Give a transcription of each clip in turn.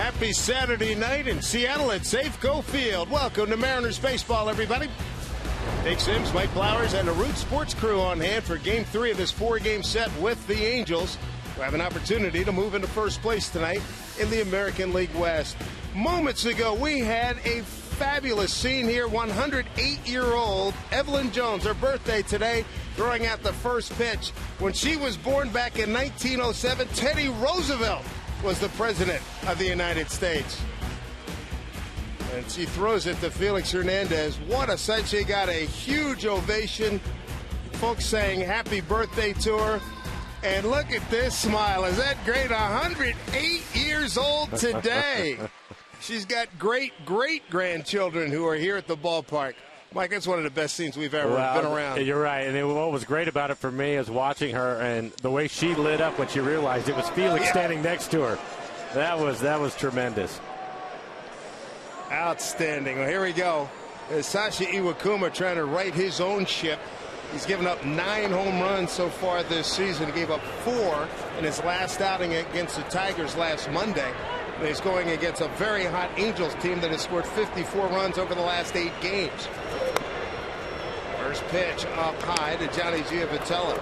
Happy Saturday night in Seattle at Safeco Field. Welcome to Mariners baseball, everybody. Nick Sims, Mike Flowers, and the Root Sports crew on hand for Game 3 of this 4-game set with the Angels, who have an opportunity to move into first place tonight in the American League West. Moments ago, we had a fabulous scene here. 108-year-old Evelyn Jones, her birthday today, throwing out the first pitch. When she was born back in 1907, Teddy Roosevelt was the president of the United States. And she throws it to Felix Hernandez. What a sight. She got a huge ovation. Folks saying happy birthday to her. And look at this smile. Is that great? 108 years old today. She's got great-great-grandchildren who are here at the ballpark. Mike, that's one of the best scenes we've ever been around. You're right. And what was great about it for me is watching her and the way she lit up when she realized it was Felix standing next to her. That was tremendous. Outstanding. Well, here we go. Sasha Iwakuma trying to right his own ship. He's given up 9 home runs so far this season. He gave up 4 in his last outing against the Tigers last Monday. And he's going against a very hot Angels team that has scored 54 runs over the last 8 games. First pitch up high to Johnny Giovitello.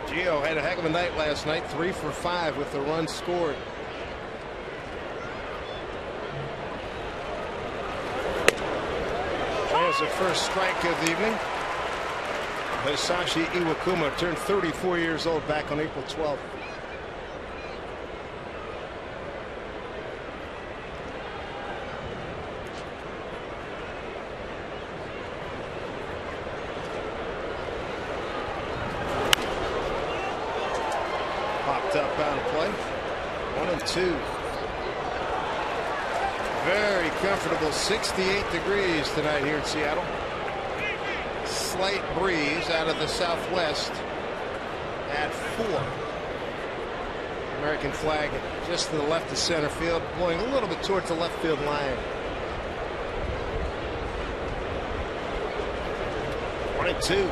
Gio had a heck of a night last night, 3 for 5 with the runs scored. There's the first strike of the evening. Hisashi Iwakuma turned 34 years old back on April 12th. Popped up out of play. 1-2. Very comfortable 68 degrees tonight here in Seattle. Slight breeze out of the southwest at 4. American flag just to the left of center field, blowing a little bit towards the left field line. 1-2.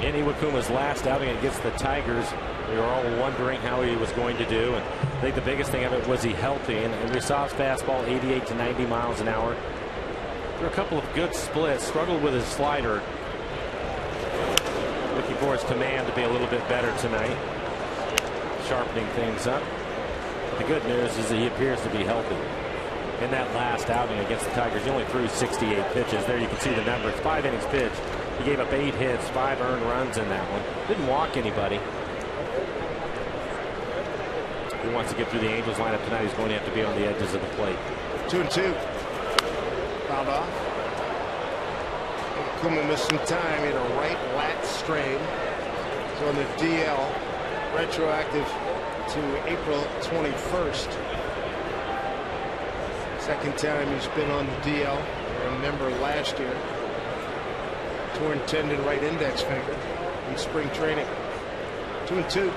In Iwakuma's last outing against the Tigers, we were all wondering how he was going to do, and I think the biggest thing of it was he healthy, and we saw his fastball 88 to 90 miles an hour. There were a couple of good splits, struggled with his slider. Looking for his command to be a little bit better tonight, sharpening things up. The good news is that he appears to be healthy. In that last outing against the Tigers, he only threw 68 pitches. There you can see the numbers. 5 innings pitched. He gave up 8 hits, 5 earned runs in that one. Didn't walk anybody. He wants to get through the Angels lineup tonight. He's going to have to be on the edges of the plate. 2-2. Fouled off. Kuma missed some time. He had a right lat strain. He's on the DL. Retroactive to April 21st. Second time he's been on the DL. I remember last year. Torn tendon right index finger in spring training. 2-2.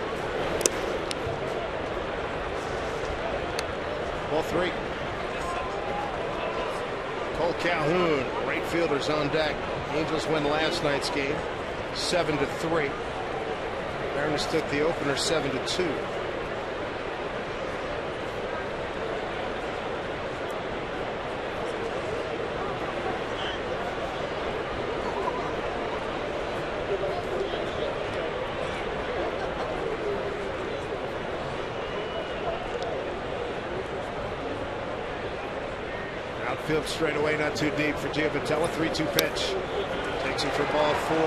Ball 3. Cole Calhoun, right fielders on deck. Angels win last night's game 7-3. Mariners took the opener 7-2. Outfield straight away, not too deep for Giovitello. 3-2 pitch. Takes him for ball 4.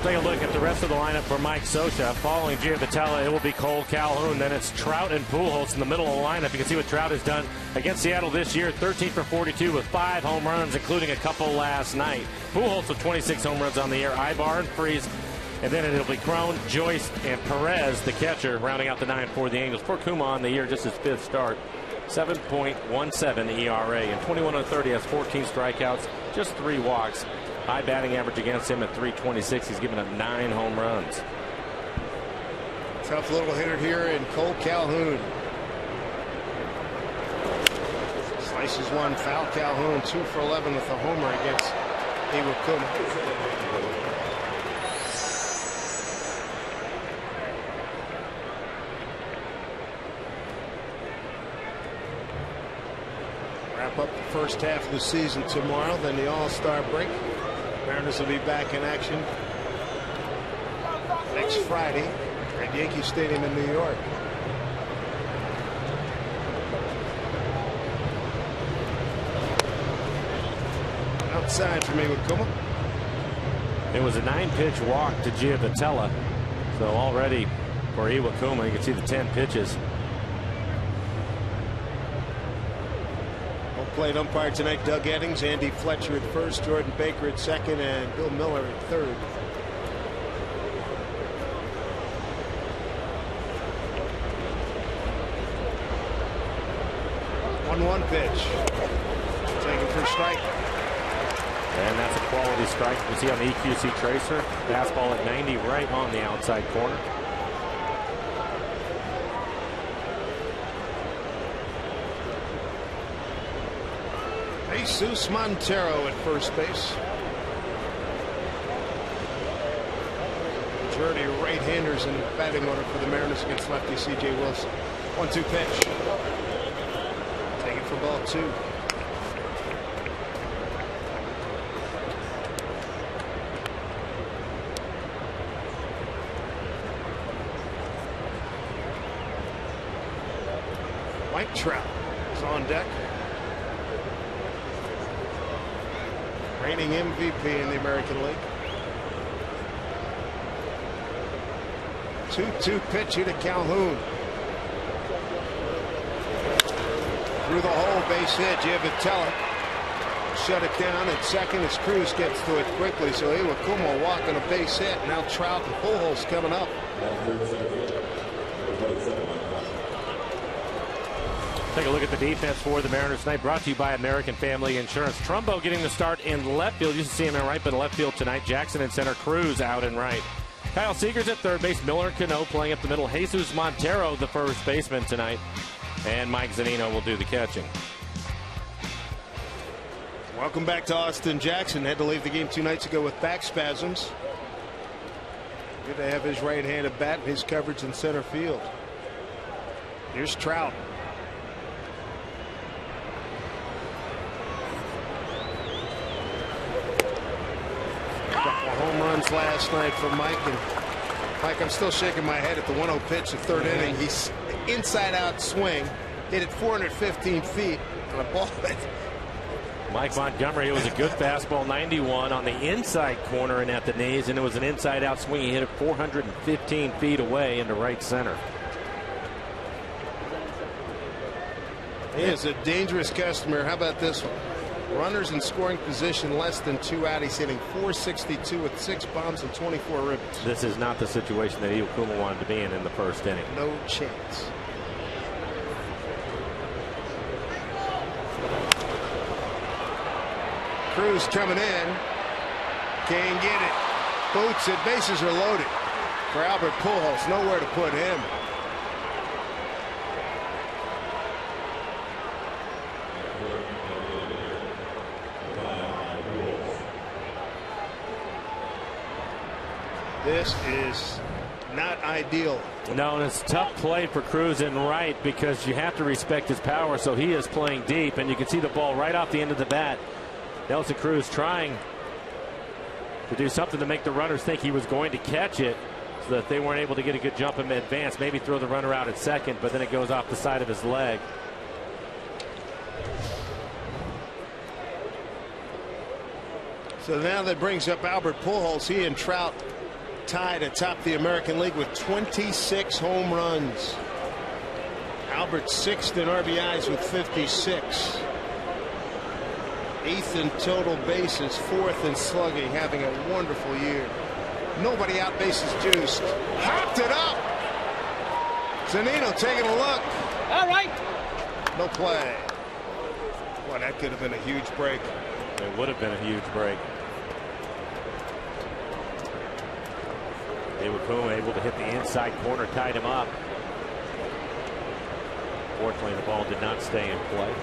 Take a look at the rest of the lineup for Mike Scioscia. Following Giovitello, it will be Cole Calhoun. Then it's Trout and Pujols in the middle of the lineup. You can see what Trout has done against Seattle this year. 13 for 42 with 5 home runs, including a couple last night. Pujols with 26 home runs on the year. Ibar and Freese. And then it'll be Cron, Joyce, and Perez, the catcher, rounding out the 9 for the Angels. For Kuma on the year, just his 5th start. 7.17 ERA. And 21-30 has 14 strikeouts, just 3 walks. High batting average against him at 326. He's given up 9 home runs. Tough little hitter here in Cole Calhoun. bases, one foul. Calhoun 2 for 11 with a homer against Iwakuma. Wrap up the first half of the season tomorrow, then the All-Star break. Mariners will be back in action next Friday at Yankee Stadium in New York. Outside from Iwakuma. It was a 9-pitch walk to Giavotella. So already for Iwakuma, you can see the 10 pitches. Plate umpire tonight, Doug Eddings, Andy Fletcher at first, Jordan Baker at second, and Bill Miller at third. One pitch. Taken for a strike. And that's a quality strike. You see on the EQC tracer, fastball at 90 right on the outside corner. Jesus Montero at first base. Majority of right-handers in the batting order for the Mariners against lefty C.J. Wilson. 1-2 pitch. Taken for ball 2. White Trout is on deck. Reigning MVP in the American League. 2-2 pitch here to Calhoun. Through the hole, base hit. Giavotella shut it down at second as Cruz gets to it quickly. So Iwakuma walking a base hit. Now Trout and Pujols coming up. Take a look at the defense for the Mariners tonight, brought to you by American Family Insurance. Trumbo getting the start in left field. You can see him in right, but in left field tonight. Jackson in center, Cruz out in right. Kyle Seager's at third base. Miller and Cano playing up the middle. Jesus Montero, the first baseman tonight. And Mike Zunino will do the catching. Welcome back to Austin Jackson. Had to leave the game 2 nights ago with back spasms. Good to have his right-handed bat and his coverage in center field. Here's Trout. Home runs last night from Mike. And Mike, I'm still shaking my head at the 1-0 pitch, the third inning. He's inside-out swing, hit it 415 feet on a ball. Mike Montgomery, it was a good fastball, 91 on the inside corner and at the knees, and it was an inside-out swing. He hit it 415 feet away into right center. He is a dangerous customer. How about this one? Runners in scoring position, less than 2 out. He's hitting 462 with 6 bombs and 24 ribbies. This is not the situation that Iwakuma wanted to be in the first inning. No chance. Cruz coming in. Can't get it. Boots it. Bases are loaded for Albert Pujols. Nowhere to put him. This is not ideal. No, and it's a tough play for Cruz in right because you have to respect his power, so he is playing deep, and you can see the ball right off the end of the bat. Nelson Cruz trying to do something to make the runners think he was going to catch it so that they weren't able to get a good jump in advance, maybe throw the runner out at second, but then it goes off the side of his leg. So now that brings up Albert Pujols. He and Trout tied atop the American League with 26 home runs. Albert 6th in RBIs with 56. 8th in total bases, 4th in slugging, having a wonderful year. Nobody out, bases juiced. Hopped it up. Zunino taking a look. All right. No play. Boy, that could have been a huge break. It would have been a huge break. Iwakuma able to hit the inside corner, tied him up. Fortunately, the ball did not stay in play.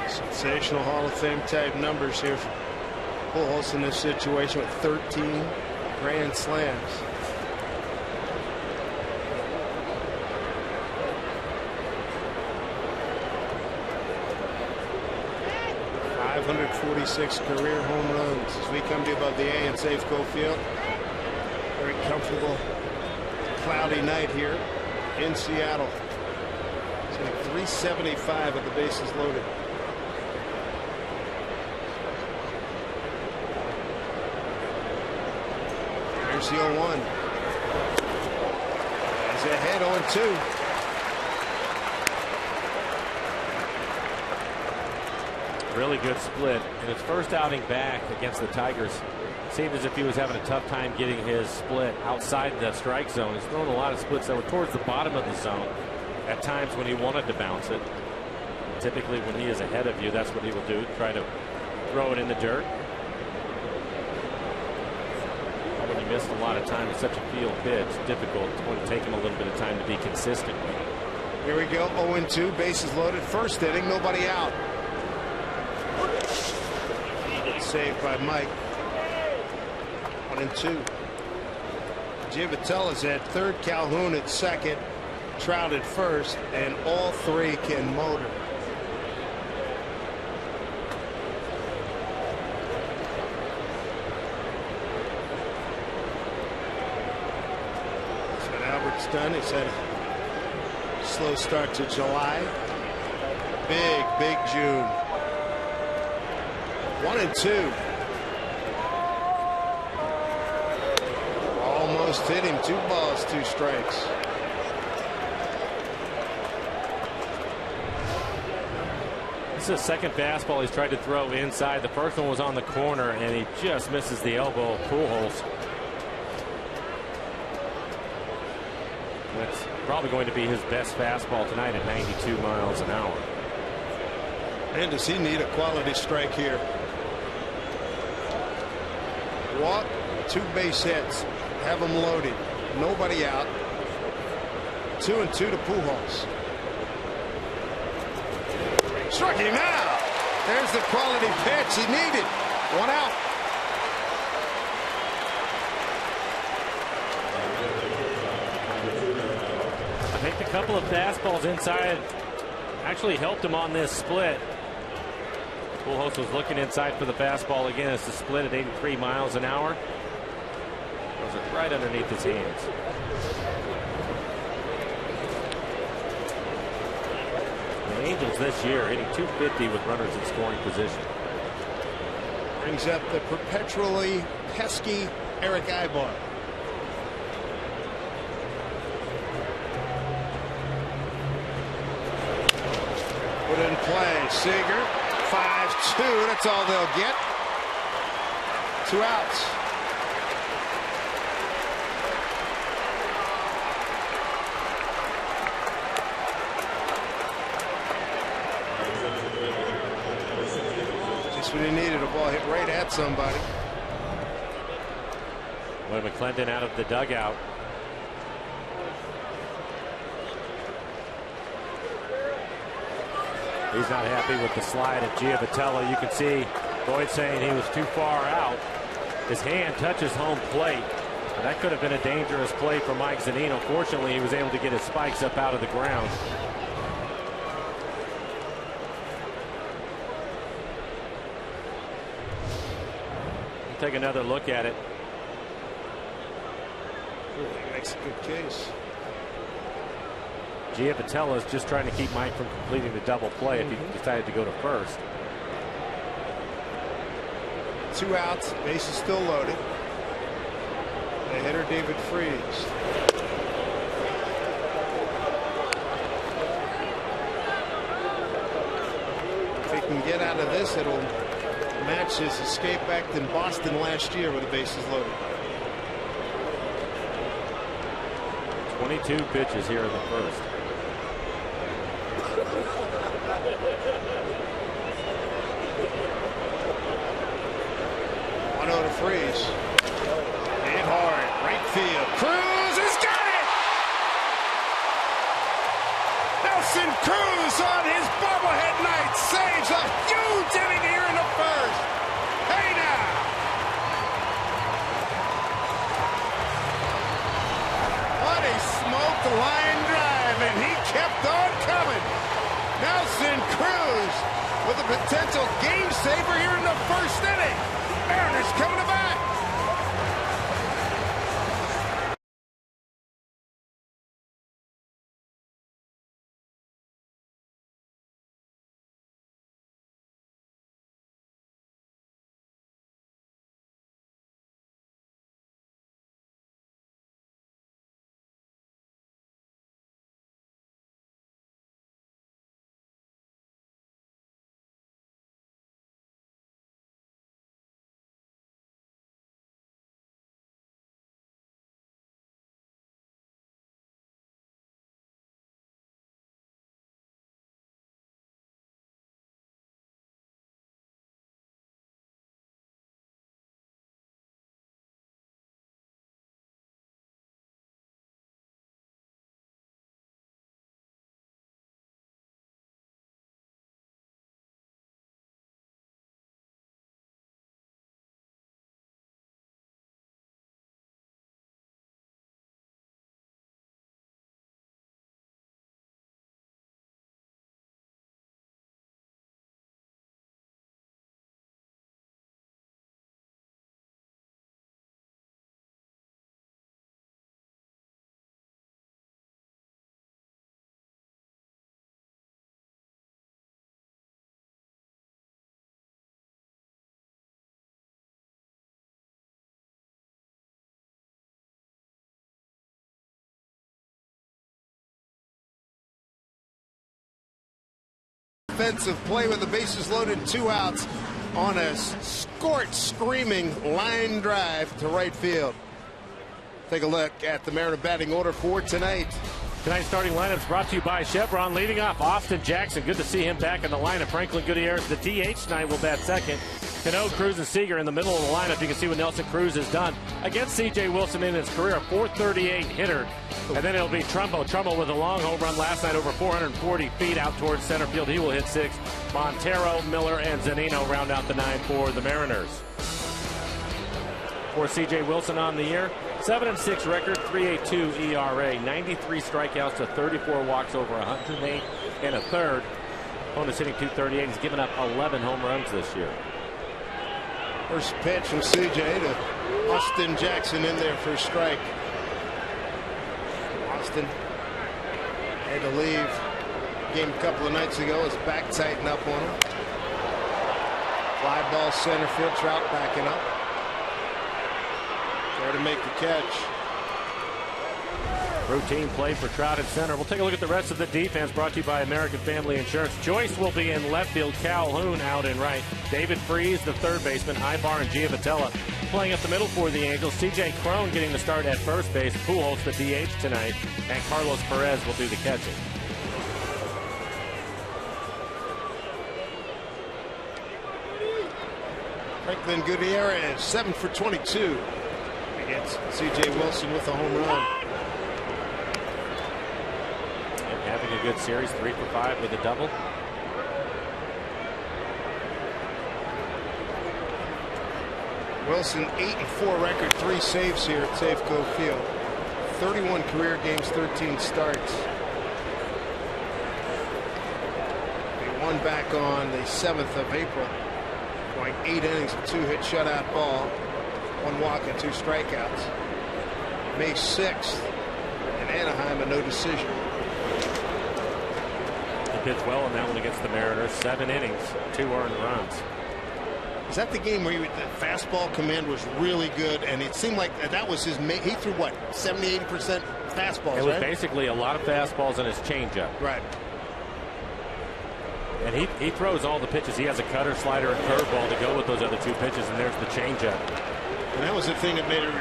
Sensational Hall of Fame type numbers here for Pujols in this situation with 13 grand slams. .546 career home runs as we come to you above the A in Safeco Field. Very comfortable, cloudy night here in Seattle. It's like 375 with the bases loaded. Here's the 0-1. He's ahead 0-2. Really good split. In his first outing back against the Tigers, it seemed as if he was having a tough time getting his split outside the strike zone. He's thrown a lot of splits that were towards the bottom of the zone at times when he wanted to bounce it. Typically when he is ahead of you, that's what he will do, try to throw it in the dirt. When he missed a lot of time with such a field pitch, it's difficult. It's going to take him a little bit of time to be consistent. Here we go, 0-2, bases loaded, first inning, nobody out. Saved by Mike. 1-2. Giavatella's at third, Calhoun at second, Trout at first, and all three can motor. That's what Albert's done. He's had a slow start to July. Big June. 1-2. Almost hit him. 2 balls, 2 strikes. This is the second fastball he's tried to throw inside. The first one was on the corner, and he just misses the elbow of Pujols. That's probably going to be his best fastball tonight at 92 miles an hour. And does he need a quality strike here? Walk, 2 base hits, have them loaded, nobody out. 2-2 to Pujols. Struck him out. There's the quality pitch he needed. 1 out. I think a couple of fastballs inside actually helped him on this split. Pujols was looking inside for the fastball again. It's the split at 83 miles an hour. Those are right underneath his hands. The Angels this year hitting .250 with runners in scoring position. Brings up the perpetually pesky Eric Aybar. Put in play. Seager. 5-2. That's all they'll get. 2 outs. Just when he needed a ball hit right at somebody. Boy, McClendon out of the dugout. He's not happy with the slide of Giavatella. You can see Boyd saying he was too far out. His hand touches home plate. And that could have been a dangerous play for Mike Zunino. Fortunately, he was able to get his spikes up out of the ground. We'll take another look at it. He makes a good case. Giavatella is just trying to keep Mike from completing the double play if he decided to go to first. 2 outs, base is still loaded. The hitter David Freese. If he can get out of this, it'll match his escape act in Boston last year with the bases loaded. 22 pitches here in the first. 1-0 to Freese. Hit hard, right field. Cruz has got it! Cruz on his bobblehead night saves a huge inning here in the first. Hey now. What a smoked line drive, and he kept on coming. Nelson Cruz with a potential game saver here in the first inning. Mariners coming back. Offensive play with the bases loaded, 2 outs on a screaming line drive to right field. Take a look at the Mariner batting order for tonight. Tonight's starting lineup is brought to you by Chevron. Leading off, Austin Jackson. Good to see him back in the lineup. Franklin Gutierrez, the DH tonight, will bat second. Cano, Cruz, and Seager in the middle of the lineup. You can see what Nelson Cruz has done against C.J. Wilson in his career, a .438 hitter. And then it'll be Trumbo. Trumbo with a long home run last night over 440 feet out towards center field. He will hit 6. Montero, Miller, and Zunino round out the 9 for the Mariners. For C.J. Wilson on the year, 7-6 record, 3.82 ERA, 93 strikeouts to 34 walks over 108 and a third. Opponent's hitting .238. He's given up 11 home runs this year. First pitch from C.J. to Austin Jackson in there for a strike. Austin had to leave game a couple of nights ago. His back tightened up on him. Fly ball center field. Trout backing up. There to make the catch. Routine play for Trout at center. We'll take a look at the rest of the defense, brought to you by American Family Insurance. Joyce will be in left field. Calhoun out in right. David Freese, the third baseman. Ibar and Giavotella playing up the middle for the Angels. C.J. Cron getting the start at first base. Pujols the DH tonight. And Carlos Perez will do the catching. Franklin Gutierrez, 7 for 22 against C.J. Wilson with a home run. Having a good series, 3 for 5 with a double. Wilson 8-4 record, 3 saves here at Safeco Field. 31 career games, 13 starts. He won back on the 7th of April, going 8 innings, a 2-hit shutout ball, 1 walk and 2 strikeouts. May 6th in Anaheim, a no decision. Pitched well in that one against the Mariners. 7 innings, 2 earned runs. Is that the game where the fastball command was really good, and it seemed like that was his main? He threw what, 70-80% fastballs, it was right? Basically a lot of fastballs and his changeup. Right. And he throws all the pitches. He has a cutter, slider, and curveball to go with those other 2 pitches, and there's the changeup. And that was the thing that made it.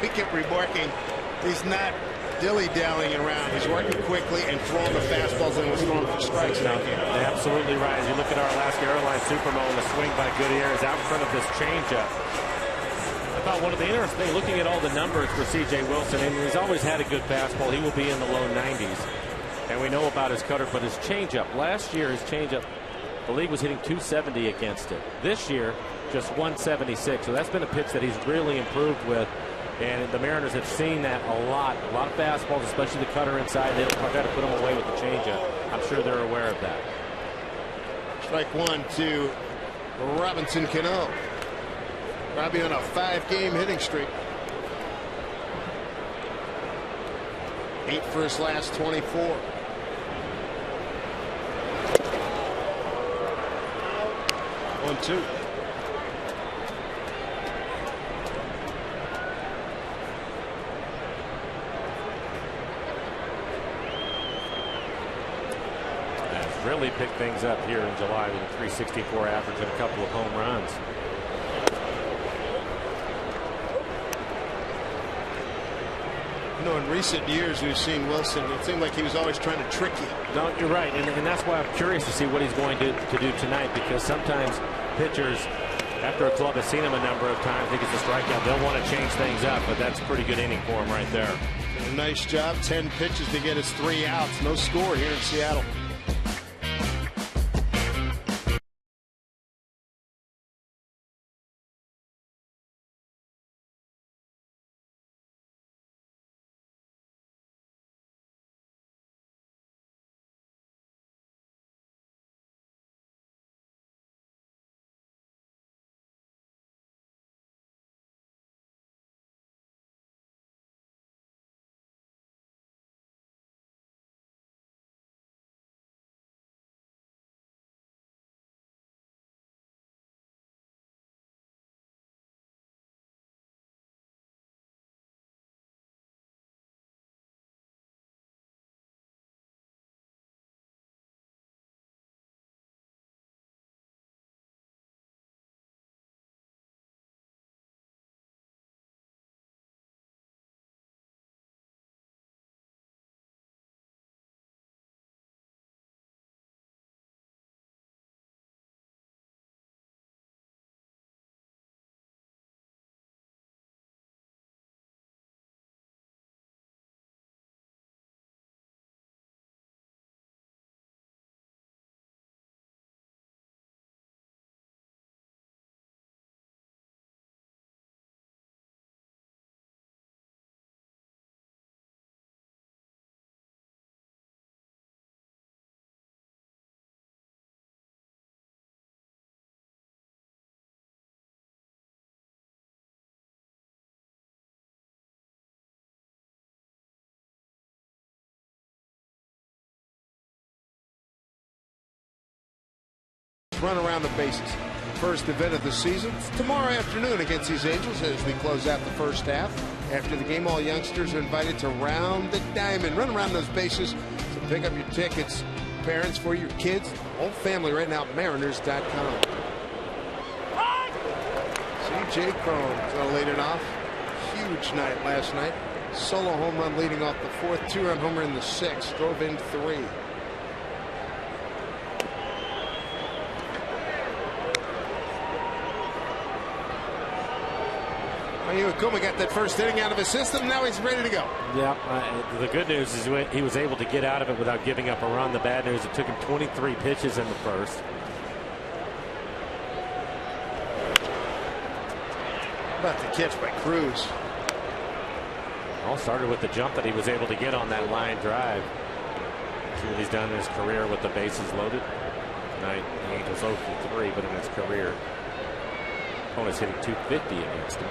We kept remarking, he's not dilly-dallying around. He's working quickly and throwing the fastballs, and was throwing for strikes in that game. Absolutely right. As you look at our Alaska Airlines Supermo and the swing by Gutierrez out in front of this changeup. I thought one of the interesting things, looking at all the numbers for C.J. Wilson, and he's always had a good fastball. He will be in the low 90s. And we know about his cutter, but his changeup. Last year, his changeup, the league was hitting 270 against it. This year, just 176. So that's been a pitch that he's really improved with. And the Mariners have seen that a lot. A lot of fastballs, especially the cutter inside. They'll try to put him away with the changeup. I'm sure they're aware of that. Strike one to Robinson Cano. Robbie on a 5-game hitting streak. 8 for his last 24. One, two. Has really picked things up here in July with a 364 average and a couple of home runs. You know, in recent years we've seen Wilson, it seemed like he was always trying to trick you. No, you're right, and that's why I'm curious to see what he's going to do tonight, because sometimes pitchers, after a club has seen him a number of times, he gets a strikeout, they'll want to change things up, but that's a pretty good inning for him right there. A nice job, 10 pitches to get his 3 outs. No score here in Seattle. Run around the bases. First event of the season tomorrow afternoon against these Angels as we close out the first half. After the game, all youngsters are invited to round the diamond, run around those bases. So pick up your tickets, parents, for your kids, whole family right now at Mariners.com. C.J. Cron's going to lead it off. Huge night last night. Solo home run leading off the 4th, 2-run homer in the 6th. Drove in 3. Akuma got that first inning out of his system. Now he's ready to go. Yeah, the good news is he was able to get out of it without giving up a run. The bad news, it took him 23 pitches in the first. About the catch by Cruz. All started with the jump that he was able to get on that line drive. See what he's done in his career with the bases loaded. Tonight, the Angels 0 for 3, but in his career, opponent's hitting 250 against him.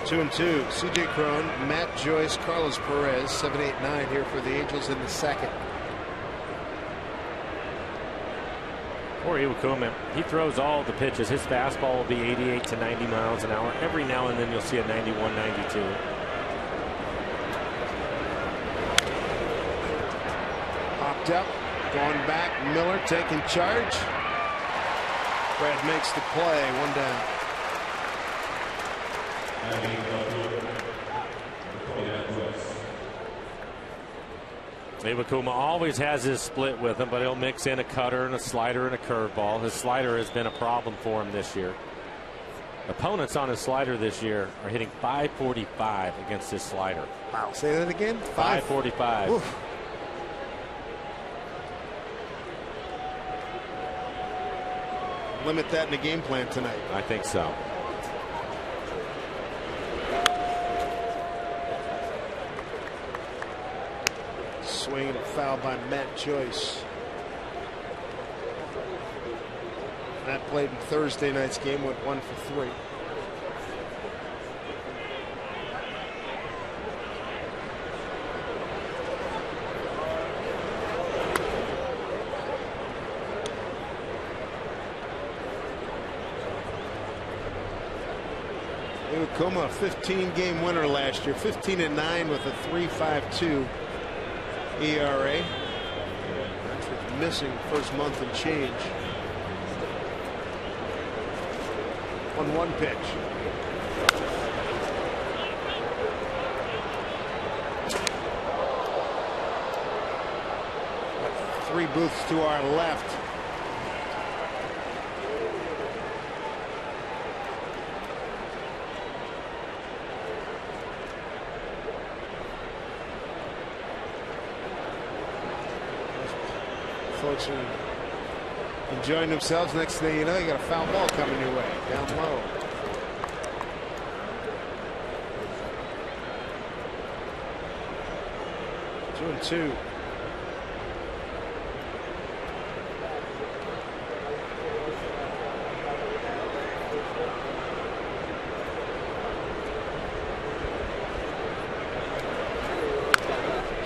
2-2. C.J. Cron, Matt Joyce, Carlos Perez, 7, 8, 9 here for the Angels in the second. For Iwakuma, he throws all the pitches. His fastball will be 88 to 90 miles an hour. Every now and then you'll see a 91, 92. Popped up, going back. Miller taking charge. Brad makes the play. 1 down. Iwakuma always has his split with him, but he'll mix in a cutter and a slider and a curveball. His slider has been a problem for him this year. Opponents on his slider this year are hitting .545 against his slider. Wow. Say that again? .545. Oof. Limit that in the game plan tonight. I think so. Swing and a foul by Matt Joyce. Matt played in Thursday night's game, went 1 for 3. Iwakuma, a 15-game winner last year, 15-9 with a 3.52 ERA. That's with missing first month and change. 1-1 pitch. Three booths to our left. Folks are enjoying themselves. Next thing you know, you got a foul ball coming your way down low. Two and two.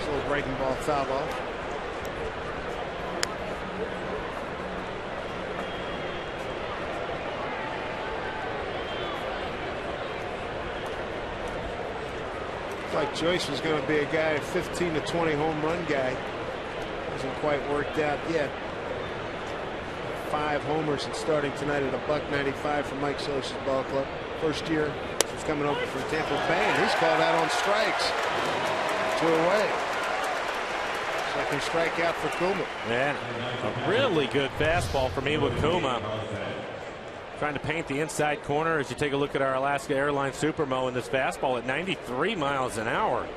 Slow breaking ball, foul ball. Like Joyce was going to be a guy, 15 to 20 home run guy. Hasn't quite worked out yet. 5 homers and starting tonight at $1.95 for Mike Sosa's ball club. First year since coming over from Tampa Bay, and he's called out on strikes. 2 away. Second strikeout for Kuma. Man, a really good fastball from Iwakuma. Trying to paint the inside corner as you take a look at our Alaska Airlines Supermo, and this fastball at 93 miles an hour.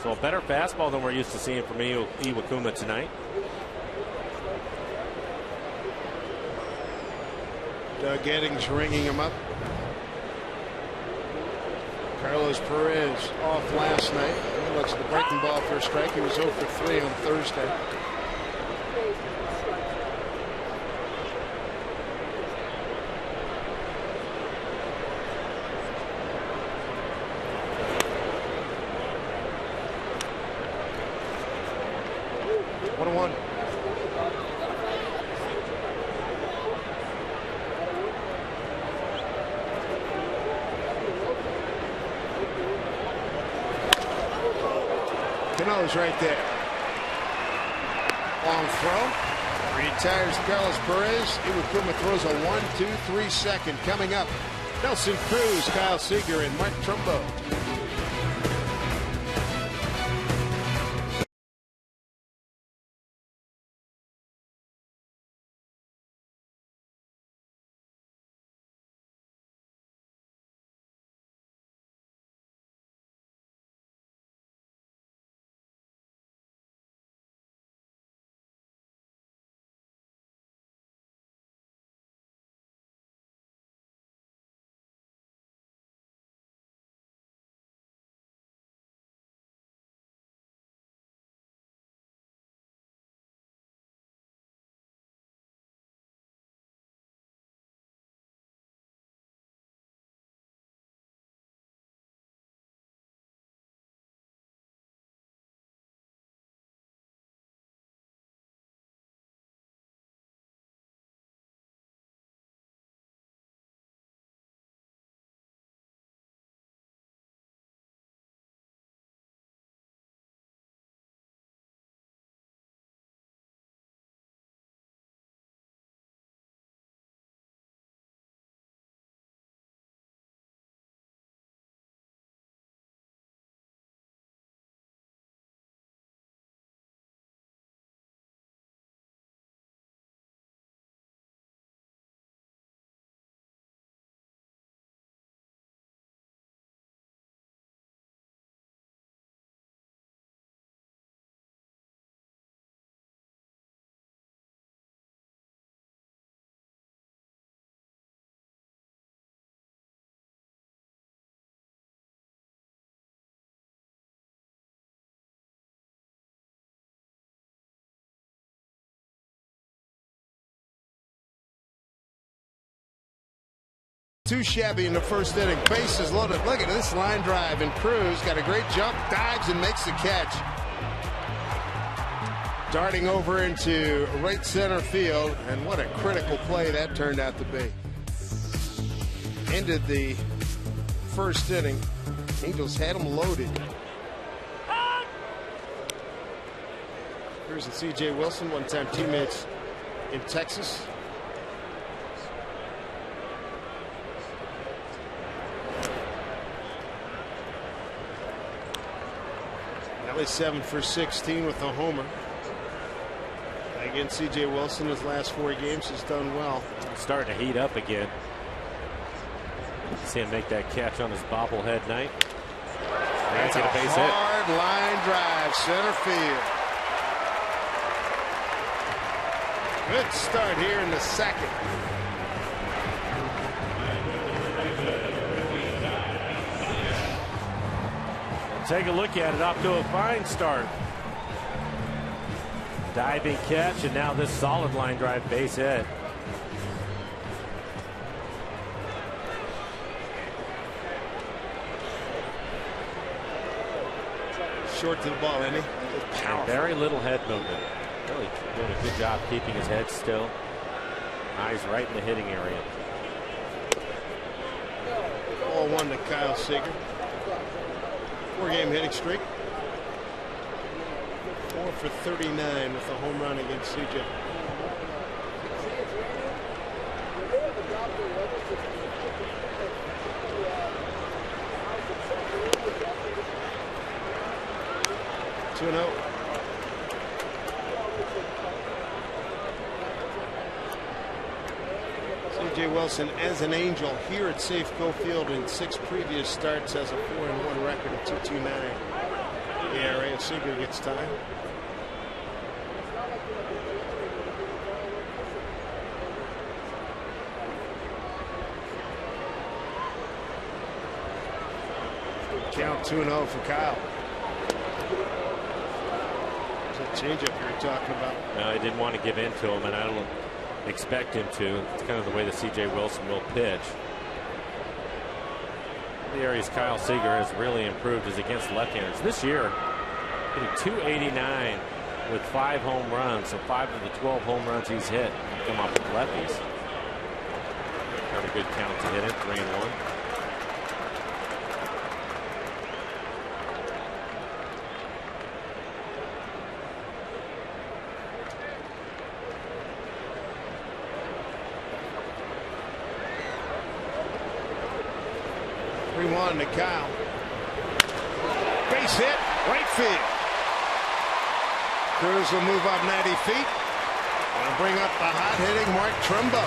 So a better fastball than we're used to seeing from Iwakuma tonight. Doug Eddings ringing him up. Carlos Perez off last night. He looks at the breaking ball for a strike. He was 0 for 3 on Thursday. Cano's right there. Long throw. Retires Carlos Perez. Iwakuma throws a 1-2-3 second. Coming up, Nelson Cruz, Kyle Seager, and Mark Trumbo. Too shabby in the first inning. Bases loaded. Look at this line drive. And Cruz got a great jump, dives, and makes the catch. Darting over into right center field. And what a critical play that turned out to be. Ended the first inning. Angels had them loaded. Here's C.J. Wilson, one-time teammates in Texas. Now he's 7 for 16 with a homer. Again, C.J. Wilson, his last 4 games, has done well. Starting to heat up again. See him make that catch on his bobblehead night. That's a base hard hit. Line drive, center field. Good start here in the second. Take a look at it. Off to a fine start. Diving catch, and now this solid line drive base hit. Short to the ball, isn't he? Very little head movement. Really doing a good job keeping his head still. Eyes right in the hitting area. Ball 1 to Kyle Seager. 4-game hitting streak. 4 for 39 with a home run against CJ. Two and 0. C.J. Wilson as an Angel here at Safeco Field in 6 previous starts has a 4-1 record of 2.29 ERA. Seager gets time. Count 2-0 for Kyle. Changeup you were talking about. No, I didn't want to give in to him, and I don't expect him to. It's kind of the way that C.J. Wilson will pitch. The areas Kyle Seager has really improved is against left-handers. This year, hitting .289 with 5 home runs, so 5 of the 12 home runs he's hit come off with lefties. Got a good count to hit it, 3-1. To Kyle. Base hit, right field. Cruz will move up 90 feet and bring up the hot hitting Mark Trumbo.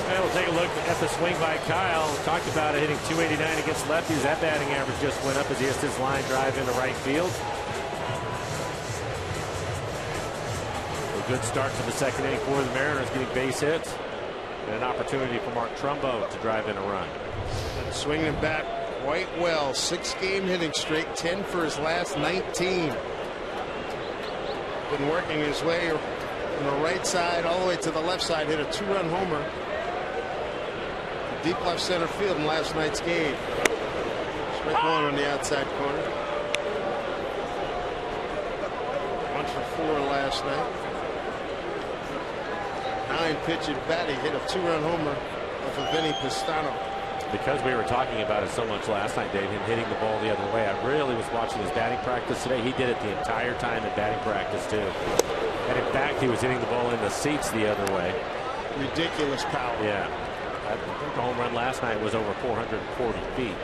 And we'll take a look at the swing by Kyle. Talked about it, hitting .289 against lefties. That batting average just went up as he hits his line drive into right field. Good start to the second inning for the Mariners, getting base hits and an opportunity for Mark Trumbo to drive in a run. And swinging the bat quite well. 6-game hitting streak, 10 for his last 19. Been working his way from the right side all the way to the left side. Hit a 2-run homer. Deep left center field in last night's game. Strike 1 on the outside corner. 1 for 4 last night. 9-pitch at bat. He hit a 2-run homer off of Vinny Pistano. Because we were talking about it so much last night, Dave, him hitting the ball the other way. I really was watching his batting practice today. He did it the entire time in batting practice, too. And in fact, he was hitting the ball in the seats the other way. Ridiculous power. Yeah. I think the home run last night was over 440 feet.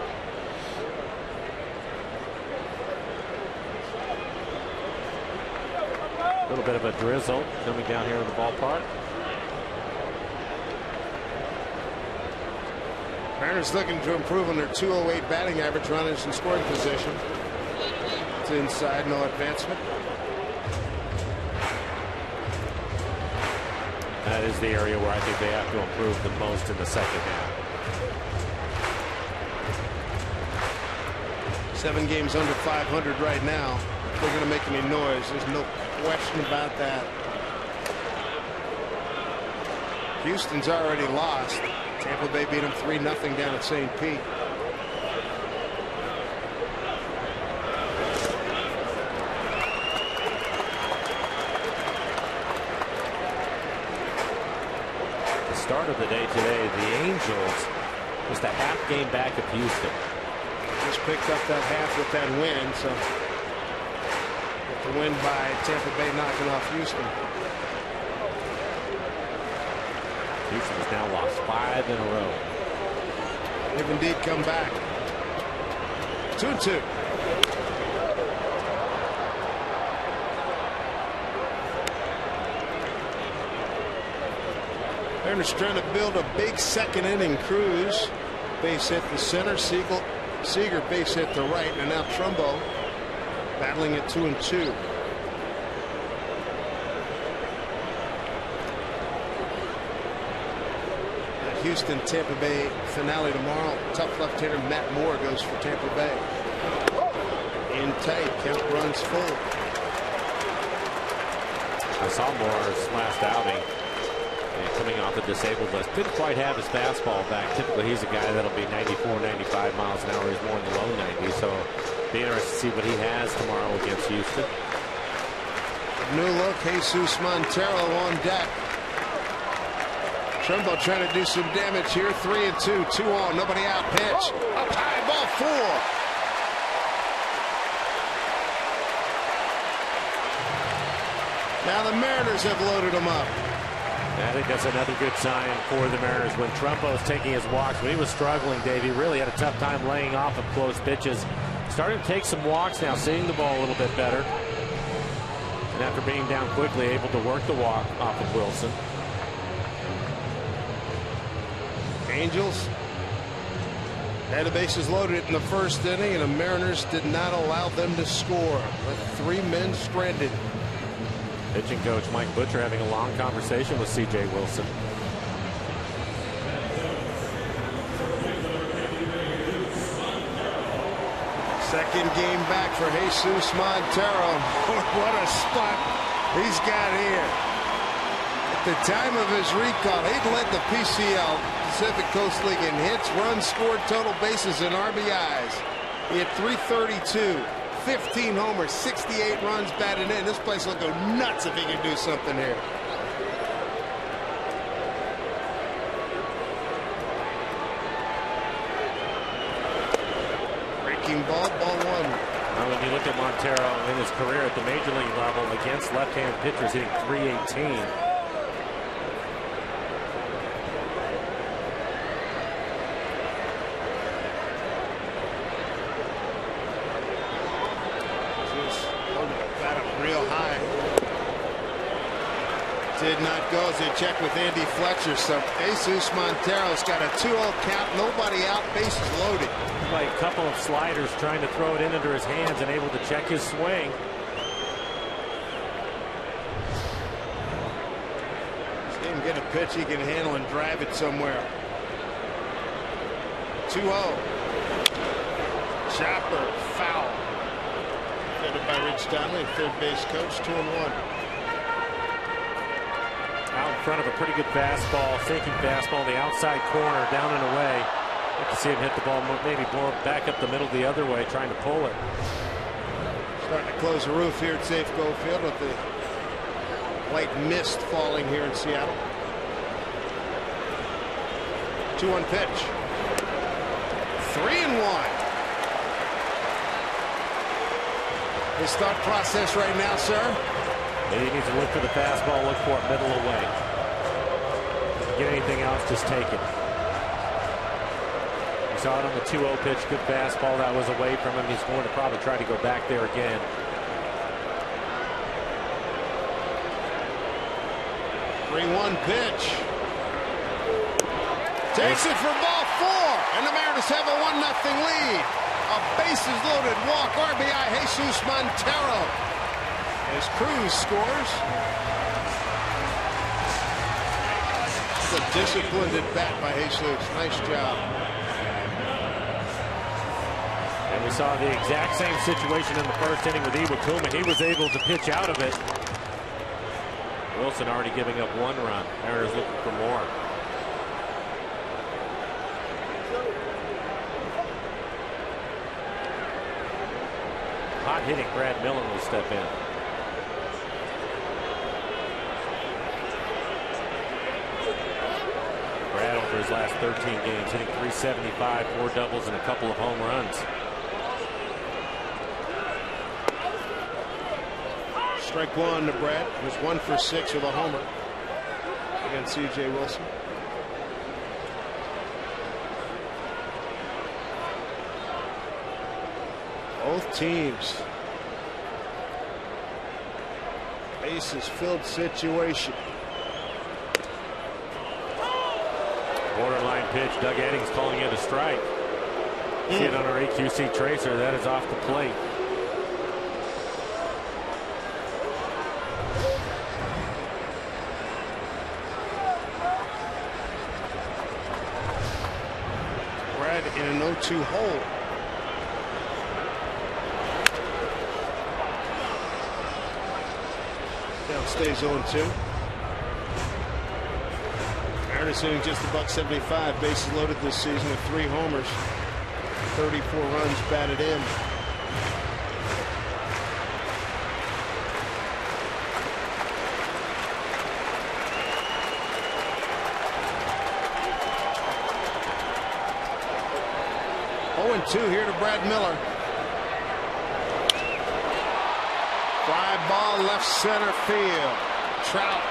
A little bit of a drizzle coming down here in the ballpark. Mariners looking to improve on their .208 batting average, runners in scoring position. It's inside, no advancement. That is the area where I think they have to improve the most in the second half. 7 games under 500 right now. If they're going to make any noise, there's no question about that. Houston's already lost. Tampa Bay beat them 3-0 down at St. Pete. The start of the day today, the Angels just a half game back of Houston. Just picked up that half with that win, so with the win by Tampa Bay knocking off Houston. Houston has now lost 5 in a row. They've indeed come back. 2-2. Mariners trying to build a big second inning. Cruz base hit the center. Seager base hit the right, and now Trumbo battling at 2-2. Houston Tampa Bay finale tomorrow. Tough left-hander Matt Moore goes for Tampa Bay. In tight, count runs full. I saw Moore's last outing coming off the disabled list. Didn't quite have his fastball back. Typically he's a guy that'll be 94, 95 miles an hour. He's more in the low 90s. So be interested to see what he has tomorrow against Houston. New look, Jesus Montero on deck. Trumbo trying to do some damage here. 3-2, 2 on, nobody out. Pitch up high, ball 4. Now the Mariners have loaded him up. I think that's another good sign for the Mariners. When Trumbo's taking his walks, when he was struggling, Dave, he really had a tough time laying off of close pitches. Starting to take some walks now, seeing the ball a little bit better. And after being down quickly, able to work the walk off of Wilson. Angels had the bases loaded in the first inning, and the Mariners did not allow them to score, with 3 men stranded. Pitching coach Mike Butcher having a long conversation with C.J. Wilson. Second game back for Jesus Montero. What a spot he's got here. At the time of his recall, he'd led the PCL, Pacific Coast League, in hits, runs scored, total bases, and RBIs. He had 332, 15 homers, 68 runs batted in. This place will go nuts if he can do something here. Breaking ball, ball 1. Now, when you look at Montero in his career at the major league level against left-hand pitchers, hitting .318. Did not go as they checked with Andy Fletcher. So Jesus Montero's got a 2-0 count, nobody out, bases loaded. Like a couple of sliders trying to throw it in under his hands and able to check his swing. See him get a pitch he can handle and drive it somewhere. 2-0. Chopper foul. Fielded by Rich Donnelly, third base coach. 2-1. Out in front of a pretty good fastball, sinking fastball in the outside corner, down and away. Like to see him hit the ball maybe more back up the middle the other way, trying to pull it. Starting to close the roof here at Safeco Field with the white mist falling here in Seattle. 2-1 pitch. 3-1. His thought process right now, sir? He needs to look for the fastball, look for it middle away. Get anything else, just take it. We saw it on the 2-0 pitch, good fastball that was away from him. He's going to probably try to go back there again. Three-one pitch. Takes it for ball 4, and the Mariners have a 1-0 lead. A bases loaded walk, RBI, Jesus Montero. As Cruz scores. It's a disciplined at bat by Jesus. Nice job. And We saw the exact same situation in the first inning with Iwakuma. He was able to pitch out of it. Wilson already giving up 1 run. Mariners looking for more. Hot hitting Brad Miller will step in. Brad over his last 13 games hitting .375, 4 doubles and a couple of home runs. Strike 1 to Brad. Was 1 for 6 with a homer against C.J. Wilson. Both teams. Bases filled situation. Borderline pitch. Doug Eddings calling it a strike. See it on our AQC tracer. That is off the plate. Brad in an 0-2 hole. Now it stays 0-2. Mariners hitting just $175, bases loaded this season with 3 homers, 34 runs batted in. Oh, 2 here to Brad Miller. Fly ball left center field. Trout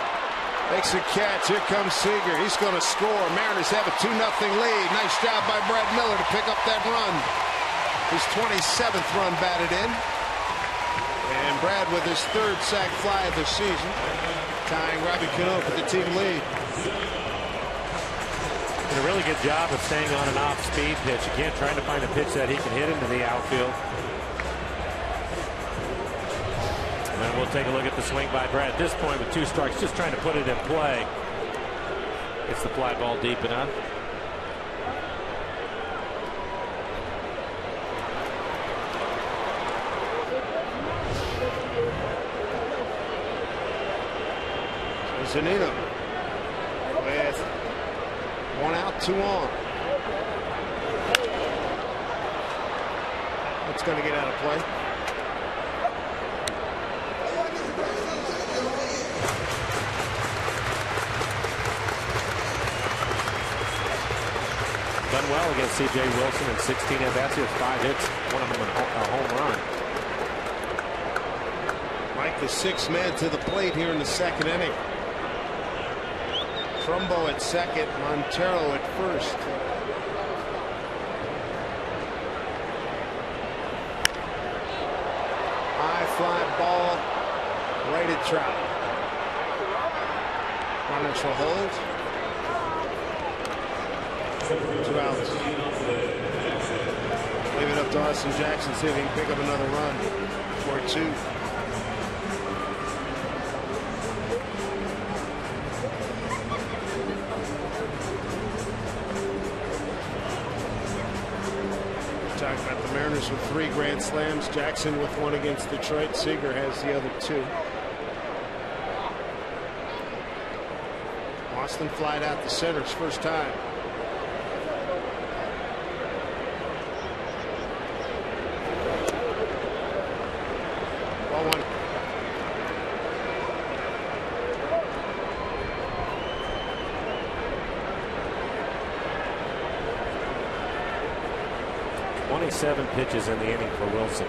makes a catch. Here comes Seager. He's going to score. Mariners have a 2-0 lead. Nice job by Brad Miller to pick up that run. His 27th run batted in. And Brad with his 3rd sac fly of the season, tying Robbie Cano for the team lead. Did a really good job of staying on an off-speed pitch. Again, trying to find a pitch that he can hit into the outfield. And then we'll take a look at the swing by Brad. At this point, with 2 strikes, just trying to put it in play. Gets the fly ball deep enough. Zanino with 1 out, 2 on. That's going to get out of play. Done well against C.J. Wilson in 16 at-bats. He has 5 hits, one of them a home run. Mike, the 6th man to the plate here in the 2nd inning. Trumbo at 2nd, Montero at 1st. High fly ball right at Trout. Runners will hold. 2 outs. Leave it up to Austin Jackson, see if he can pick up another run or 2. Talking about the Mariners with 3 grand slams. Jackson with 1 against Detroit. Seager has the other 2. Austin flied out the centers first time. Ball 1. Seven pitches in the inning for Wilson.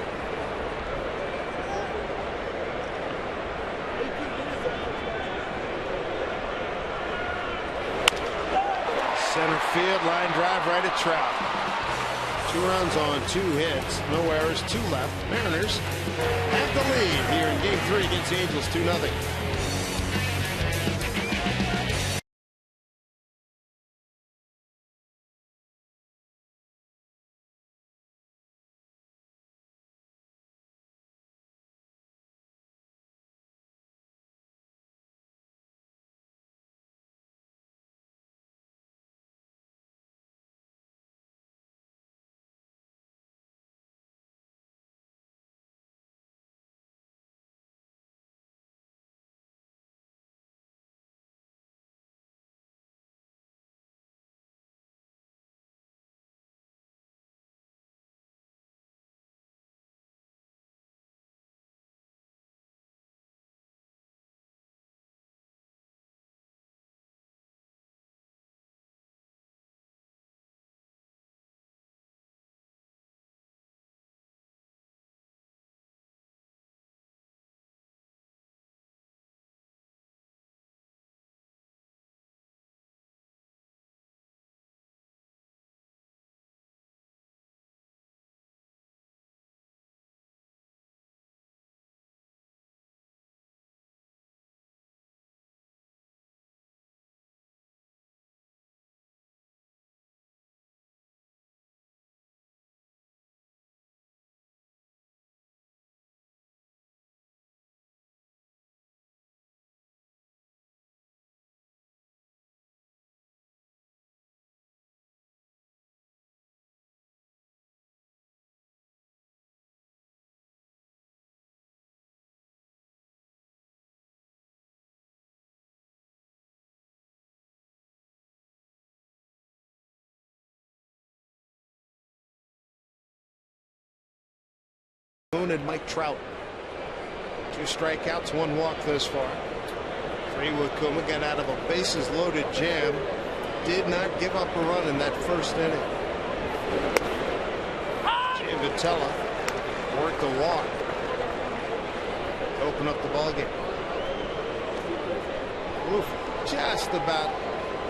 Center field line drive right at Trout. 2 runs on 2 hits, no errors, 2 left. Mariners have the lead here in Game 3 against the Angels, 2-0. Calhoun and Mike Trout. 2 strikeouts, 1 walk thus far. Free Wakuma got out of a bases loaded jam. Did not give up a run in that first inning. Vitella worked the walk to open up the ballgame. Just about.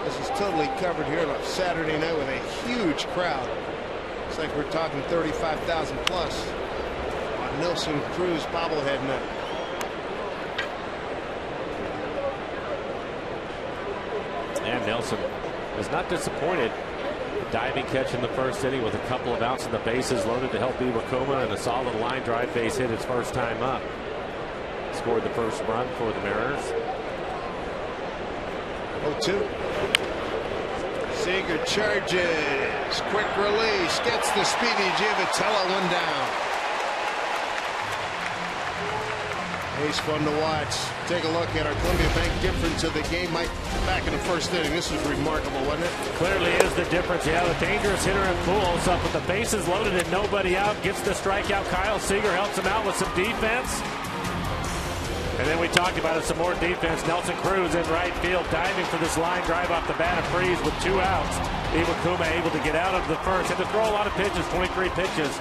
This is totally covered here on a Saturday night with a huge crowd. Looks like we're talking 35,000 plus on Nelson Cruz bobblehead night. And Nelson is not disappointed. Diving catch in the first inning with a couple of outs and the bases loaded to help Iwakuma, and a solid line drive base hit his first time up. Scored the first run for the Mariners. 0-2. Seager charges. Quick release. Gets the speedy Giavotella, 1 down. He's fun to watch. Take a look at our Columbia Bank difference of the game. Mike, back in the first inning, this was remarkable, wasn't it? Clearly is the difference. Yeah, the dangerous hitter in Pujols up with the bases loaded and nobody out. Gets the strikeout. Kyle Seager helps him out with some defense. And then we talked about it, some more defense. Nelson Cruz in right field, diving for this line drive off the bat of Freeze with 2 outs. Iwakuma able to get out of the first. Had to throw a lot of pitches, 23 pitches.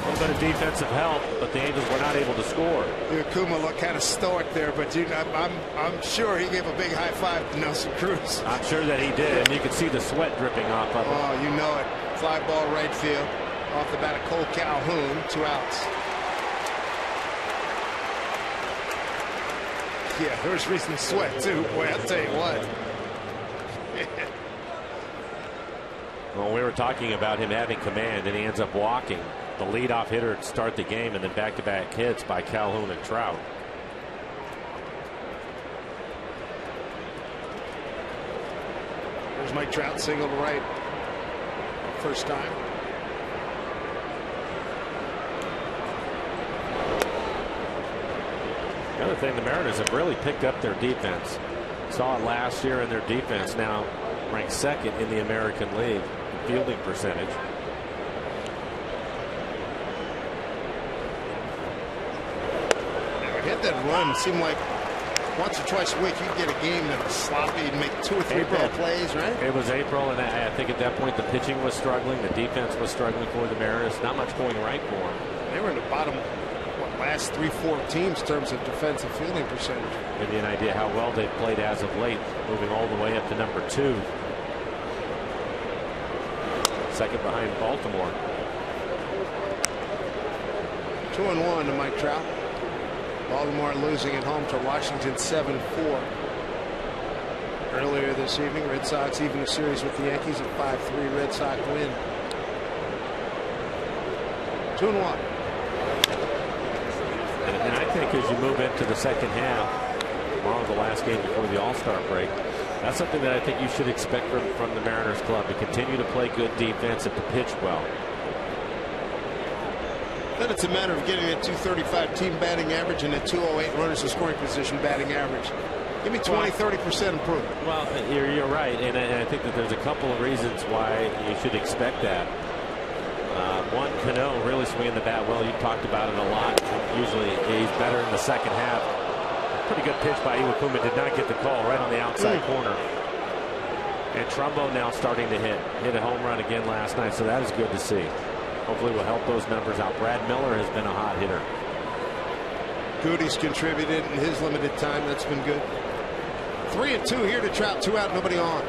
A little bit of defensive help, but the Angels were not able to score. Iwakuma looked kind of stoic there, but I'm sure he gave a big high five to Nelson Cruz. I'm sure that he did, and you could see the sweat dripping off of him. Oh, you know it. Fly ball right field off the bat of Cole Calhoun, 2 outs. Yeah, there's reason to sweat too. Boy, I'll tell you what. Well, we were talking about him having command, and he ends up walking the leadoff hitter to start the game, and then back-to-back hits by Calhoun and Trout. There's Mike Trout, single to right. First time. The other thing, the Mariners have really picked up their defense. Saw it last year, and their defense now ranked 2nd in the American League in fielding percentage. Hit that run. It seemed like once or twice a week you'd get a game that was sloppy and make 2 or 3 bad plays, right? It was April, and I think at that point the pitching was struggling, the defense was struggling for the Mariners. Not much going right for them. They were in the bottom, last 3-4 teams in terms of defensive fielding percentage. Give you an idea how well they've played as of late, moving all the way up to number 2. 2nd behind Baltimore. 2-1 to Mike Trout. Baltimore losing at home to Washington 7-4. Earlier this evening, Red Sox even a series with the Yankees, a 5-3 Red Sox win. 2-1. And I think as you move into the second half, tomorrow's the last game before the All-Star break, that's something that I think you should expect from the Mariners club, to continue to play good defense and to pitch well. Then it's a matter of getting a .235 team batting average and a .208 runners in scoring position batting average. Give me 20-30% improvement. Well, you're right, and I think that there's a couple of reasons why you should expect that. One, Cano really swinging the bat well. You talked about it a lot. Usually he's better in the second half. Pretty good pitch by Iwakuma. Did not get the call, right on the outside corner. And Trumbo now starting to hit a home run again last night, so that is good to see. Hopefully will help those numbers out. Brad Miller has been a hot hitter. Goody's contributed in his limited time. That's been good. 3-2 here to Trout. 2 out, nobody on.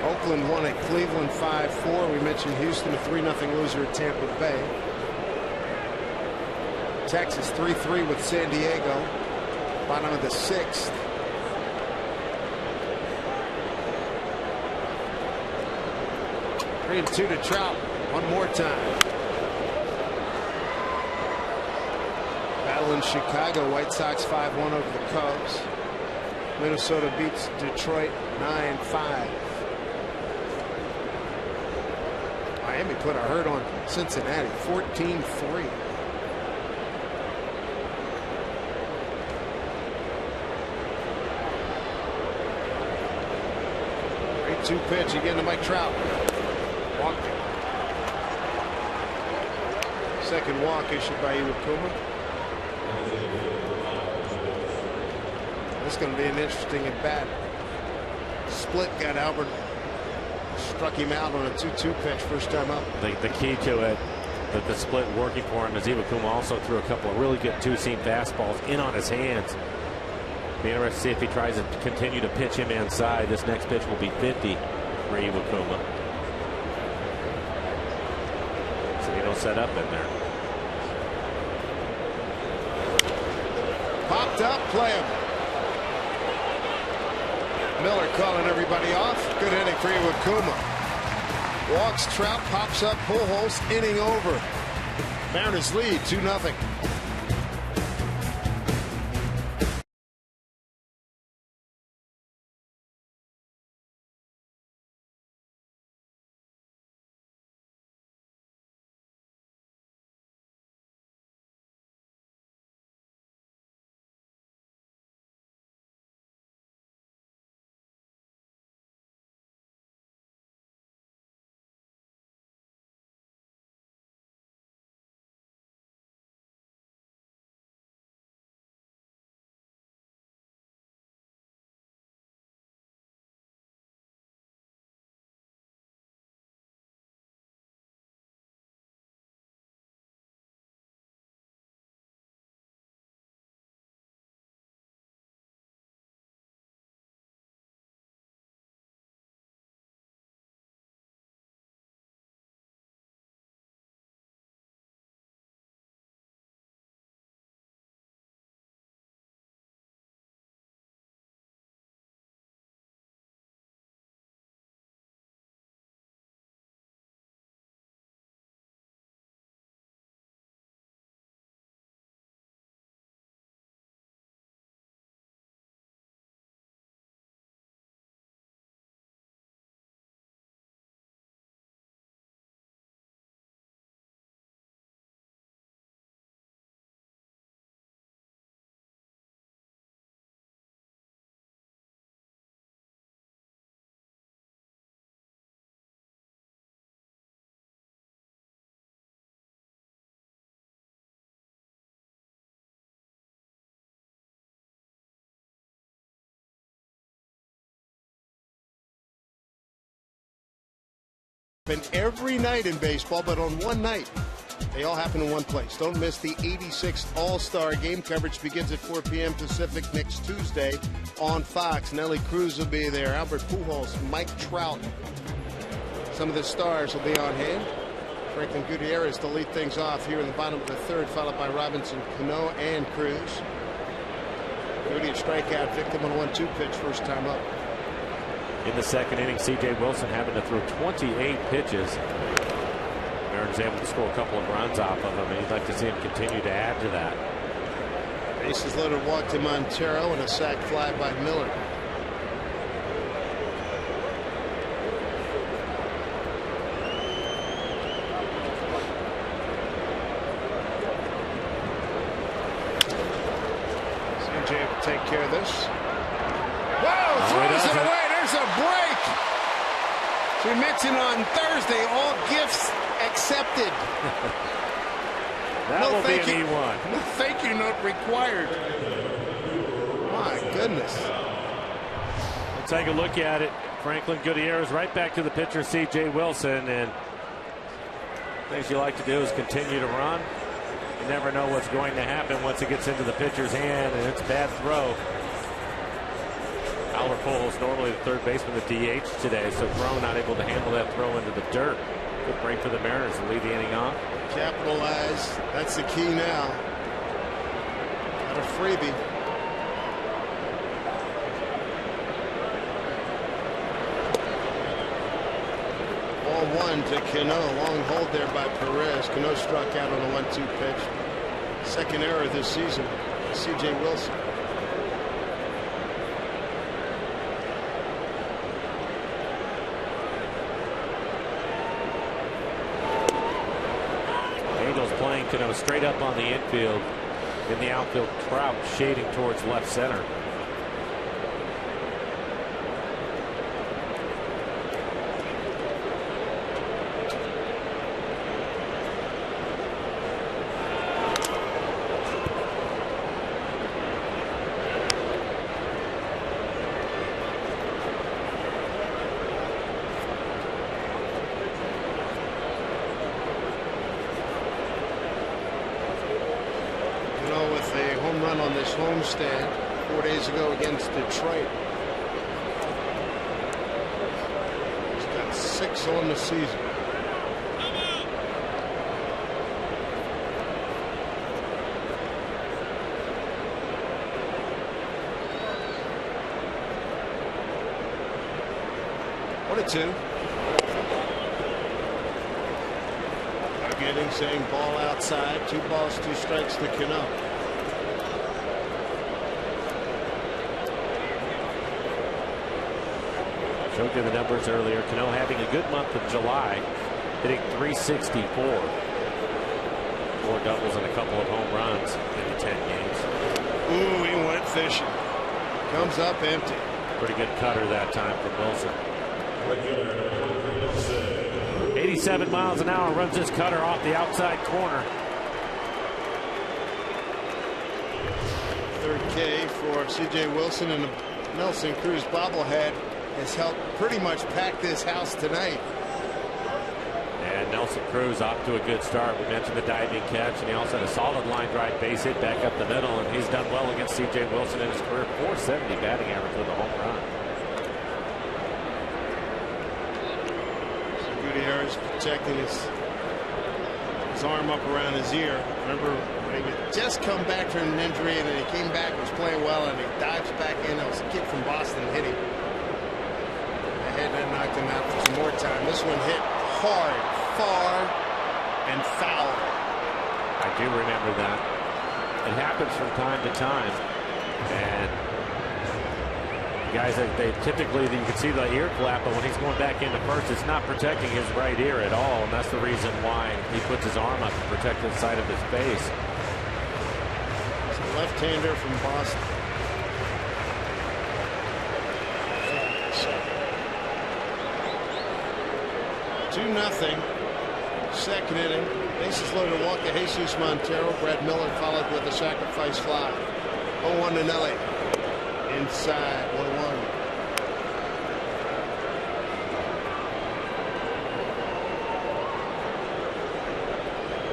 Oakland won at Cleveland 5-4. We mentioned Houston, a 3-0 loser at Tampa Bay. Texas 3-3 with San Diego. Bottom of the 6th. Three and 2 to Trout. One more time. Battle in Chicago. White Sox 5-1 over the Cubs. Minnesota beats Detroit 9-5. Miami put a hurt on Cincinnati 14-3. 1-2 pitch again to Mike Trout. Walked it. Second walk issued by Iwakuma. This is going to be an interesting at bat. Split got Albert. Struck him out on a 2-2 pitch first time up. The key to it, the split working for him, is Iwakuma also threw a couple of really good two-seam fastballs in on his hands. Be interested to see if he tries to continue to pitch him inside. This next pitch will be 50 for Iwakuma. So he don't set up in there. Popped up, play him. Miller calling everybody off. Good inning for Iwakuma. Walks Trout, pops up Pujols, inning over. Mariners lead 2-0. Every night in baseball, but on one night. They all happen in one place. Don't miss the 86th All-Star Game. Coverage begins at 4 p.m. Pacific next Tuesday on Fox. Nelly Cruz will be there. Albert Pujols, Mike Trout. Some of the stars will be on hand. Franklin Gutierrez to lead things off here in the bottom of the third, followed by Robinson, Cano, and Cruz. Goody, a strikeout victim on a 1-2 pitch first time up. In the second inning, C.J. Wilson having to throw 28 pitches. Mariners able to score a couple of runs off of him, and you'd like to see him continue to add to that. Bases loaded, walk to Montero, and a sac fly by Miller. C.J. will take care of this. Whoa! Throws it away. There's a break. We mentioned on Thursday, all gifts accepted. That will be an E1. No thank you note required. My goodness. We'll take a look at it. Franklin Gutierrez right back to the pitcher, C.J. Wilson. And things you like to do is continue to run. You never know what's going to happen once it gets into the pitcher's hand, and it's a bad throw. Albert Pujols, normally the third baseman, the DH today, so Crow not able to handle that throw into the dirt. Good break for the Mariners to lead the inning off. Capitalize. That's the key now. Got a freebie. Ball one to Cano. Long hold there by Perez. Cano struck out on a 1-2 pitch. Second error this season. C.J. Wilson. Cano straight up on the infield. In the outfield, Trout shading towards left center. homestand 4 days ago against Detroit. He's got 6 on the season. Two. Getting saying ball outside. 2 balls, 2 strikes to Cano. Showed you the numbers earlier. Cano having a good month of July, hitting .364. 4 doubles and a couple of home runs in the 10 games. Ooh, he went fishing. Comes up empty. Pretty good cutter that time for Wilson. 87 miles an hour, runs his cutter off the outside corner. Third K for C.J. Wilson, and the Nelson Cruz bobblehead has helped pretty much pack this house tonight. And Nelson Cruz off to a good start. We mentioned the diving catch, and he also had a solid line drive base hit back up the middle, and he's done well against C.J. Wilson in his career. .470 batting average with a home run. Gutierrez protecting his arm up around his ear. Remember when he had just come back from an injury, and then he came back, was playing well, and he dives back in. That was a kid from Boston hit him. The head then knocked him out for some more time. This one hit hard, far, and foul. I do remember that. It happens from time to time, and guys, they typically, you can see the ear flap, but when he's going back into first, it's not protecting his right ear at all, and that's the reason why he puts his arm up to protect the side of his face. It's a left-hander from Boston. 2-0. Second inning. Bases loaded. Milwaukee. Jesus Montero. Brad Miller followed with a sacrifice fly. 0-1 to Nelly. Inside, 1-1.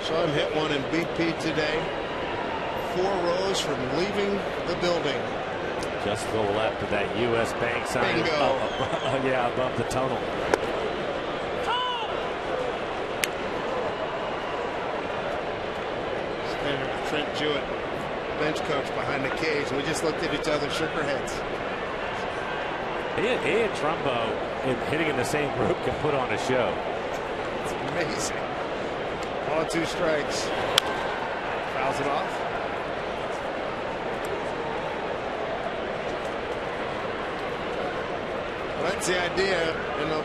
Saw him hit one in BP today. 4 rows from leaving the building. Just to the left of that U.S. Bank sign. Bingo. Yeah, above the tunnel. Standing with Trent Jewett, bench coach, behind the cage. We just looked at each other, shook our heads. He and Trumbo, hitting in the same group, can put on a show. It's amazing. All 2 strikes. Fouls it off. Well, that's the idea. You know,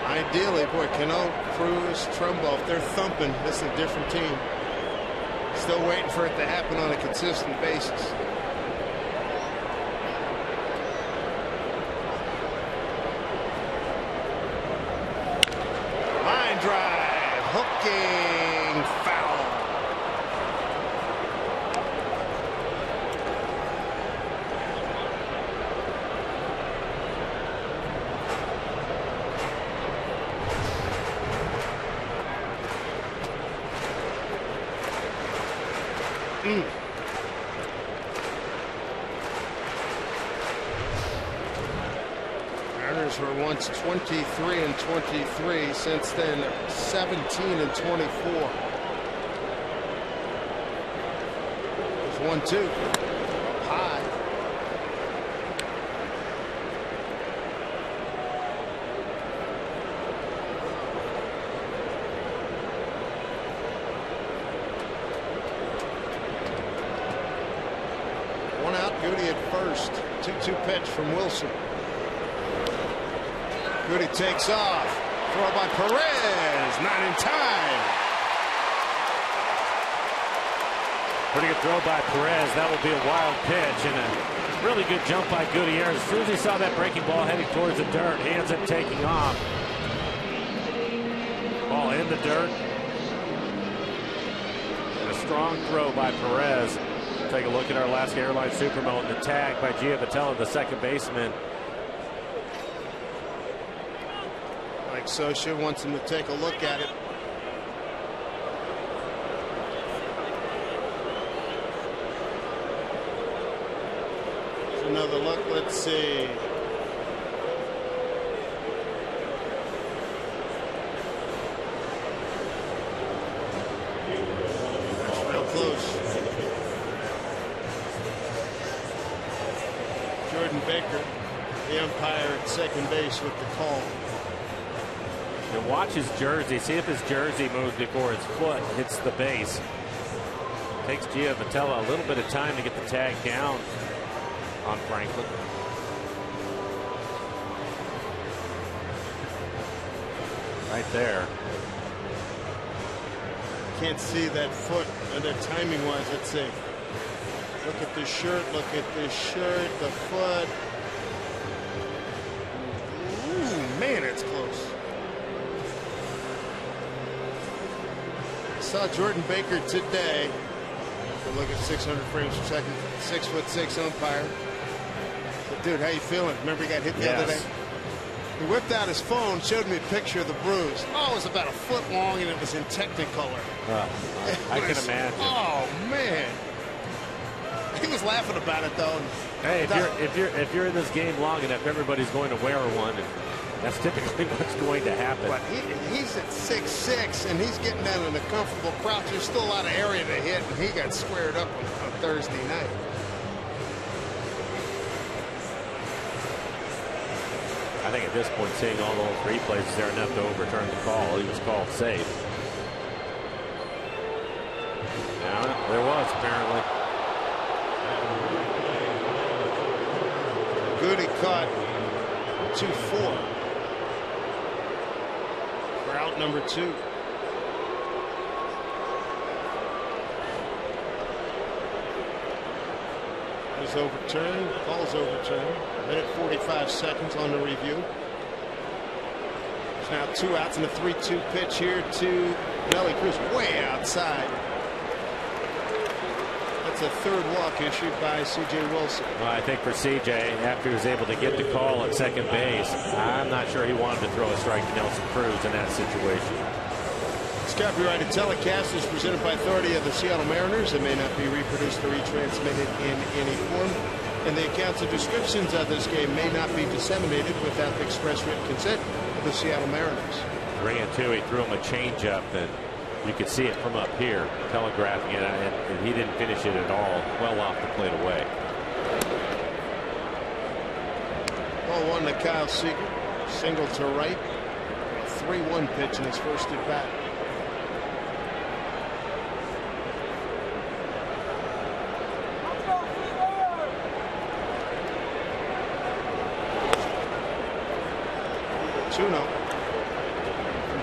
ideally, boy, Cano, Cruz, Trumbo, if they're thumping, this is a different team. Still waiting for it to happen on a consistent basis. Line drive, hooking, foul. Mariners were once 23-23. Since then, 17-24. There's 1-2. High. One out, Goody at first. 2-2 pitch from Wilson. Goody takes off. Throw by Perez. Not in time. Pretty good throw by Perez. That will be a wild pitch and a really good jump by Gutierrez. As soon as he saw that breaking ball heading towards the dirt, he ends up taking off. Ball in the dirt. And a strong throw by Perez. Take a look at our Alaska Airlines Supermo and the tag by Giavatello, the second baseman. Mike Scioscia wants him to take a look at it. another look. Let's see. Real close. Jordan Baker, the umpire at second base with the call. And watch his jersey. See if his jersey moves before his foot hits the base. Takes Giavotella a little bit of time to get the tag down on Franklin. Right there. Can't see that foot. That timing wise, let's see. Look at the shirt. Look at the shirt. The foot. Ooh, man, it's close. Saw Jordan Baker today. Look at 600 frames per second. 6'6" umpire. But dude, how you feeling? Remember he got hit the other day? He whipped out his phone, showed me a picture of the bruise. Oh, it was about a foot long, and it was in Technicolor. I can imagine. Oh man, he was laughing about it though. Hey, if you're in this game long enough, everybody's going to wear one, and that's typically what's going to happen. But he's at 6'6", and he's getting down in a comfortable crouch. There's still a lot of area to hit, and he got squared up on Thursday night. I think at this point, seeing all those replays, is there enough to overturn the call? He was called safe. Now, there was, apparently. Goody caught 2-4. For out number 2. Is overturned. Ball's overturned. Minute 45 seconds on the review. There's now 2 outs and a 3-2 pitch here to Nelly Cruz, way outside. That's a third walk issued by C.J. Wilson. Well, I think for C.J., after he was able to get the call at second base, I'm not sure he wanted to throw a strike to Nelson Cruz in that situation. This copyrighted telecast is presented by authority of the Seattle Mariners. It may not be reproduced or retransmitted in any form, and the accounts and descriptions of this game may not be disseminated without the express written consent of the Seattle Mariners. 3-2, he threw him a changeup, and you could see it from up here, telegraphing it, and he didn't finish it at all. Well off the plate away. Ball 1 to Kyle Seager. Single to right. 3-1 pitch in his first at bat.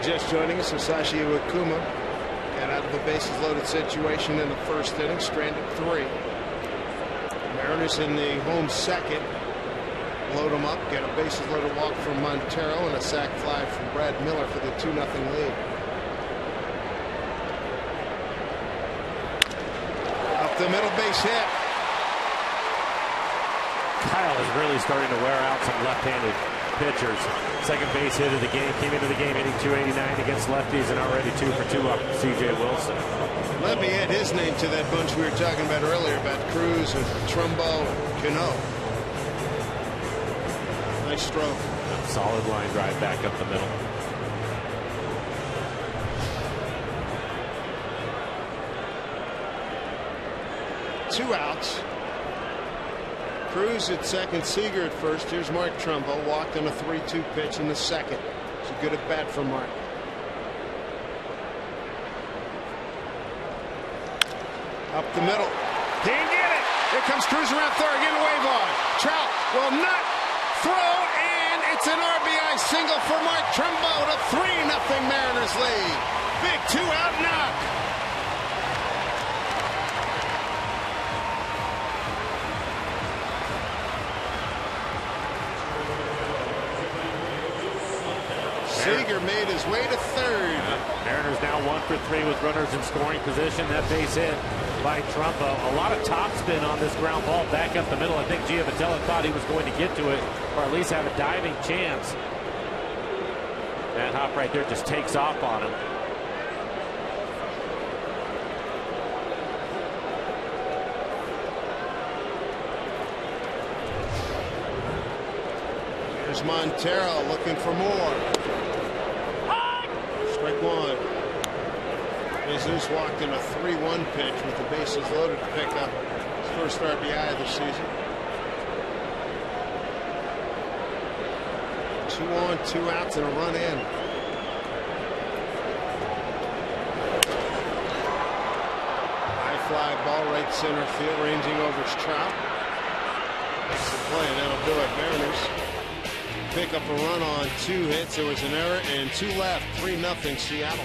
Just joining us, Sasashi Iwakuma got out of a bases loaded situation in the first inning, stranded 3. Mariners in the home second. Load them up, get a bases loaded walk from Montero and a sac fly from Brad Miller for the 2-0 lead. Up the middle, base hit. Kyle is really starting to wear out some left-handed pitchers. Second base hit of the game, came into the game hitting .289 against lefties, and already 2 for 2 off C.J. Wilson. Let me add his name to that bunch we were talking about earlier about Cruz and Trumbo and Cano. Nice stroke. Solid line drive back up the middle. Two outs. Cruz at second, Seager at first. Here's Mark Trumbo, walked on a 3-2 pitch in the second. It's a good at bat for Mark. Up the middle. Can't get it. Here comes Cruz around third, getting a wave on. Trout will not throw, and it's an RBI single for Mark Trumbo to 3-0 Mariners lead. Big 2-out knock. Seager made his way to third. Mariners now 1 for 3 with runners in scoring position. That base hit by Trumbo. A lot of topspin on this ground ball back up the middle. I think Giavotella thought he was going to get to it, or at least have a diving chance. That hop right there just takes off on him. Here's Montero looking for more. Strike one. Jesus walked in a 3-1 pitch with the bases loaded to pick up his first RBI of the season. 2 on, 2 outs, and a run in. High fly ball right center field, ranging over Trout. Makes the play, and that'll do it. Mariners pick up a run on 2 hits. There was an error and 2 left. 3-0 Seattle.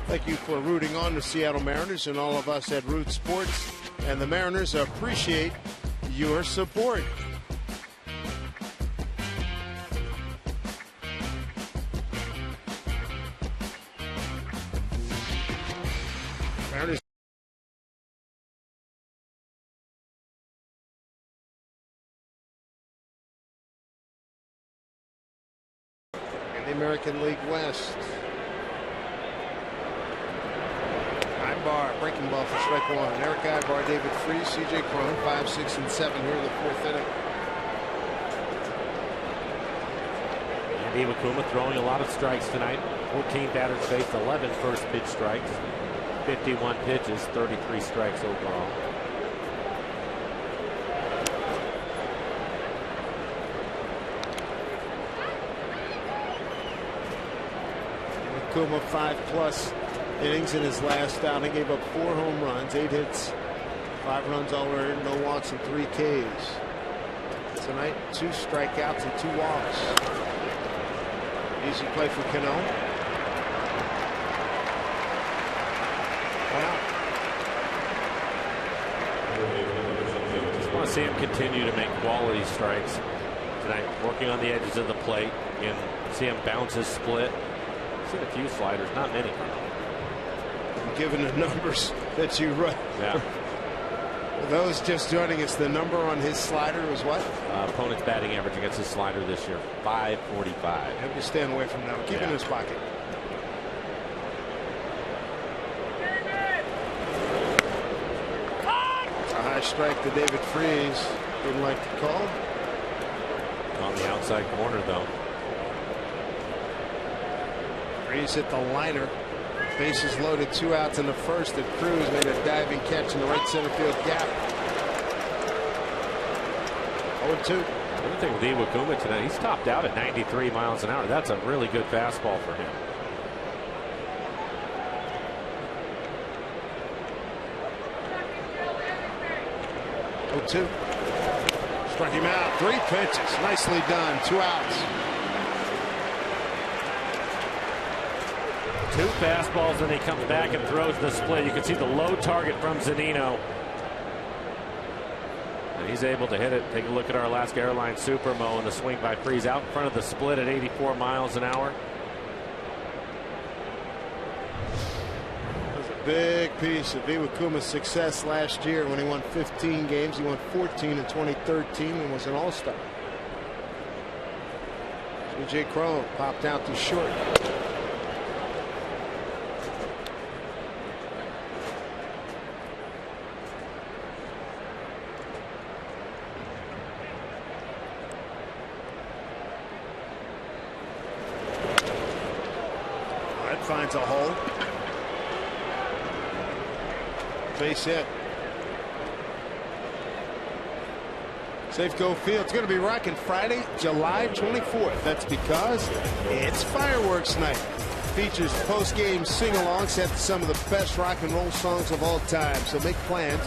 Thank you for rooting on the Seattle Mariners and all of us at Root Sports. And the Mariners appreciate your support. Mariners. In the American League West. Bar, breaking ball for strike one. Eric Ibar, David Freese, C.J. Cron, 5, 6, and 7 here in the 4th inning. Andy Wakuma throwing a lot of strikes tonight. 14 batters faced, 11 first pitch strikes, 51 pitches, 33 strikes overall. Wakuma 5+ innings in his last outing, gave up 4 home runs, 8 hits, 5 runs all earned, no walks, and 3 Ks. Tonight, 2 strikeouts and 2 walks. Easy play for Cano. Wow. Just want to see him continue to make quality strikes tonight, working on the edges of the plate, and see him bounce his split. Seen a few sliders, not many. Given the numbers that you wrote. Yeah. For those just joining us, the number on his slider was what? Opponent's batting average against his slider this year, 545. Have to stand away from that. Keep it in his pocket. It's a high strike to David Freese. Didn't like the call. On the outside corner, though. Freese hit the liner. Bases loaded, 2 outs in the first, and Cruz made a diving catch in the right center field gap. 0-2. Another thing with Iwakuma tonight, he's topped out at 93 miles an hour. That's a really good fastball for him. 0-2. Struck him out. 3 pitches. Nicely done. 2 outs. 2 fastballs, and he comes back and throws the split. You can see the low target from Zunino. And he's able to hit it. Take a look at our Alaska Airlines Supermo and the swing by Freese out in front of the split at 84 miles an hour. That was a big piece of Iwakuma's success last year when he won 15 games. He won 14 in 2013 and was an all-star. C.J. Cron popped out to short. That finds a hole. Base hit. Safeco Field. It's going to be rocking Friday, July 24th. That's because it's fireworks night. Features post-game sing-along set to some of the best rock and roll songs of all time. So make plans.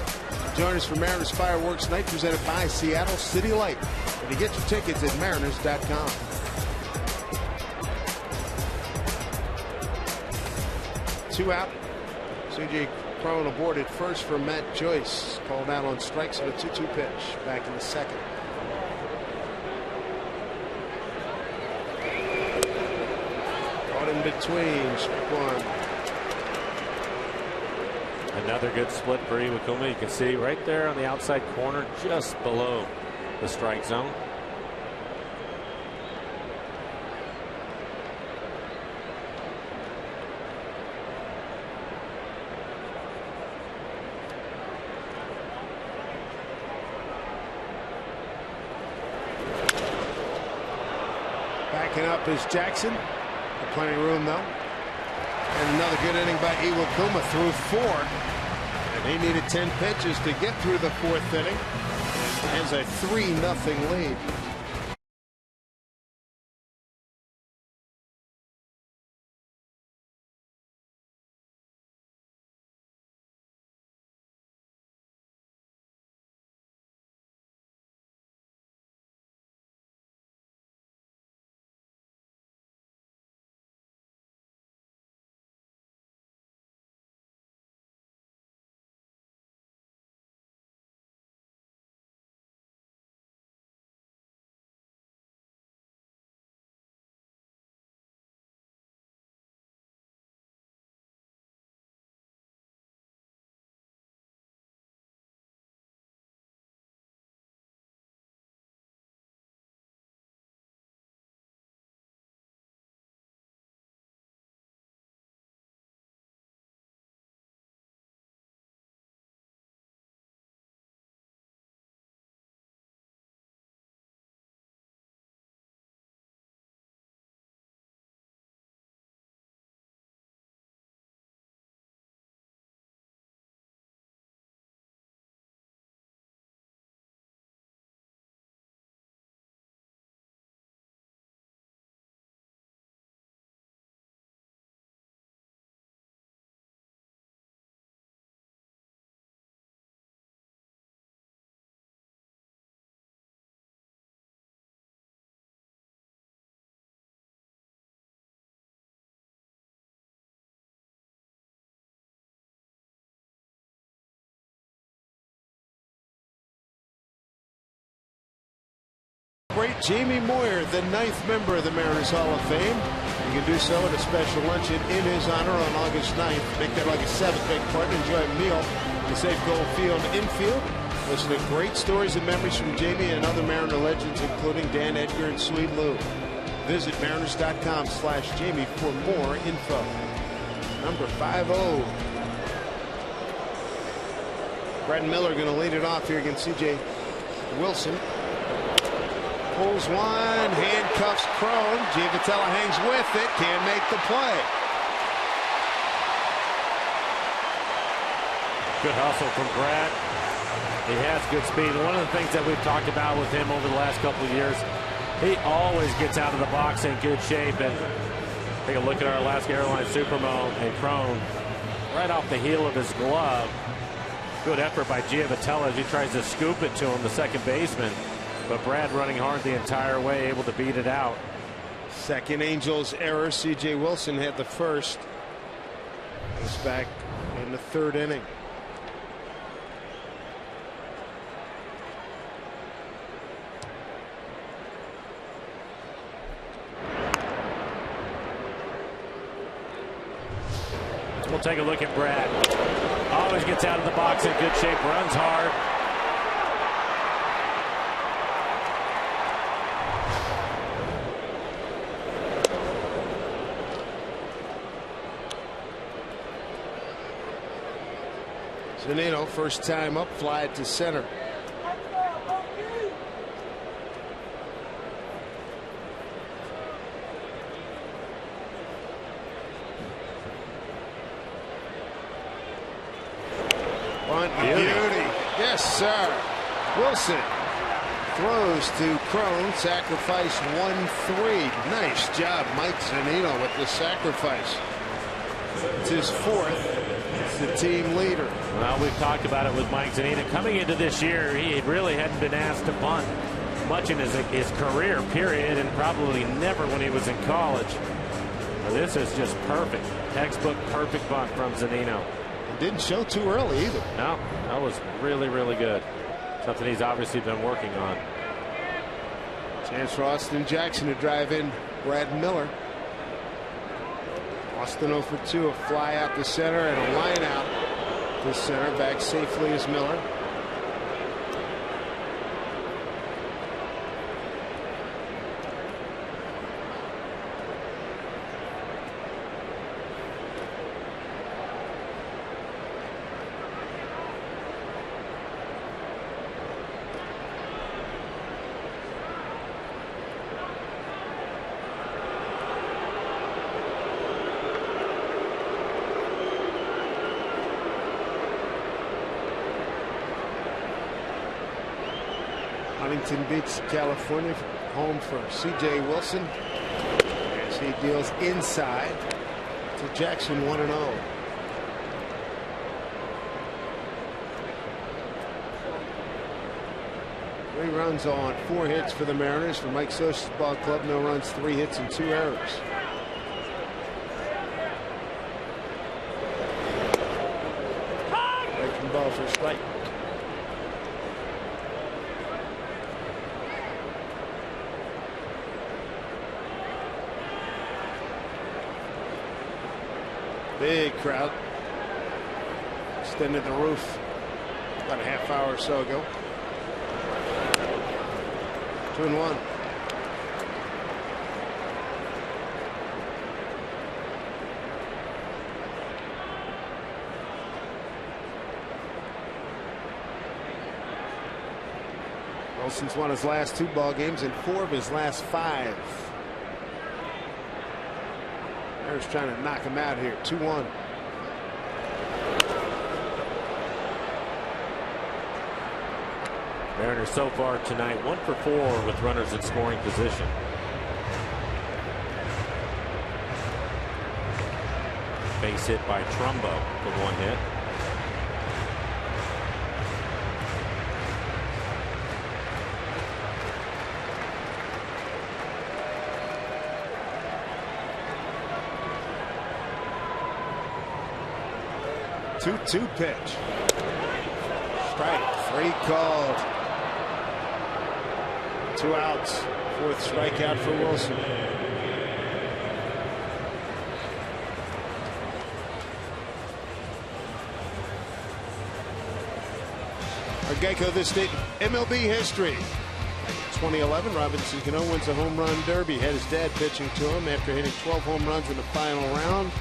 Join us for Mariners Fireworks Night presented by Seattle City Light. And you get your tickets at mariners.com. 2 out. C.J. Cron aboard at first for Matt Joyce. Called out on strikes on a 2-2 pitch back in the second. Caught in between. Strike one. Another good split for Iwakuma. You can see right there on the outside corner, just below the strike zone. Backing up is Jackson. Plenty of room though. And another good inning by Iwakuma through 4. And he needed 10 pitches to get through the 4th inning. Has a 3-0 lead. Great Jamie Moyer, the 9th member of the Mariners Hall of Fame. You can do so at a special luncheon in his honor on August 9th. Make that like a 7th big part. Enjoy a meal in the Safeco Field infield. Listen to great stories and memories from Jamie and other Mariner legends, including Dan Edgar and Sweet Lou. Visit mariners.com/Jamie for more info. Number 50. Brad Miller going to lead it off here against C.J. Wilson. Pulls one, handcuffs Cron. Giavotella hangs with it, can't make the play. Good hustle from Brad. He has good speed. One of the things that we've talked about with him over the last couple of years, he always gets out of the box in good shape. And take a look at our Alaska Airlines Supermo and Cron right off the heel of his glove. Good effort by Giavotella as he tries to scoop it to him, the second baseman. But Brad running hard the entire way, able to beat it out. Second Angels error. C.J. Wilson had the first. He's back in the 3rd inning. take a look at Brad. Always gets out of the box in good shape, runs hard. Zunino, first time up, fly to center. Beauty. Yes, sir. Wilson throws to Crone. Sacrifice 1-3. Nice job, Mike Zunino, with the sacrifice. It's his fourth. It's the team leader. Well, we've talked about it with Mike Zunino. Coming into this year, he really hadn't been asked to bunt much in his career, period, and probably never when he was in college. Well, this is just perfect. Textbook perfect bunt from Zunino. Didn't show too early either. No, that was really, really good. Something he's obviously been working on. Chance for Austin Jackson to drive in Brad Miller. Austin 0 for 2, a fly out to center and a line out to center. Back safely is Miller. Huntington Beach, California, home for C.J. Wilson as he deals inside to Jackson 1-0. Three runs on 4 hits for the Mariners. For Mike Sosa's ball club, no runs, 3 hits and 2 errors. Breaking ball for strike. Big crowd. Extended the roof about a half hour or so ago. 2-1. Wilson's won his last 2 ball games and 4 of his last 5. Mariners trying to knock him out here. 2-1. Mariners so far tonight 1 for 4 with runners in scoring position. Base hit by Trumbo for 1 hit. Two pitch. Strike 3 called. 2 outs. 4th strikeout for Wilson. Our Geico this day MLB history. 2011, Robinson Cano wins a home run derby. Had his dad pitching to him after hitting 12 home runs in the final round.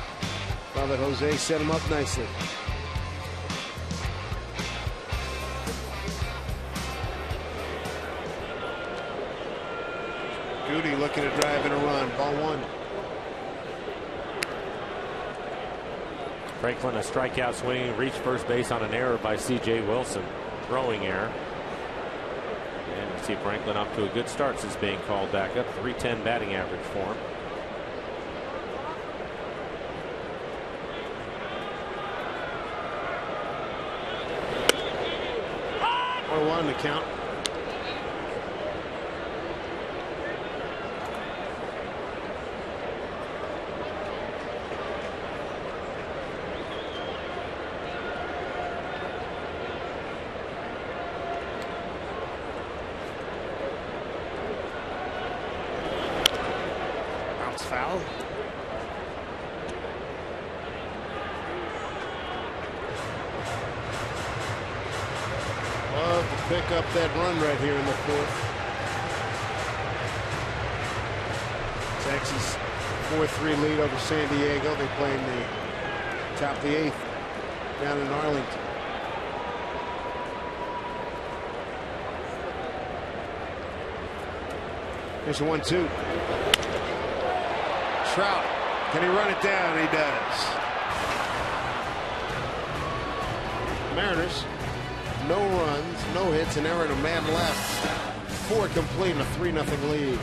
Thought that Jose set him up nicely. Goody looking to drive in a run. Ball 1. Franklin a strikeout swing, reached first base on an error by C.J. Wilson. Throwing error. And we see Franklin up to a good start since being called back up. .310 batting average for him. 1 to count. Bounce foul. pick up that run right here in the fourth. Texas 4-3 lead over San Diego. They play in the top of the eighth down in Arlington. Here's a 1-2. Trout. Can he run it down? He does. Mariners, no runs, no hits, and error, and a man left. 4 complete, and a 3-0 lead.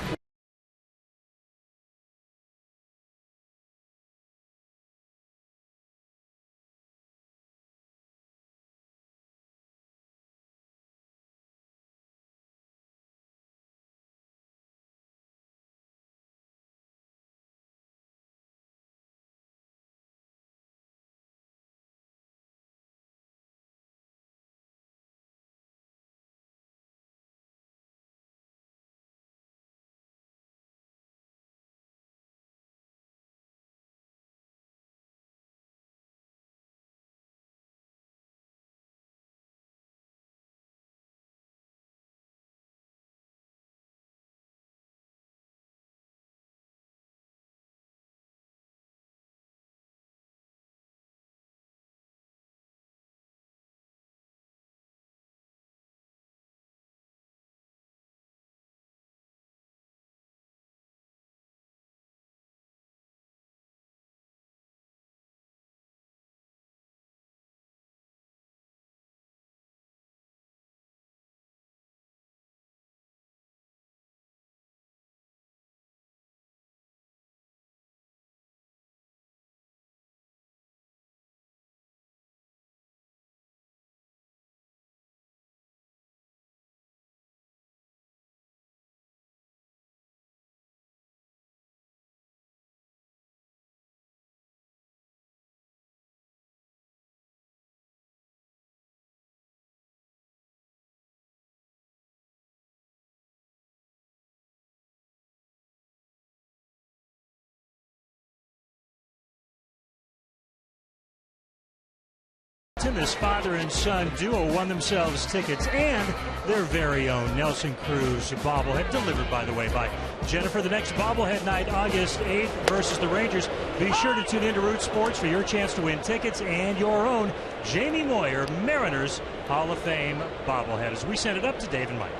This father and son duo won themselves tickets and their very own Nelson Cruz bobblehead, delivered, by the way, by Jennifer. The next bobblehead night, August 8th versus the Rangers. Be sure to tune in to Root Sports for your chance to win tickets and your own Jamie Moyer Mariners Hall of Fame bobblehead as we send it up to Dave and Mike.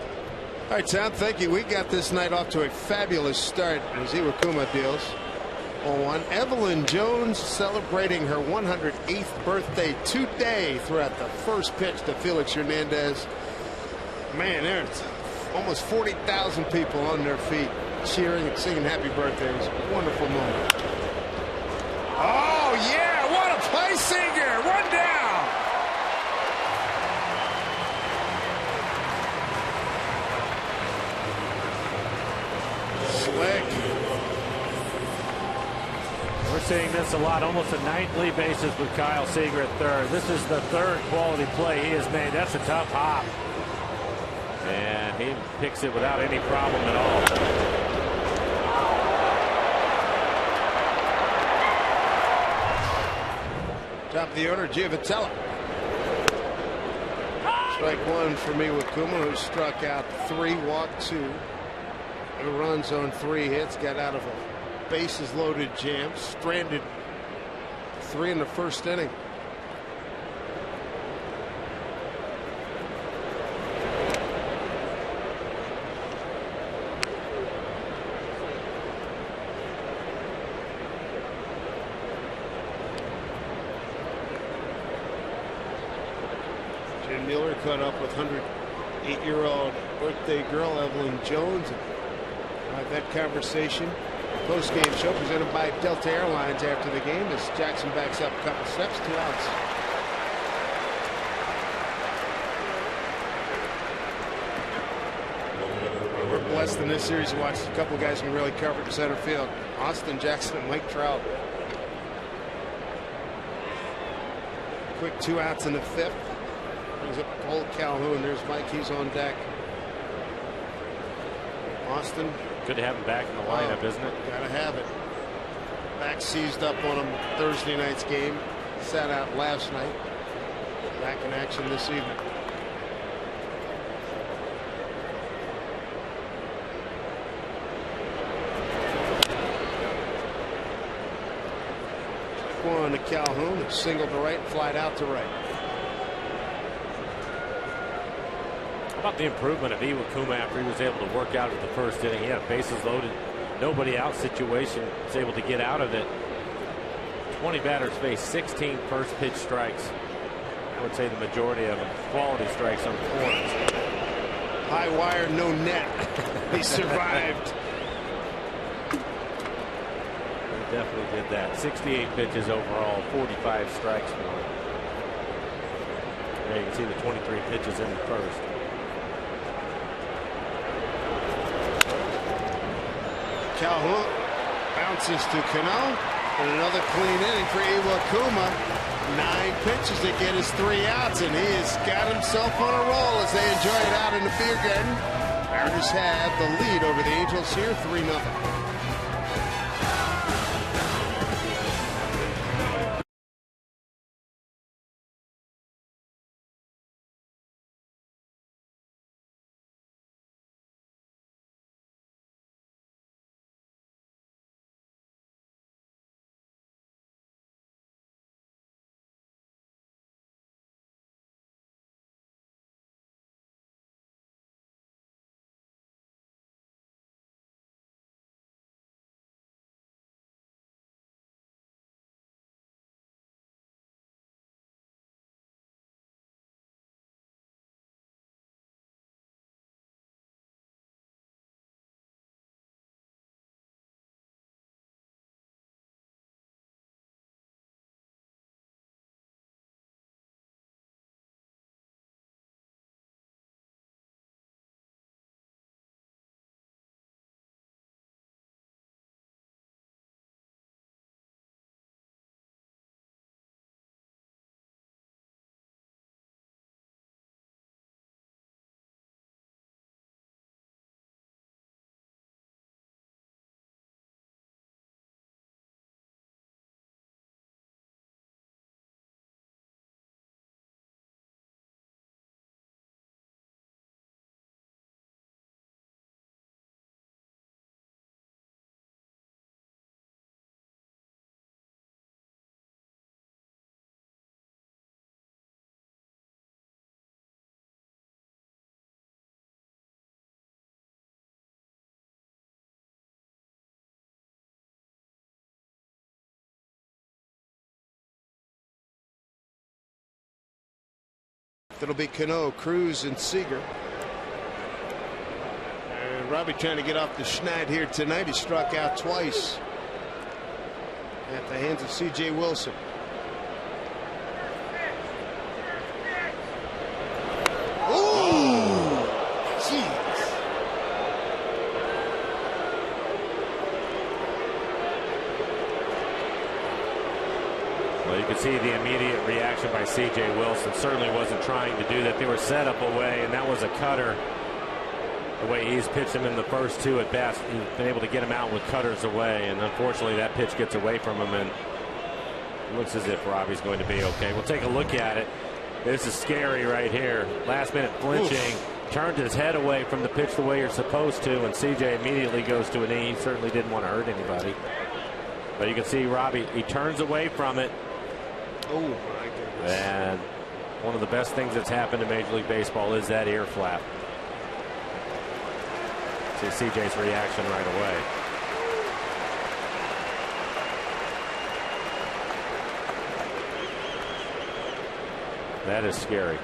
All right, Tom, thank you. We got this night off to a fabulous start as Iwakuma deals 0-1. Evelyn Jones celebrating her 108th birthday today throughout the first pitch to Felix Hernandez. Man, there's almost 40,000 people on their feet cheering and singing happy birthday. It was a wonderful moment. Oh, yeah, what a play, Seager. One down. Slick. We're seeing this a lot, almost a nightly basis with Kyle Seager at third. This is the third quality play he has made. That's a tough hop. And he picks it without any problem at all. Top of the order, Giovitella. Strike one for Iwakuma, who struck out 3, walked 2. 2 runs on 3 hits, got out of a bases loaded jam, stranded 3 in the first inning. Jim Miller caught up with 108-year-old birthday girl Evelyn Jones. Have that conversation. Post-game show presented by Delta Airlines after the game as Jackson backs up a couple steps, 2 outs. We're blessed in this series to watch a couple of guys who can really cover the center field. Austin Jackson and Mike Trout. Quick 2 outs in the 5th. Brings up Cole Calhoun. There's Mike. He's on deck. Austin. Good to have him back in the lineup, isn't it? Gotta have it. Back seized up on him Thursday night's game. Sat out last night. Back in action this evening. Fastball on to Calhoun. A single to right, flied out to right. How about the improvement of Iwakuma after he was able to work out of the first inning? He had a bases loaded, nobody out situation. Was able to get out of it. 20 batters faced, 16 first pitch strikes. I would say the majority of them quality strikes on corners. High wire, no net. He survived. He definitely did that. 68 pitches overall, 45 strikes for him. There you can see the 23 pitches in the first. Calhoun bounces to Cano. And another clean inning for Iwakuma. 9 pitches to get his 3 outs, and he has got himself on a roll as they enjoy it out in the beer garden. Mariners have the lead over the Angels here, 3-0. It'll be Cano, Cruz, and Seager. And Robbie trying to get off the schneid here tonight. He struck out twice at the hands of C.J. Wilson. Ooh! Jeez. Well, you can see the immediate reaction by C.J. Wilson. Certainly wasn't trying to do that. They were set up away, and that was a cutter. The way he's pitched him in the first 2 at bats, he's been able to get him out with cutters away, and unfortunately that pitch gets away from him, and it looks as if Robbie's going to be okay. We'll take a look at it. This is scary right here. Last minute flinching. Oof. Turned his head away from the pitch the way you're supposed to, and C.J. immediately goes to a knee. He certainly didn't want to hurt anybody. But you can see Robbie, he turns away from it. Oh, my goodness. And one of the best things that's happened to Major League Baseball is that ear flap. See CJ's reaction right away. That is scary.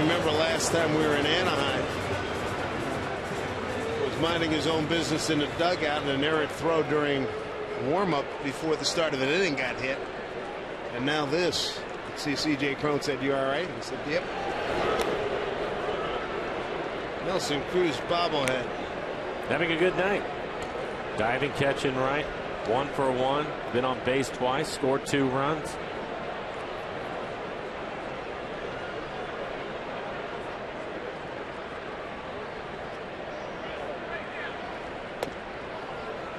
Remember last time we were in Anaheim, was minding his own business in the dugout, and an errant throw during warm-up before the start of the inning got hit. And now this. See, C.J. Cron said, "You all right?" He said, "Yep." Nelson Cruz bobblehead. Having a good night. Diving catch in right. 1 for 1. Been on base twice. Scored 2 runs.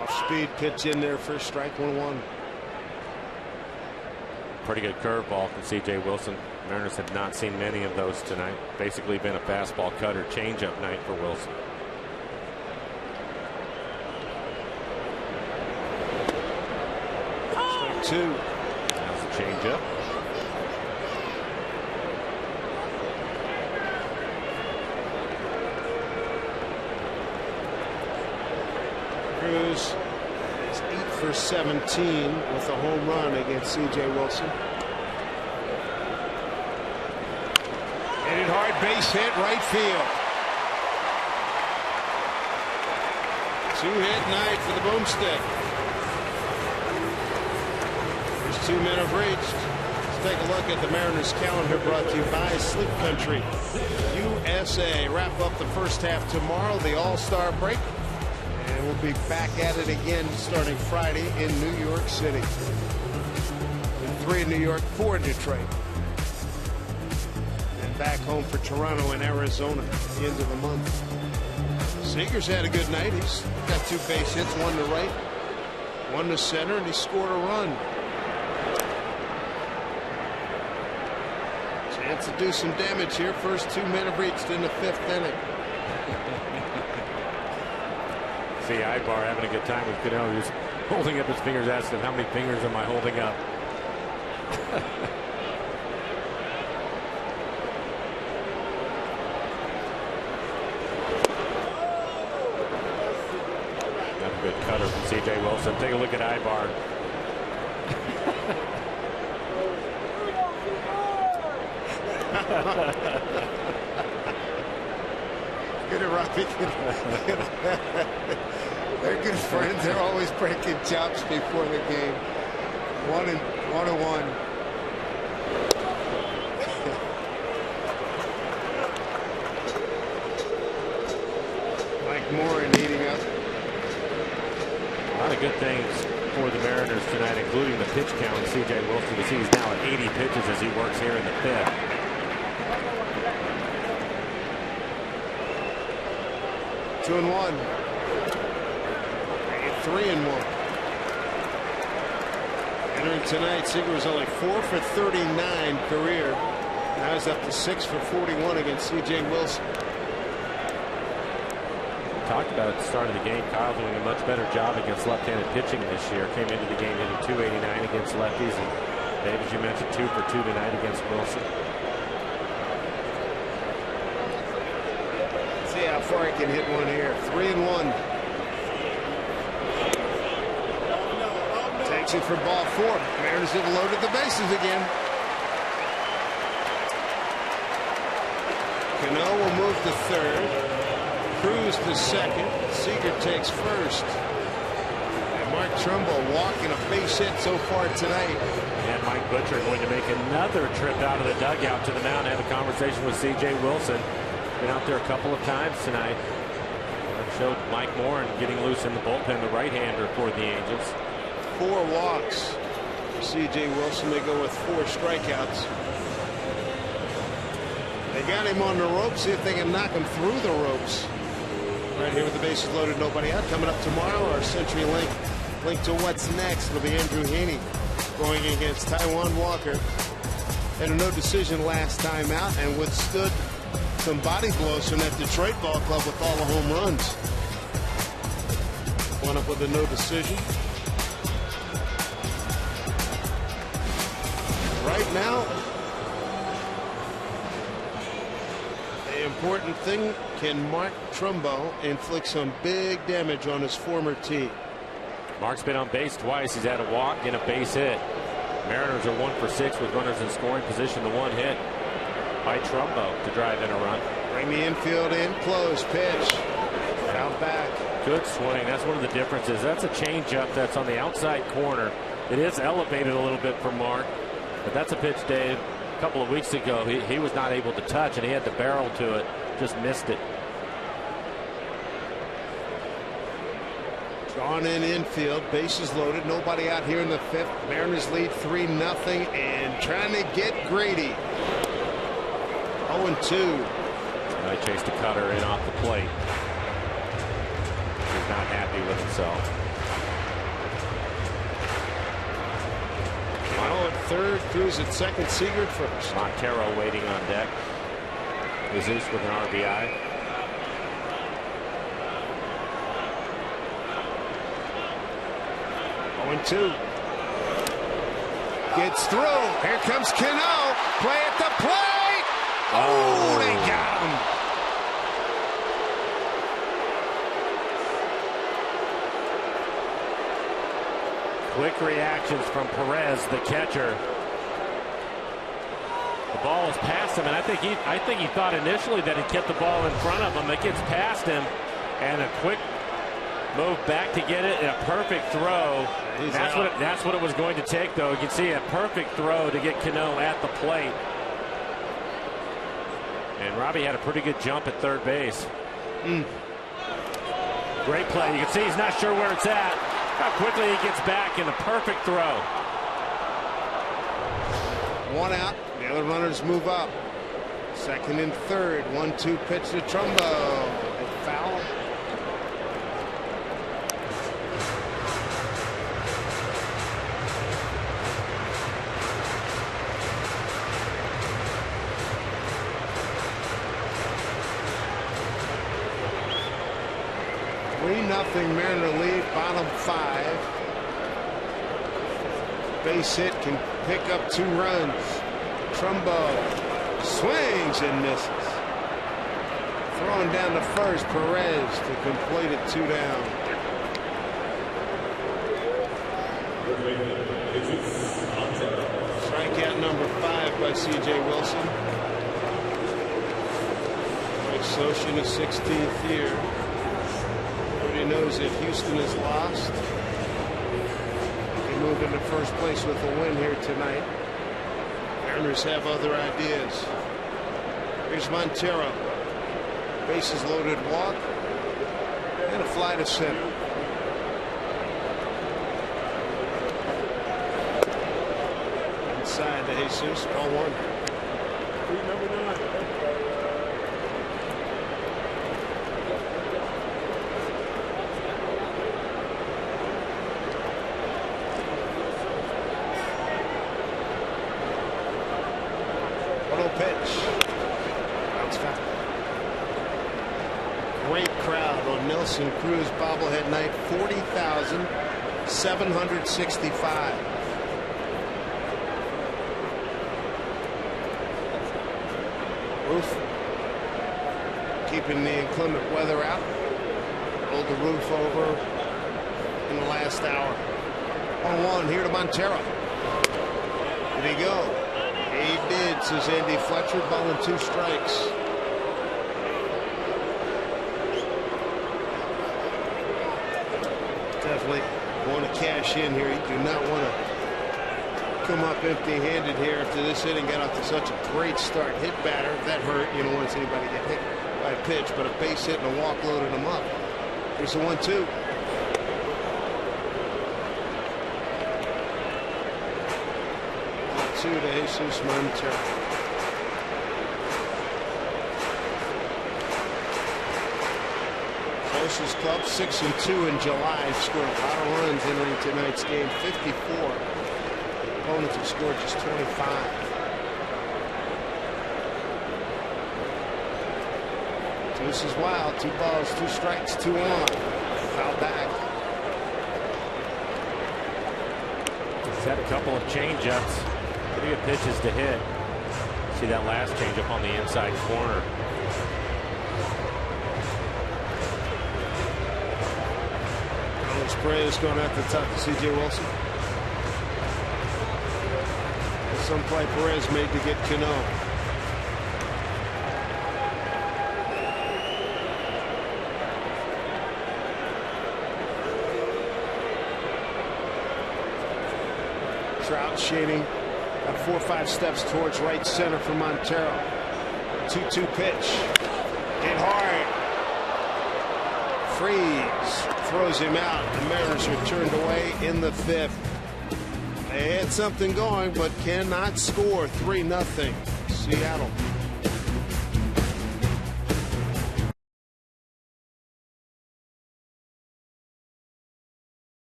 Off speed pitch in there. First strike, 1-1. Pretty good curveball from C.J. Wilson. Mariners have not seen many of those tonight. Basically been a fastball cutter changeup night for Wilson. Strike two. That's a changeup. Cruz is 8 for 17 with a home run against C.J. Wilson. Hit it hard, base hit, right field. Two-hit night for the Boomstick. First 2 men have reached. Let's take a look at the Mariners calendar, brought to you by Sleep Country USA. Wrap up the first half tomorrow, the All-Star break. And we'll be back at it again starting Friday in New York City. 3 in New York, 4 in Detroit. And back home for Toronto and Arizona at the end of the month. Seager's had a good night. He's got 2 base hits, 1 to right, 1 to center, and he scored a run. Chance to do some damage here. First 2 men have reached in the 5th inning. See Ibar having a good time with Cano. He's holding up his fingers, asking how many fingers am I holding up. That's a good cutter from C.J. Wilson. Take a look at Ibar. Good at Robbie. They're good friends. They're always breaking chops before the game. 1-1. Mike Moore heating up. A lot of good things for the Mariners tonight, including the pitch count. C.J. Wilson, you see he's now at 80 pitches as he works here in the 5th. 2-1. 3-1. Entering tonight, Seager was only 4 for 39 career. Now he's up to 6 for 41 against C.J. Wilson. Talked about at the start of the game, Kyle doing a much better job against left-handed pitching this year. Came into the game hitting .289 against lefties, and Dave, as you mentioned, 2 for 2 tonight against Wilson. See how far he can hit one here. 3-1. Takes it for ball 4. Mariners have loaded the bases again. Cano will move to 3rd. Cruz to 2nd. Seager takes 1st. And Mark Trumbo walking a base hit so far tonight. And Mike Butcher going to make another trip out of the dugout to the mound and have a conversation with C.J. Wilson. Been out there a couple of times tonight. Showed Mike Moore getting loose in the bullpen, the right-hander for the Angels. 4 walks. C.J. Wilson, they go with 4 strikeouts. They got him on the ropes. See if they can knock him through the ropes. Right here with the bases loaded, nobody out. Coming up tomorrow, our Century Link to what's next. It'll be Andrew Heaney going against Taijuan Walker. Had a no decision last time out and withstood some body blows from that Detroit ball club with all the home runs. One up with a no decision. Right now, the important thing, can Mark Trumbo inflict some big damage on his former team? Mark's been on base twice. He's had a walk and a base hit. Mariners are 1 for 6 with runners in scoring position. The 1 hit by Trumbo to drive in a run. Bring the infield in close. Pitch. Out back. Good swing. That's one of the differences. That's a changeup that's on the outside corner. It is elevated a little bit for Mark, but that's a pitch, Dave, a couple of weeks ago he was not able to touch, and he had the barrel to it. Just missed it. Drawn in infield. Bases loaded. Nobody out here in the 5th. Mariners lead 3-0 and trying to get Grady. 0-2. He chased a cutter in off the plate. He's not happy with himself. third, Cruz at second, Seager first. Montero waiting on deck. Jesus with an RBI. Going 2. Gets through. Here comes Cano. Play at the plate. Oh, they got him. Quick reactions from Perez, the catcher. The ball is past him, and I think he thought initially that he kept the ball in front of him. It gets past him, and a quick move back to get it, and a perfect throw. That's what it was going to take, though. You can see a perfect throw to get Cano at the plate. And Robbie had a pretty good jump at third base. Great play. You can see he's not sure where it's at. How quickly he gets back in a perfect throw. 1 out. The other runners move up. Second and third. 1-2 pitch to Trumbo. Foul. Nothing. Mariner lead, bottom 5. Base hit can pick up 2 runs. Trumbo swings and misses. Throwing down to first. Perez to complete it, 2 down. Strikeout number 5 by C.J. Wilson. Mike Socha in his 16th year. Everybody knows that Houston is lost. They moved into first place with a win here tonight. Mariners have other ideas. Here's Montero. Bases loaded walk. And a fly to center. Inside to Jesus. Ball 1. Number 9. Pitch. Bounce foul. Great crowd on Nelson Cruz bobblehead night. 40,765. Roof keeping the inclement weather out. Rolled the roof over in the last hour. 1-1 here to Montero. Did he go? He did, says Andy Fletcher. Ball and 2 strikes. Definitely want to cash in here. You do not want to come up empty-handed here after this inning. Got off to such a great start. Hit batter. That hurt. You don't want to see anybody get hit by a pitch, but a base hit and a walk loaded him up. Here's the 1-2. 2 to Jesus Montero. Socha's club 6-2 in July. Scored a lot of runs entering tonight's game. 54. Opponents have scored just 25. This is wild. 2 balls, 2 strikes, 2 on. Foul back. He's had a couple of change-ups. Pretty good pitches to hit. See that last changeup on the inside corner. Perez going out the top to C.J. Wilson. Some play Perez made to get Cano. Trout shading about 4 or 5 steps towards right center for Montero. 2-2 pitch. Hit hard. Freeze. Throws him out. The Mariners are turned away in the 5th. They had something going, but cannot score. 3-0. Seattle.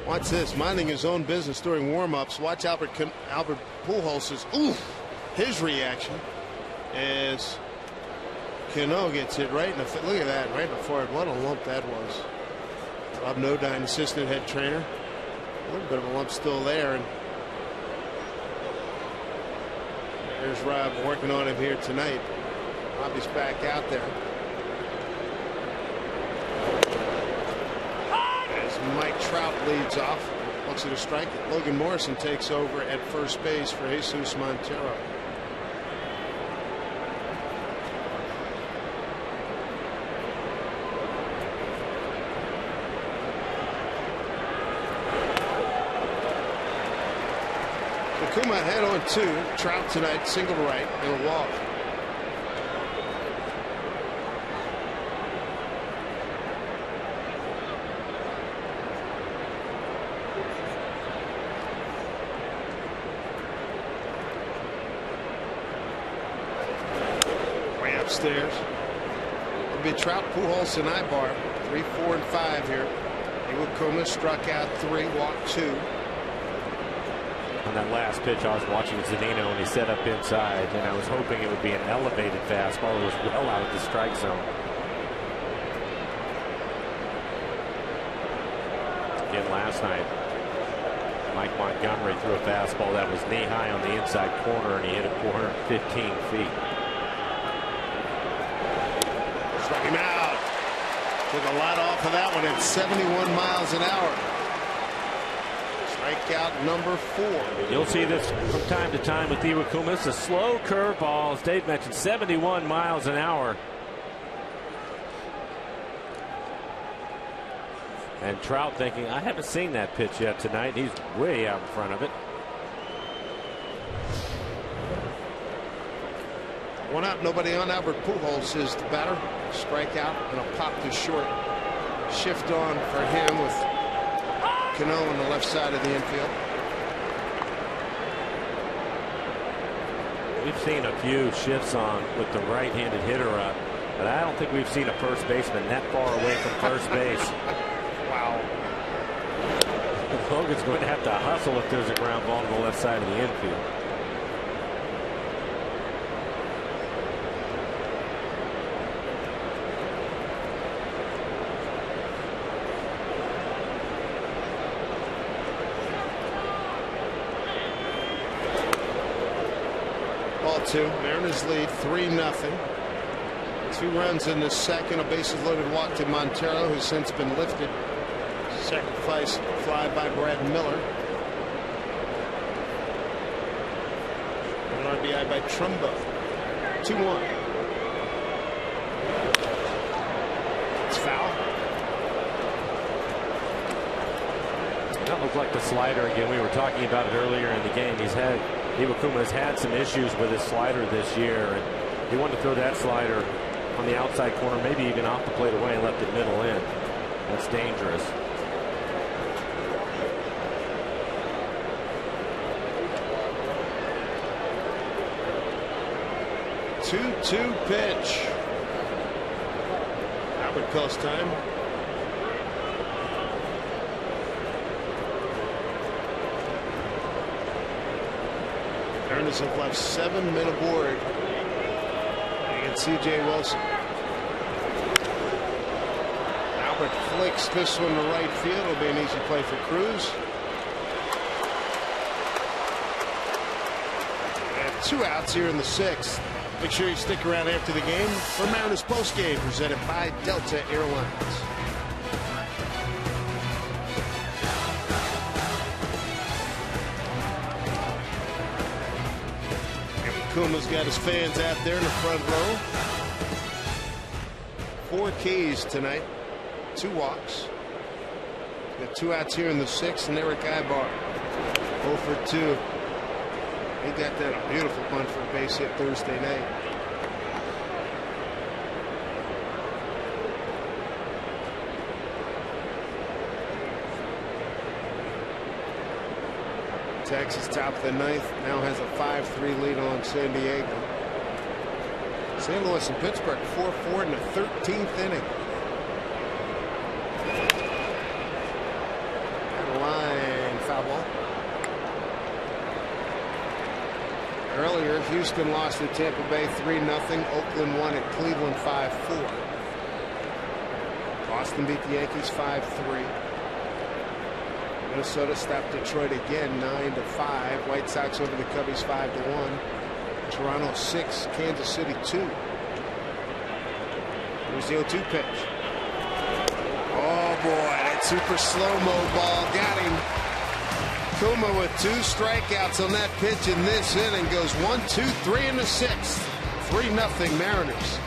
Watch this, minding his own business during warm-ups. Watch Albert Pujols' his reaction as Cano gets hit right in the look at that, right in the forehead. What a lump that was. Rob Nodine, assistant head trainer. A little bit of a lump still there, and there's Rob working on him here tonight. Robbie's back out there. As Mike Trout leads off, looks at a strike. Logan Morrison takes over at first base for Jesus Montero. Kuma head on 2. Trout tonight, single to right and a walk. Way upstairs. It'll be Trout, Pujols, and Ibar. 3, 4, and 5 here. Iwakuma struck out 3, walked 2. On that last pitch, I was watching Zunino and he set up inside, and I was hoping it would be an elevated fastball. It was well out of the strike zone. Again, last night, Mike Montgomery threw a fastball that was knee high on the inside corner, and he hit it 415 feet. Struck him out. Took a lot off of that one at 71 miles an hour. Strikeout number 4. You'll see this from time to time with Iwakuma. It's a slow curveball, as Dave mentioned, 71 miles an hour. And Trout thinking, I haven't seen that pitch yet tonight. He's way out in front of it. 1 out, nobody on. Albert Pujols is the batter. Strikeout and a pop to short. Shift on for him with Cano on the left side of the infield. We've seen a few shifts on with the right-handed hitter up, but I don't think we've seen a first baseman that far away from first base. Wow. Logan's going to have to hustle if there's a ground ball on the left side of the infield. Ball 2. Mariners lead 3-0. 2 runs in the second. A bases loaded walk to Montero, who's since been lifted. Sacrifice fly by Brad Miller. An RBI by Trumbo. 2-1. It's foul. That looked like the slider again. We were talking about it earlier in the game. Iwakuma has had some issues with his slider this year, and he wanted to throw that slider on the outside corner, maybe even off the plate away, and left it middle in. That's dangerous. 2-2 pitch. Albert Pujols time. Mariners have left 7 men aboard against C.J. Wilson. Albert flicks this one to right field. It'll be an easy play for Cruz. And 2 outs here in the 6th. Make sure you stick around after the game for Mariners postgame, presented by Delta Airlines. Kuma's got his fans out there in the front row. 4 Ks tonight, 2 walks. Got 2 outs here in the 6th, and Eric Ibar 0 for 2. He got that a beautiful bunt for a base hit Thursday night. Texas top of the 9th, now has a 5-3 lead on San Diego. St. Louis and Pittsburgh 4-4 in the 13th inning. Got a line Earlier, Houston lost to Tampa Bay 3-0. Oakland won at Cleveland 5-4. Boston beat the Yankees 5-3. Minnesota stopped Detroit again 9-5. White Sox over the Cubbies 5-1. Toronto 6, Kansas City 2. Here's the 0-2 pitch. Oh boy, that super slow-mo ball got him. Kuma with 2 strikeouts on that pitch in this inning. Goes 1-2-3 in the 6th. 3-0 Mariners.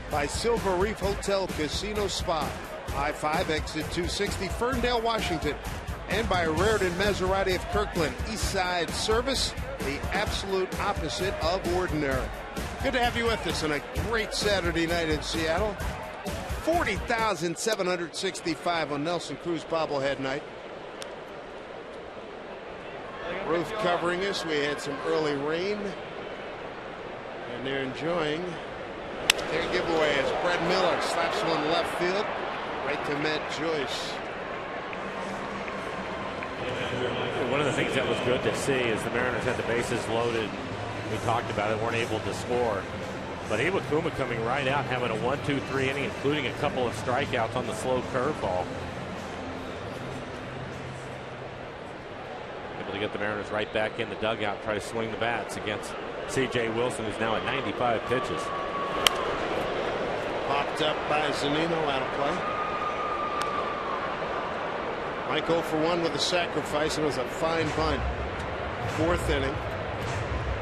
By Silver Reef Hotel Casino Spa, I-5 exit 260 Ferndale, Washington, and by Raritan Maserati of Kirkland, East Side Service, the absolute opposite of ordinary. Good to have you with us on a great Saturday night in Seattle. 40,765 on Nelson Cruz bobblehead night. Roof covering us. We had some early rain, and they're enjoying their giveaway as Brett Miller slaps one left field right to Matt Joyce. One of the things that was good to see is the Mariners had the bases loaded. We talked about it, weren't able to score. But Iwakuma coming right out, having a 1-2-3 inning, including a couple of strikeouts on the slow curveball. Able to get the Mariners right back in the dugout, try to swing the bats against C.J. Wilson, who's now at 95 pitches. Popped up by Zunino, out of play. Mike 0 for 1 with a sacrifice. It was a fine bunt. 4th inning.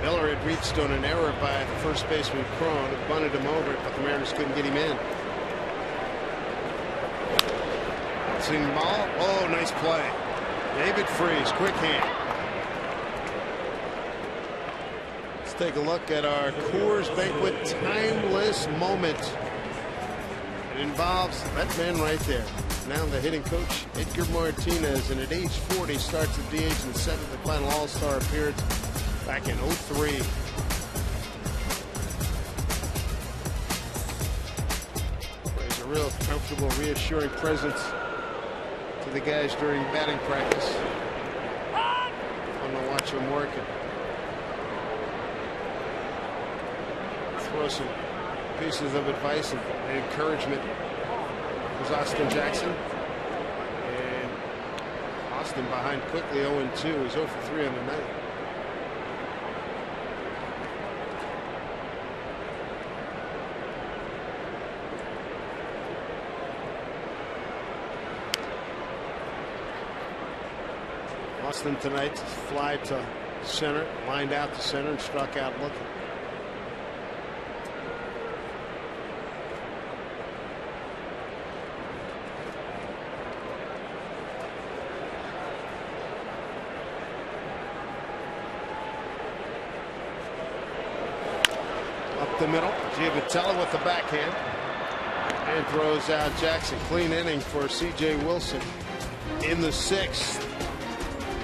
Miller had reached on an error by the first baseman Cron, who bunted him over it, but the Mariners couldn't get him in. Seeing ball. Oh, nice play. David Freese, quick hand. Let's take a look at our Coors Banquet timeless moment. It involves that man right there. Now the hitting coach, Edgar Martinez, and at age 40 starts at DH in the 7th and final All-Star appearance back in 03. He's a real comfortable, reassuring presence to the guys during batting practice. Fun to watch him working. Throw some pieces of advice and encouragement. Was Austin Jackson, and Austin behind quickly 0-2. He's 0 for 3 on the night. Austin tonight fly to center, lined out to center, and struck out looking. up the middle. Giavotella with the backhand. And throws out Jackson. Clean inning for C.J. Wilson in the 6th.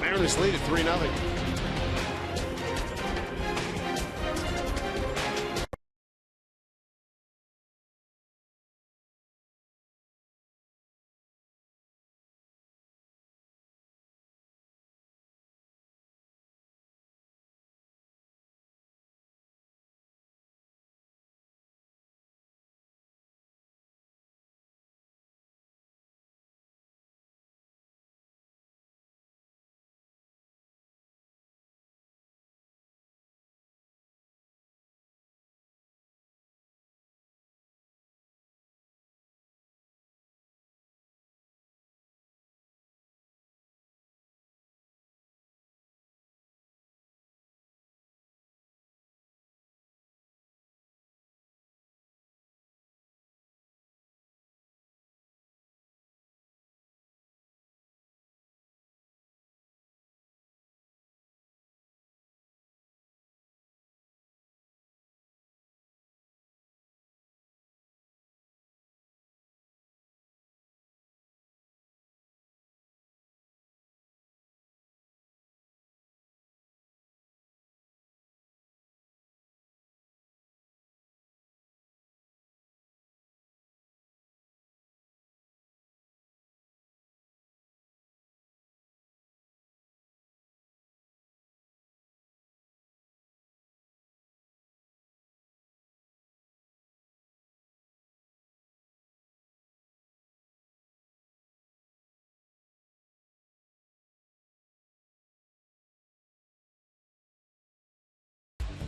Mariners lead at 3-0.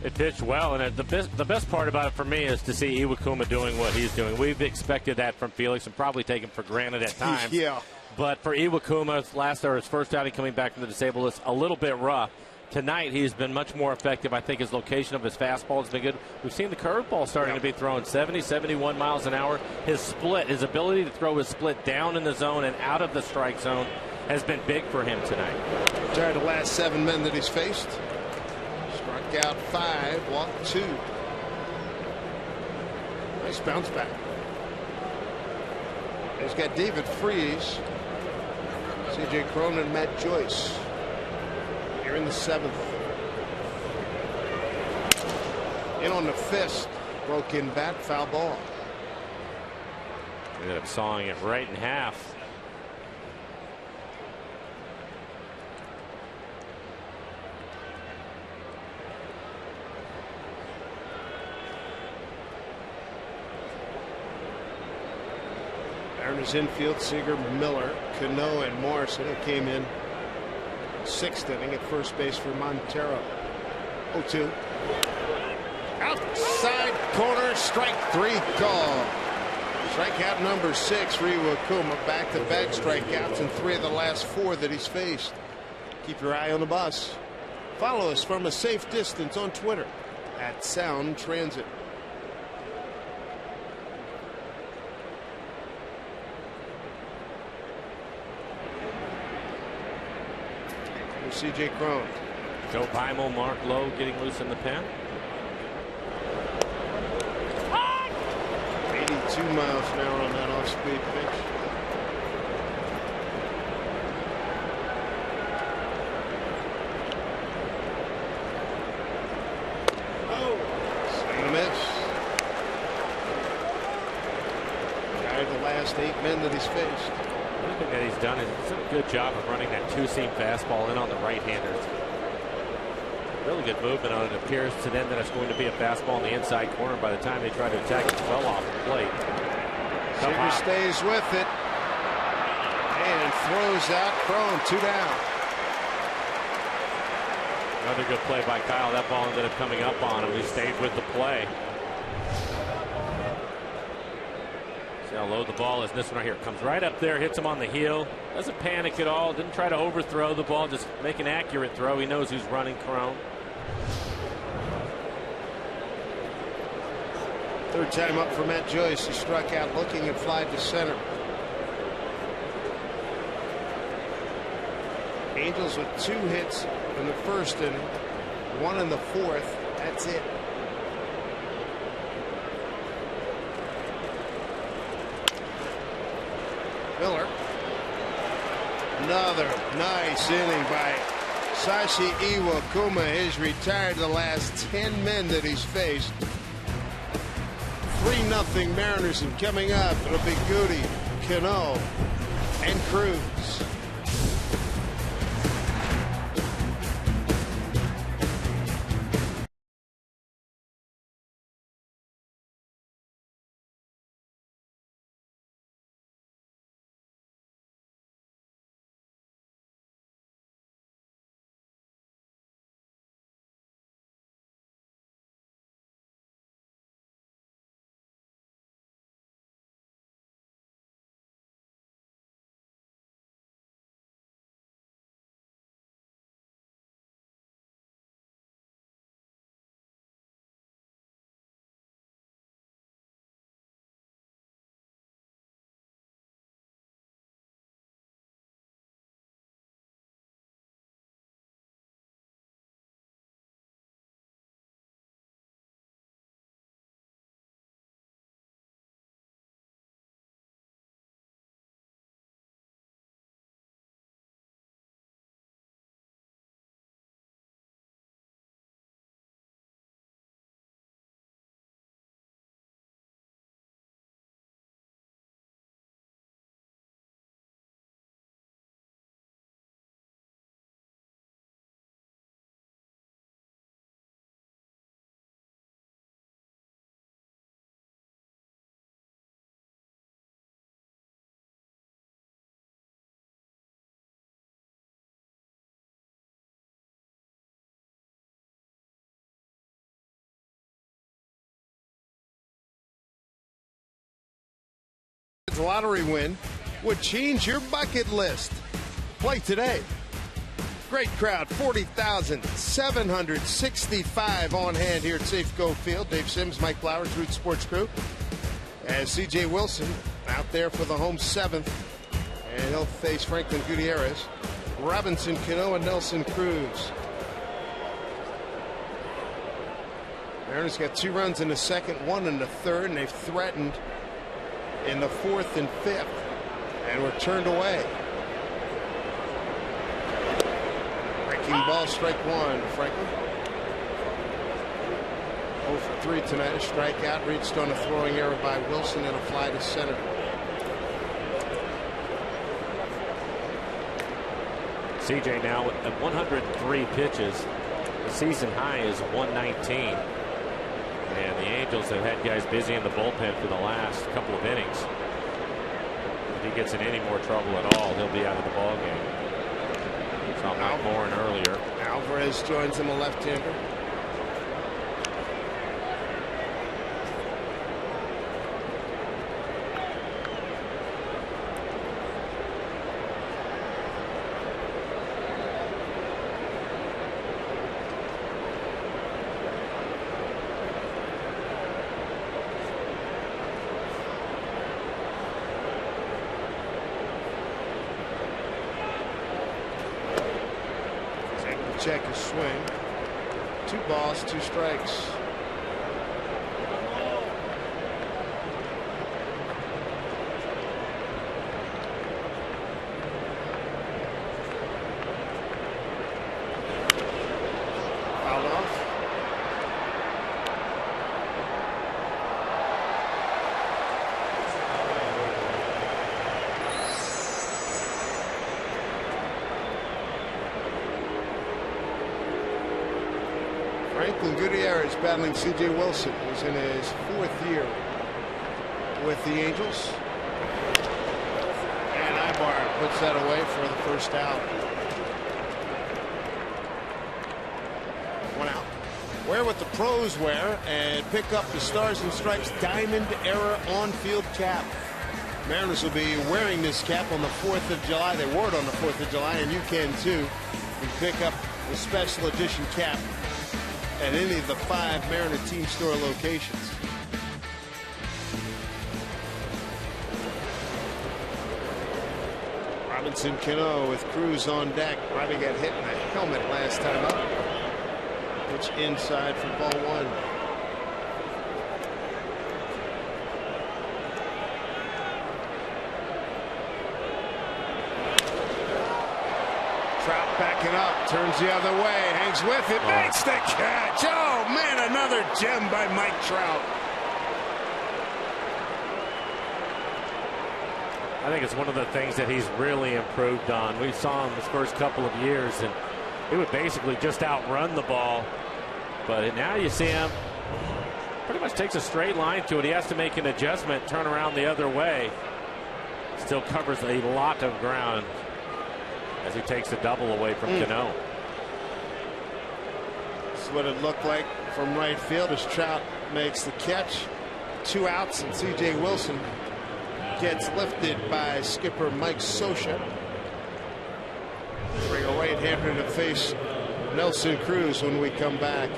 It pitched well, and the best part about it for me is to see Iwakuma doing what he's doing. We've expected that from Felix and probably taken for granted at times. Yeah. But for Iwakuma, his first outing coming back from the disabled list, a little bit rough. Tonight, he's been much more effective. I think his location of his fastball has been good. We've seen the curveball starting to be thrown 70, 71 miles an hour. His split, his ability to throw his split down in the zone and out of the strike zone has been big for him tonight. Retired the last 7 men that he's faced. Struck out 5, walked 2. Nice bounce back. He's got David Freese, C.J. Cronin, Matt Joyce. Here in the 7th. In on the fist. Broken bat, foul ball. Ended up sawing it right in half. Mariners infield, Seager, Miller, Cano, and Morrison, who came in 6th inning at first base for Montero. 0-2. Outside corner, strike 3 call. Strikeout number 6 for Iwakuma. Back-to-back strikeouts in 3 of the last 4 that he's faced. Keep your eye on the bus. Follow us from a safe distance on Twitter at Sound Transit. C.J. Cron. Joe Beimel, Mark Lowe getting loose in the pen. 82 miles an hour on that off-speed pitch. Oh, swing and a miss. Guy of the last 8 men that he's faced. One thing that he's done is he's done a good job of running that 2-seam fastball in on the right-handers. Really good movement on it. It appears to them that it's going to be a fastball in the inside corner. By the time they try to attack, it fell off the plate. Seager stays with it and throws out Cron. 2 down. Another good play by Kyle. That ball ended up coming up on him. He stayed with the play. See how low the ball is. This one right here comes right up there, hits him on the heel. Doesn't panic at all. Didn't try to overthrow the ball. Just make an accurate throw. He knows who's running. Cron. 3rd time up for Matt Joyce. He struck out looking and fly to center. Angels with 2 hits in the 1st inning, 1 in the 4th. That's it. Miller. Another nice inning by Sashi Iwakuma. He's retired the last 10 men that he's faced. 3-0 Mariners, and coming up it'll be Goody, Cano, and Cruz. Lottery win would change your bucket list. Play today. Great crowd, 40,765 on hand here at Safeco Field. Dave Sims, Mike Flowers, Root Sports Crew. As C.J. Wilson out there for the home 7th. And he'll face Franklin Gutierrez, Robinson Cano, and Nelson Cruz. Mariners got 2 runs in the second, 1 in the third, and they've threatened in the 4th and 5th, and were turned away. Breaking ball, strike 1. Franklin 0 for 3 tonight. A strikeout reached on a throwing error by Wilson and a fly to center. CJ now at 103 pitches. The season high is 119. And the Angels have had guys busy in the bullpen for the last couple of innings. If he gets in any more trouble at all, he'll be out of the ballgame. Saw Mike Morin earlier. Alvarez joins him, a left-hander. Check his swing. 2 balls, 2 strikes. Fouled off. Franklin Gutierrez battling C.J. Wilson, who's in his 4th year with the Angels. And Ibar puts that away for the first out. 1 out. Wear what the pros wear and pick up the Stars and Stripes Diamond Era on-field cap. Mariners will be wearing this cap on the 4th of July. They wore it on the 4th of July, and you can too. You pick up the special edition cap at any of the 5 Mariner team store locations. Robinson Cano with Cruz on deck. Probably got hit in the helmet last time up. Pitch inside for ball 1. Trout backing up, turns the other way, hangs with it, makes the catch. Oh, man, another gem by Mike Trout. I think it's one of the things that he's really improved on. We saw him his first couple of years, and he would basically just outrun the ball. But now you see him pretty much takes a straight line to it. He has to make an adjustment, turn around the other way. Still covers a lot of ground as he takes a double away from Cano. This is what it looked like from right field as Trout makes the catch. 2 outs, and C.J. Wilson gets lifted by skipper Mike Scioscia. Bring a right-hander to face Nelson Cruz when we come back.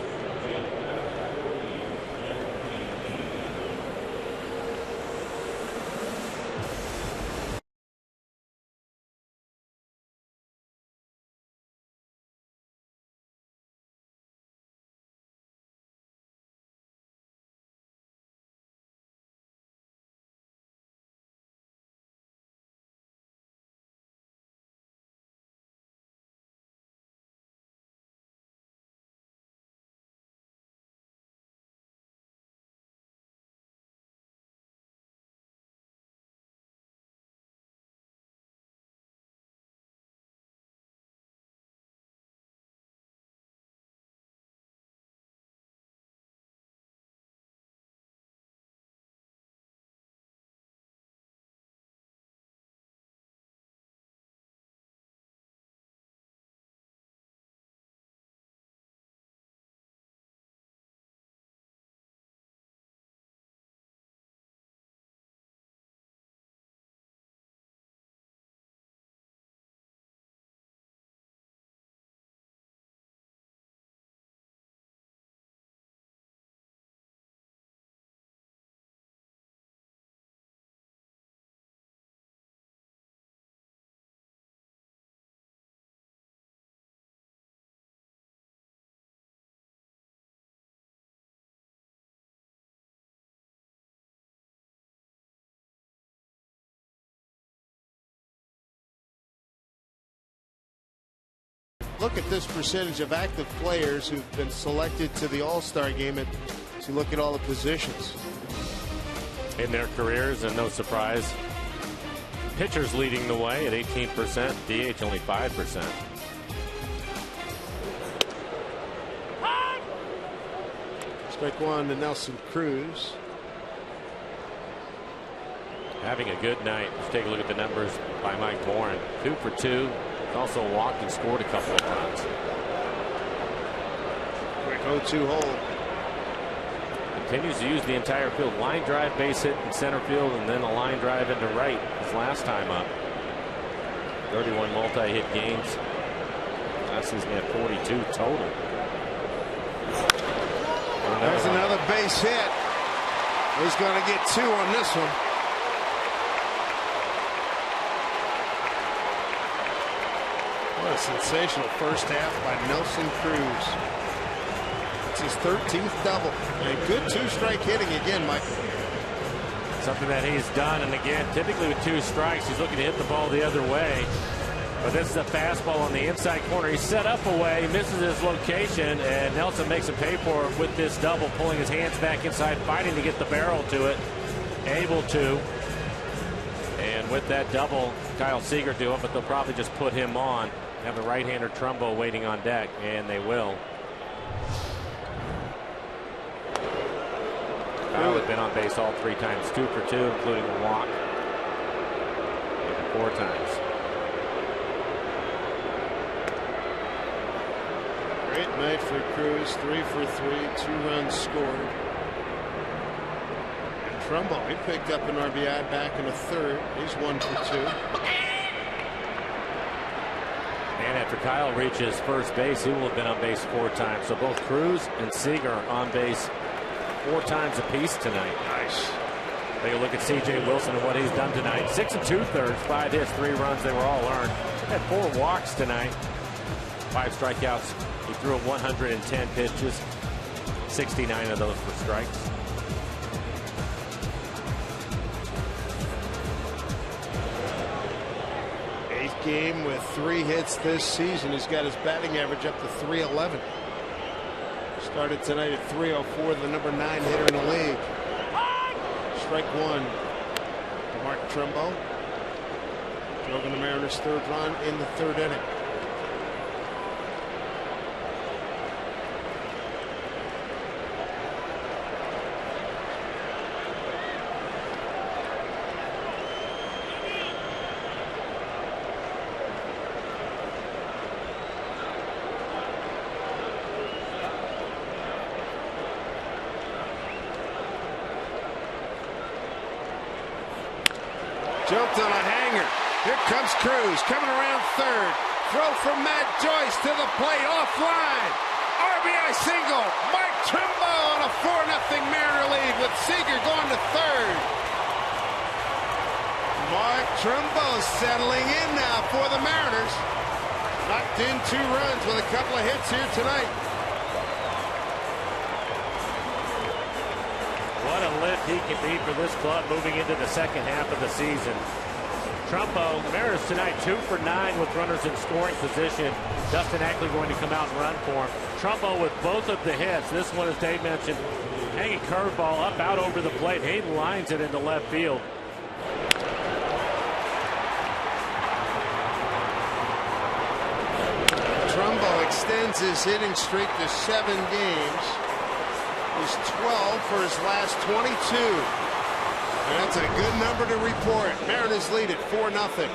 Look at this percentage of active players who've been selected to the All-Star game, and to look at all the positions in their careers, and no surprise, pitchers leading the way at 18%, DH only 5%. Strike one to Nelson Cruz. Having a good night. Let's take a look at the numbers by Mike Morin. 2 for 2. Also walked and scored a couple of runs. Quick 0-2 hold. Continues to use the entire field. Line drive, base hit in center field, and then a line drive into right his last time up. 31 multi-hit games. Last season he had 42 total. There's another base hit. He's going to get 2 on this one. What a sensational first half by Nelson Cruz. It's his 13th double. And good 2-strike hitting again, Mike. Something that he's done, and again, typically with 2 strikes, he's looking to hit the ball the other way. But this is a fastball on the inside corner. He's set up away, misses his location, and Nelson makes him pay for it with this double, pulling his hands back inside, fighting to get the barrel to it. Able to. And with that double, Kyle Seager do it, but they'll probably just put him on. Have the right-hander Trumbo waiting on deck, and they will. Kyle had been on base all 3 times, 2 for 2, including a walk. And 4 times. Great night for Cruz. 3 for 3, 2 runs scored. And Trumbo, he picked up an RBI back in the 3rd. He's 1 for 2. And after Kyle reaches first base, he will have been on base 4 times. So both Cruz and Seager on base 4 times apiece tonight. Nice. Take a look at C.J. Wilson and what he's done tonight. 6 2/3, 5 hits, 3 runs. They were all earned. Had 4 walks tonight. 5 strikeouts. He threw 110 pitches. 69 of those were strikes. 8th game with 3 hits this season. He's got his batting average up to .311. Started tonight at .304, the number 9 hitter in the league. Strike one to Mark Trumbo. Drove in the Mariners' 3rd run in the 3rd inning. Jumped on a hanger. Here comes Cruz coming around 3rd. Throw from Matt Joyce to the plate offline. RBI single. Mike Trumbo on a 4-0 Mariner lead with Seager going to 3rd. Mark Trumbo settling in now for the Mariners. Knocked in 2 runs with a couple of hits here tonight. What a lift he can be for this club moving into the second half of the season. Trumbo, the Mariners tonight 2 for 9 with runners in scoring position. Dustin Ackley going to come out and run for him. Trumbo with both of the hits. This one, as Dave mentioned, hanging curveball up out over the plate. Hayden lines it into left field. Trumbo extends his hitting streak to 7 games. He's 12 for his last 22. And that's a good number to report. Mariners lead at 4-0.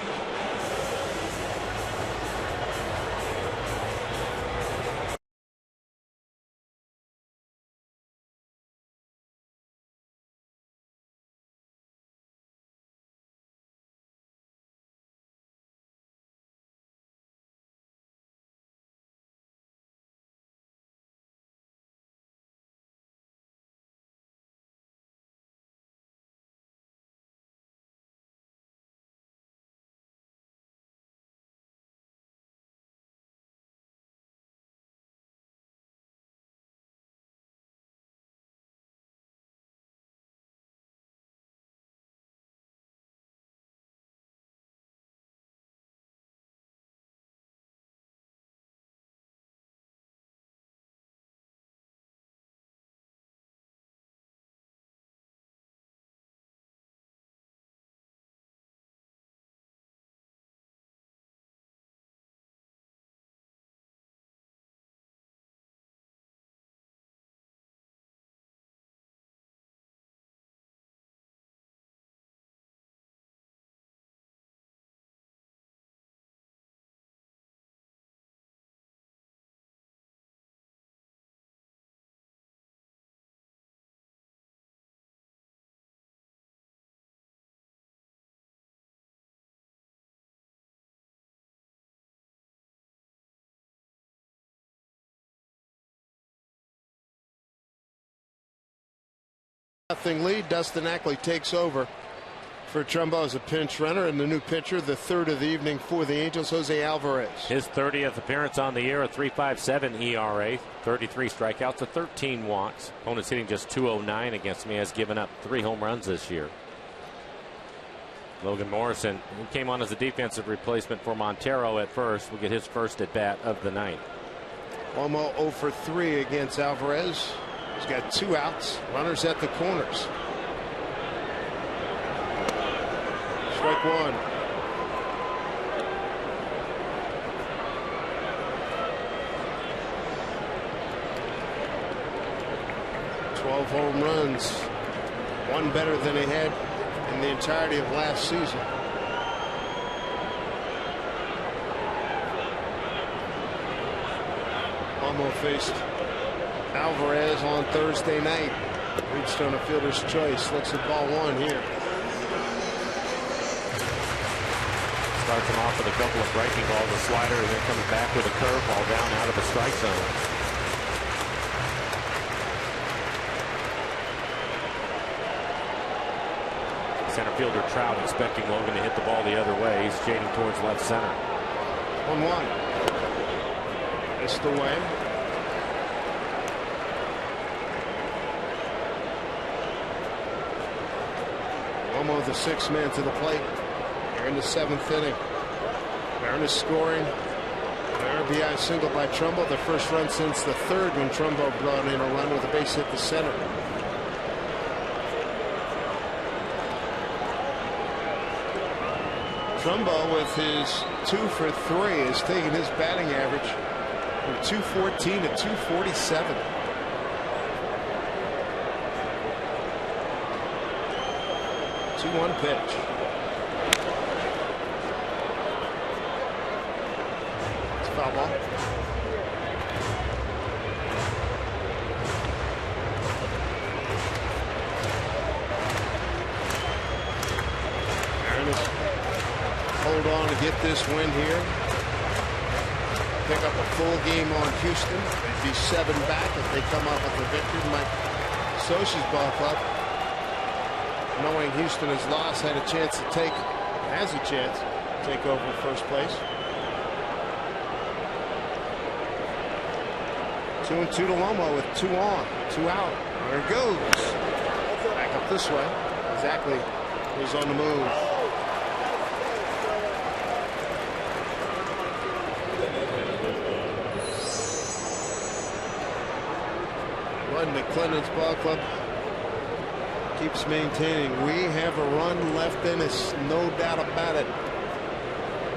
Nothing lead. Dustin Ackley takes over for Trumbo as a pinch runner, and the new pitcher, the 3rd of the evening for the Angels, Jose Alvarez. His 30th appearance on the year, a 3.57 ERA, 33 strikeouts to 13 walks. Opponent's hitting just .209 against me, has given up 3 home runs this year. Logan Morrison, who came on as a defensive replacement for Montero at first, will get his first at bat of the night. Almost 0 for 3 against Alvarez. He's got 2 outs, runners at the corners. Strike one. Home runs, 1 better than he had in the entirety of last season. Almost faced Alvarez on Thursday night. Reached on a fielder's choice. Looks at ball 1 here. Starts him off with a couple of breaking balls, a slider, and then comes back with a curveball down out of the strike zone. Center fielder Trout expecting Logan to hit the ball the other way. He's shading towards left center. 1-1. Missed away. Almost the 6th man to the plate. They're in the 7th inning. Mariners scoring an RBI single by Trumbo, the first run since the third when Trumbo brought in a run with a base hit to center. Trumbo with his 2 for 3 has taken his batting average from 214 to 247. One pitch. It's a foul ball. Mariners hold on to get this win here. Pick up a full game on Houston. They'd be 7 back if they come up with a victory. Mike Scioscia's ball club, knowing Houston has lost, has a chance to take over first place. 2-2 to Lomo with 2 on, 2 out. There it goes. Back up this way. Exactly. He's on the move. Bud McClennan's ball club keeps maintaining. We have a run left in us, no doubt about it.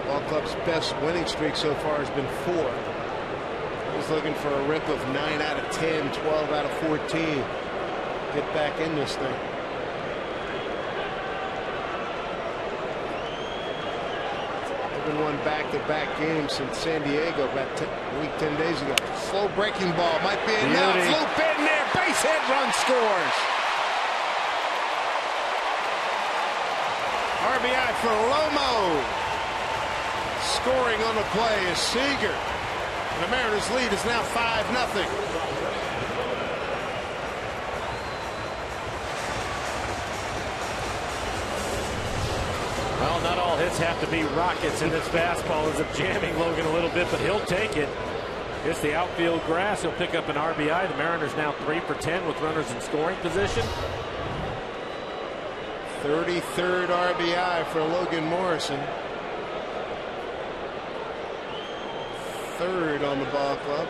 Ball club's best winning streak so far has been 4. He's looking for a rip of 9 out of 10, 12 out of 14. Get back in this thing. They've been won back-to-back games since San Diego about a week, 10 days ago. Slow breaking ball might be enough. Loop in there, base hit, run scores. RBI for Lomo. Scoring on the play is Seager. And the Mariners' lead is now 5-0. Well, not all hits have to be rockets, and this fastball is jamming Logan a little bit, but he'll take it. It's the outfield grass. He'll pick up an RBI. The Mariners now 3 for 10 with runners in scoring position. 33rd RBI for Logan Morrison. 3rd on the ball club.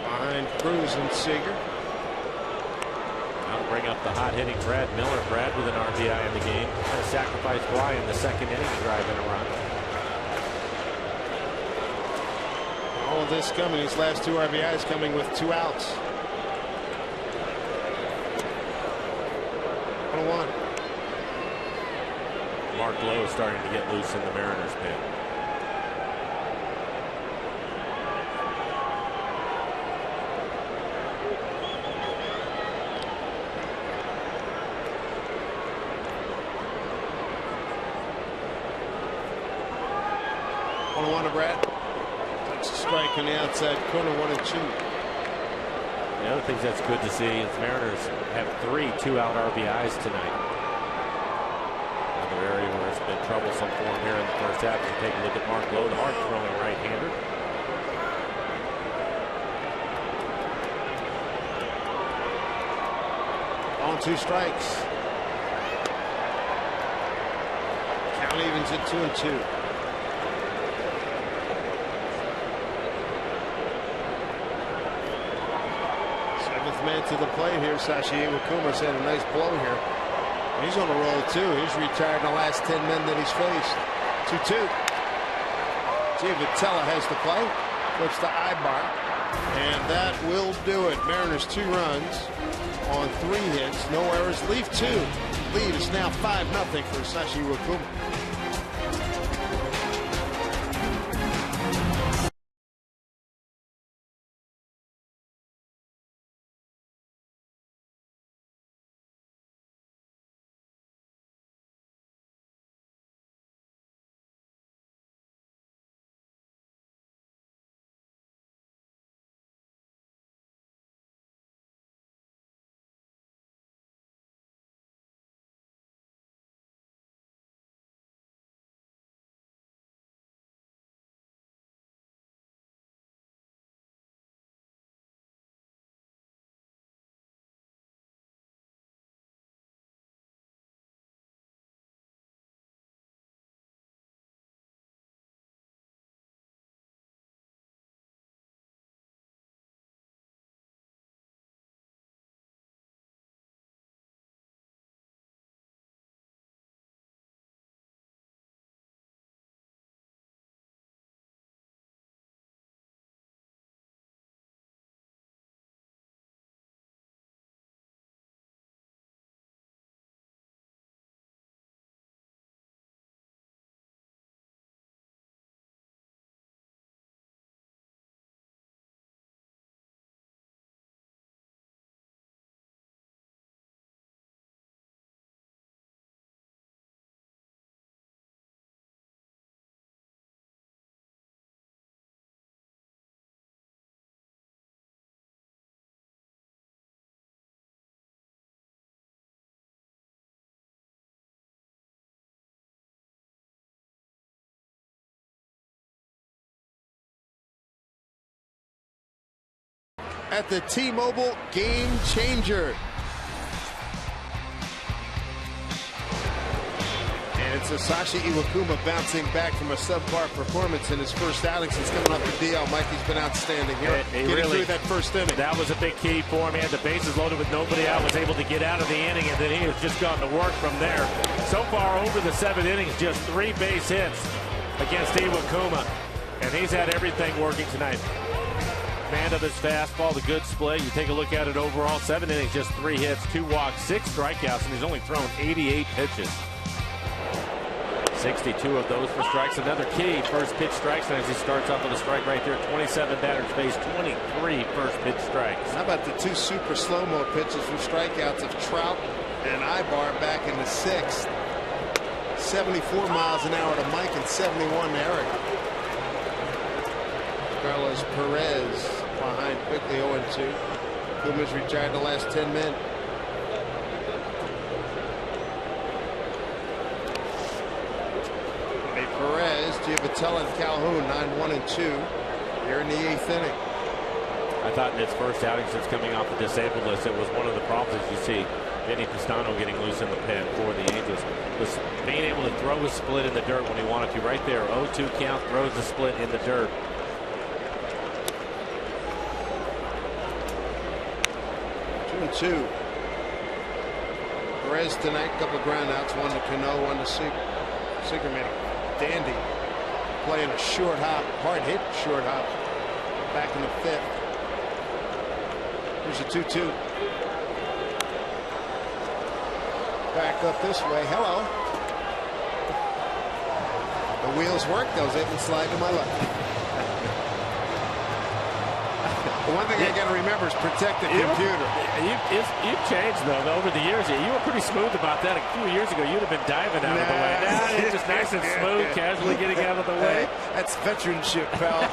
Behind Cruz and Seager. Now to bring up the hot-hitting Brad Miller. Brad with an RBI in the game. Had a sacrifice fly in the second inning to drive in a run. All of this coming, these last 2 RBIs coming with 2 outs. 1-1. Mark Lowe starting to get loose in the Mariners pen. To Brad. That's a strike on the outside corner, 1-2. The other thing that's good to see is the Mariners have 3 2-out RBIs tonight. Another area where it's been troublesome for him here in the first half. If you take a look at Mark Lowe, the hard-throwing right-hander. On 2 strikes. Count evens at 2-2. 7th man to the plate here. Sashi Iwakuma's had a nice blow here. He's on a roll too. He's retired in the last 10 men that he's faced. 2-2. Vitella has the play. Flips the Ibar. And that will do it. Mariners 2 runs on 3 hits. No errors. Leave 2. Lead is now 5-0 for Sashi Iwakuma. at the T-Mobile Game Changer. And it's Sashi Iwakuma bouncing back from a subpar performance in his first outing since coming off the DL. Mikey's been outstanding here. Getting through that first inning. That was a big key for him. He had the bases loaded with nobody out, was able to get out of the inning, and then he has just gone to work from there. So far over the 7 innings, just 3 base hits against Iwakuma. And he's had everything working tonight. Command of his fastball, the good split. You take a look at it overall, 7 innings, just 3 hits, 2 walks, 6 strikeouts, and he's only thrown 88 pitches. 62 of those for strikes. Another key, first pitch strikes, and as he starts off with a strike right there, 27 batters faced, 23 first pitch strikes. How about the 2 super slow-mo pitches for strikeouts of Trout and Ibar back in the 6th? 74 miles an hour to Mike and 71 to Eric. Carlos Perez behind quickly 0-2. Kuma's retired the last 10 men. Perez, Giavotella, and Calhoun 9-1-2 here in the 8th inning. I thought in its first outing since coming off the disabled list, it was one of the problems you see Vinny Pistano getting loose in the pen for the Angels, was being able to throw a split in the dirt when he wanted to. Right there, 0-2 count, throws the split in the dirt. Two. Perez tonight, couple of groundouts, one to Cano, one to Sigerman. Dandy playing a short hop, hard hit short hop back in the 5th. Here's a 2-2. Back up this way. Hello. The wheels work. Those hit and slide to my left. The one thing I got to remember is protect the computer. You've changed, though, over the years. You were pretty smooth about that. A few years ago, you'd have been diving out of the way. Now you're just nice and smooth, casually getting out of the way. That's veteranship, pal.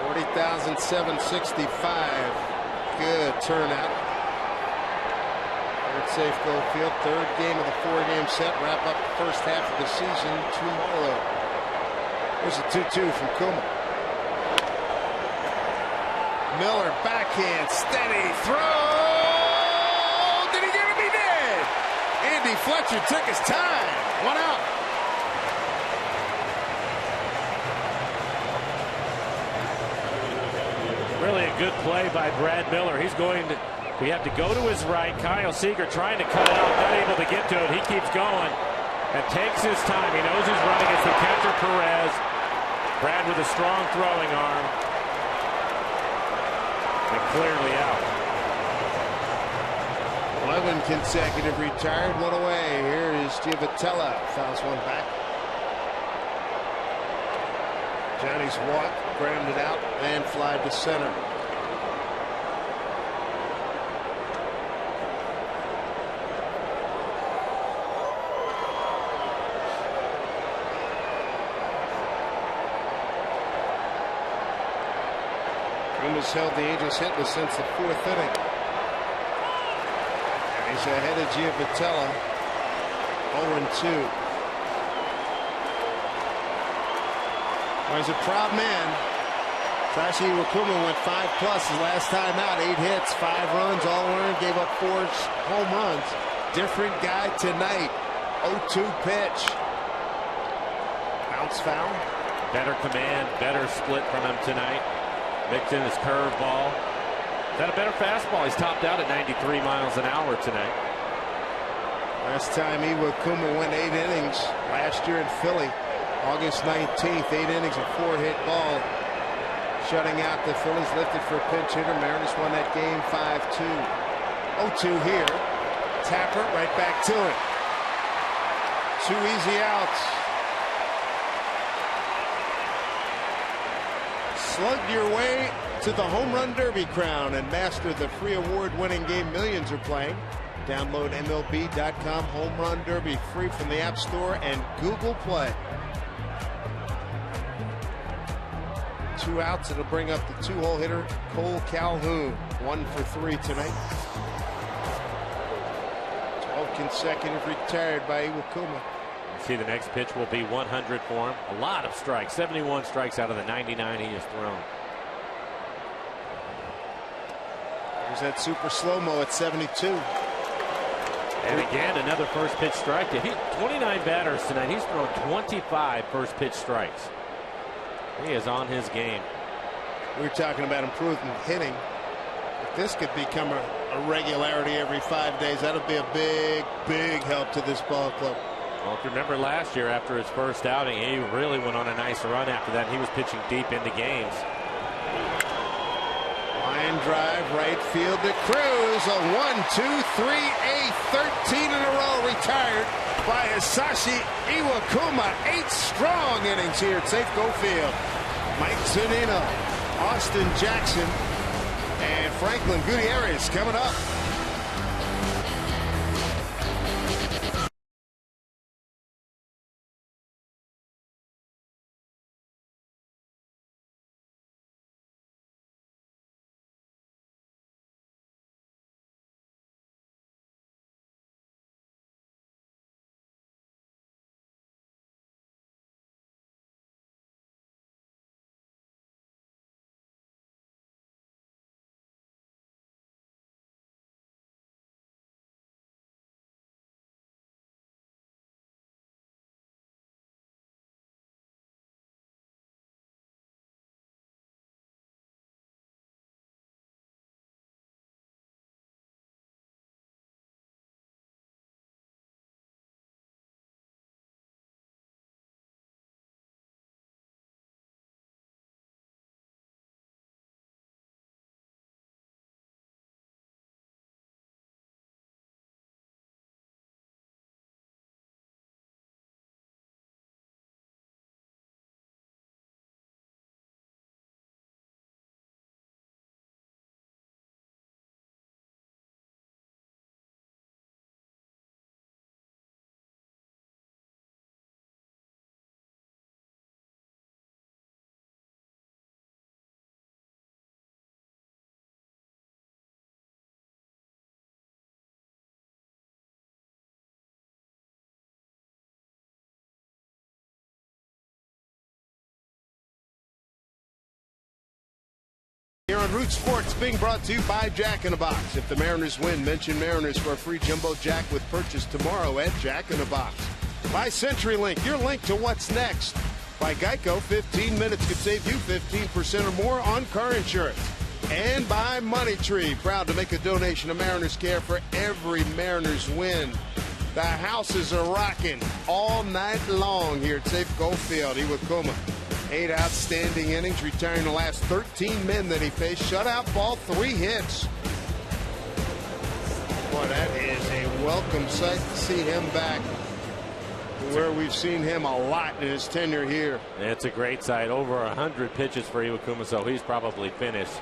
$40,765. Good turnout. Safe go field, 3rd game of the 4-game set. Wrap up the first half of the season tomorrow. There's a 2-2 from Kuma. Miller backhand, steady throw. Did he get him? He did. Andy Fletcher took his time. 1 out. Really a good play by Brad Miller. He's going to. We have to go to his right. Kyle Seager trying to cut it out, not able to get to it. He keeps going and takes his time. He knows he's running. It's the catcher, Perez. Brad with a strong throwing arm. And clearly out. 11 consecutive retired, 1 away. Here is Giavotella. Fouls one back. Johnny's walk, grounded out, and fly to center. Kuma's held the Angels hitless since the 4th inning. And he's ahead of Giavotella, 0-2. Well, he's a proud man. Sashi Iwakuma went 5+ his last time out. 8 hits, 5 runs, all earned, gave up 4 home runs. Different guy tonight. 0-2 pitch. Bounce foul. Better command, better split from him tonight. Mixed in his curveball. Got a better fastball. He's topped out at 93 miles an hour tonight. Last time Iwakuma went 8 innings last year in Philly. August 19th, 8 innings, a 4-hit ball. Shutting out the Phillies, lifted for a pinch hitter. Mariners won that game 5-2. 0-2 here. Tapper right back to it. 2 easy outs. Slug your way to the Home Run Derby crown and master the free award-winning game millions are playing. Download MLB.com Home Run Derby free from the App Store and Google Play. 2 outs. It'll bring up the 2-hole hitter Cole Calhoun. 1 for 3 tonight. consecutive retired by Iwakuma. See, the next pitch will be 100 for him. A lot of strikes, 71 strikes out of the 99 he has thrown. There's that super slow-mo at 72. And again, another first pitch strike. 29 batters tonight. He's thrown 25 first pitch strikes. He is on his game. We were talking about improvement hitting. If this could become a regularity every 5 days, that would be a big, big help to this ball club. Well, if you remember last year after his first outing, he really went on a nice run after that. He was pitching deep into games. Line drive, right field to Cruz. A 1-2-3-8, 13 in a row retired by Hisashi Iwakuma. 8 strong innings here at Safeco Field. Mike Zunino, Austin Jackson, and Franklin Gutierrez coming up. Here on Root Sports, being brought to you by Jack in the Box. If the Mariners win, mention Mariners for a free jumbo jack with purchase tomorrow at Jack in the Box. By CenturyLink, your link to what's next. By Geico, 15 minutes could save you 15% or more on car insurance. And by Money Tree, proud to make a donation to Mariners Care for every Mariners win. The houses are rocking all night long here at Safeco Field. Iwakuma. 8 outstanding innings, retiring the last 13 men that he faced. Shutout ball, 3 hits. Boy, that is a welcome sight to see him back where we've seen him a lot in his tenure here. It's a great sight. Over 100 pitches for Iwakuma, so he's probably finished.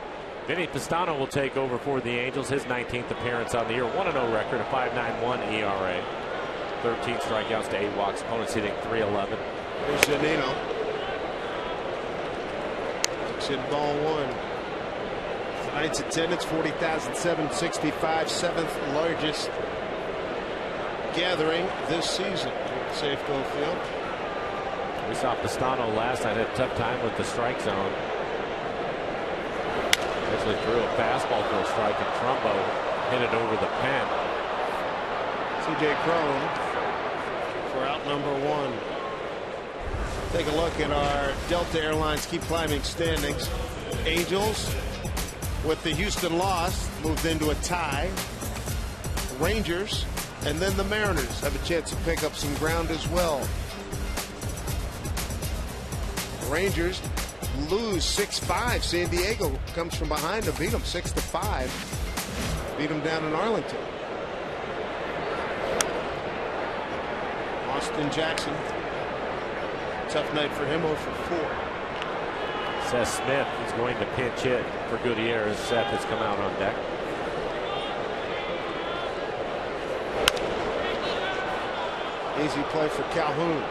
Vinny Pistano will take over for the Angels. His 19th appearance on the year. 1-0 record, a 5.91 ERA. 13 strikeouts to 8 walks. Opponents hitting .311. Here's Zunino. In ball 1. Tonight's attendance 40,765, 7th largest gathering this season at Safeco Field. We saw Pistano last night, had a tough time with the strike zone. Actually threw a fastball for a strike, and Trumbo hit it over the pen. C.J. Cron for out number 1. Take a look at our Delta Airlines Keep Climbing standings. Angels, with the Houston loss, moved into a tie. Rangers, and then the Mariners have a chance to pick up some ground as well. Rangers lose 6-5. San Diego comes from behind to beat them 6-5. Beat them down in Arlington. Austin Jackson. Tough night for him, 0 for 4. Seth Smith is going to pinch hit for Gutierrez. Seth has come out on deck. Easy play for Calhoun.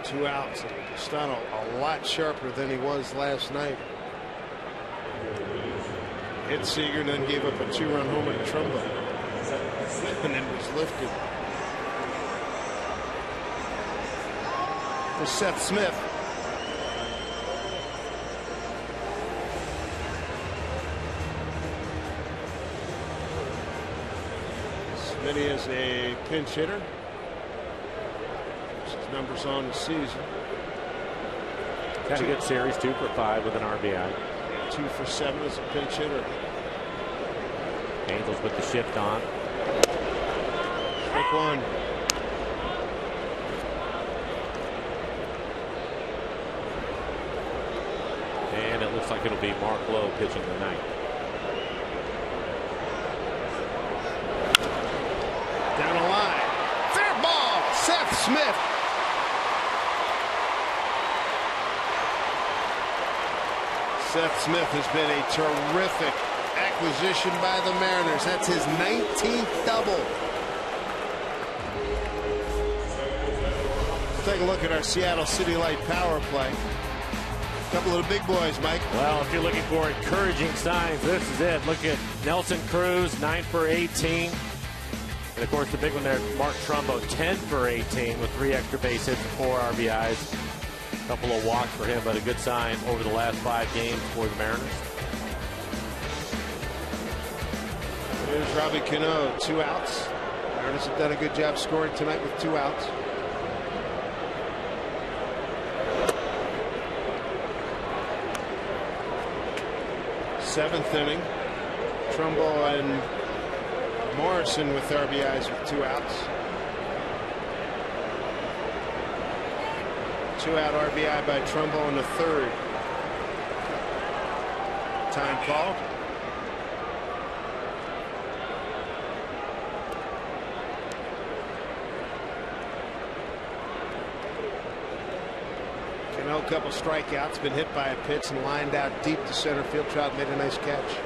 Two outs. Pistano a lot sharper than he was last night. hit Seager and then gave up a 2-run homer to Trumbo. And then was lifted. For Seth Smith. Smitty is a pinch hitter. His numbers on the season. Had a good series, 2 for 5 with an RBI. 2 for 7 as a pinch hitter. Angels with the shift on. Strike 1. And it looks like it'll be Mark Lowe pitching tonight. Down the line. Fair ball. Seth Smith. Seth Smith has been a terrific acquisition by the Mariners. That's his 19th double. We'll take a look at our Seattle City Light power play. A couple of the big boys, Mike. Well, if you're looking for encouraging signs, this is it. Look at Nelson Cruz, 9 for 18. And, of course, the big one there, Mark Trumbo, 10 for 18 with 3 extra base hits and 4 RBIs. A couple of walks for him, but a good sign over the last 5 games for the Mariners. Here's Robbie Cano, 2 outs. Mariners have done a good job scoring tonight with 2 outs. Seventh inning. Trumbo and Morrison with RBIs with 2 outs. 2-out RBI by Trumbo in the 3rd. Time called. Cano, a couple strikeouts, been hit by a pitch and lined out deep to center field. Trout made a nice catch.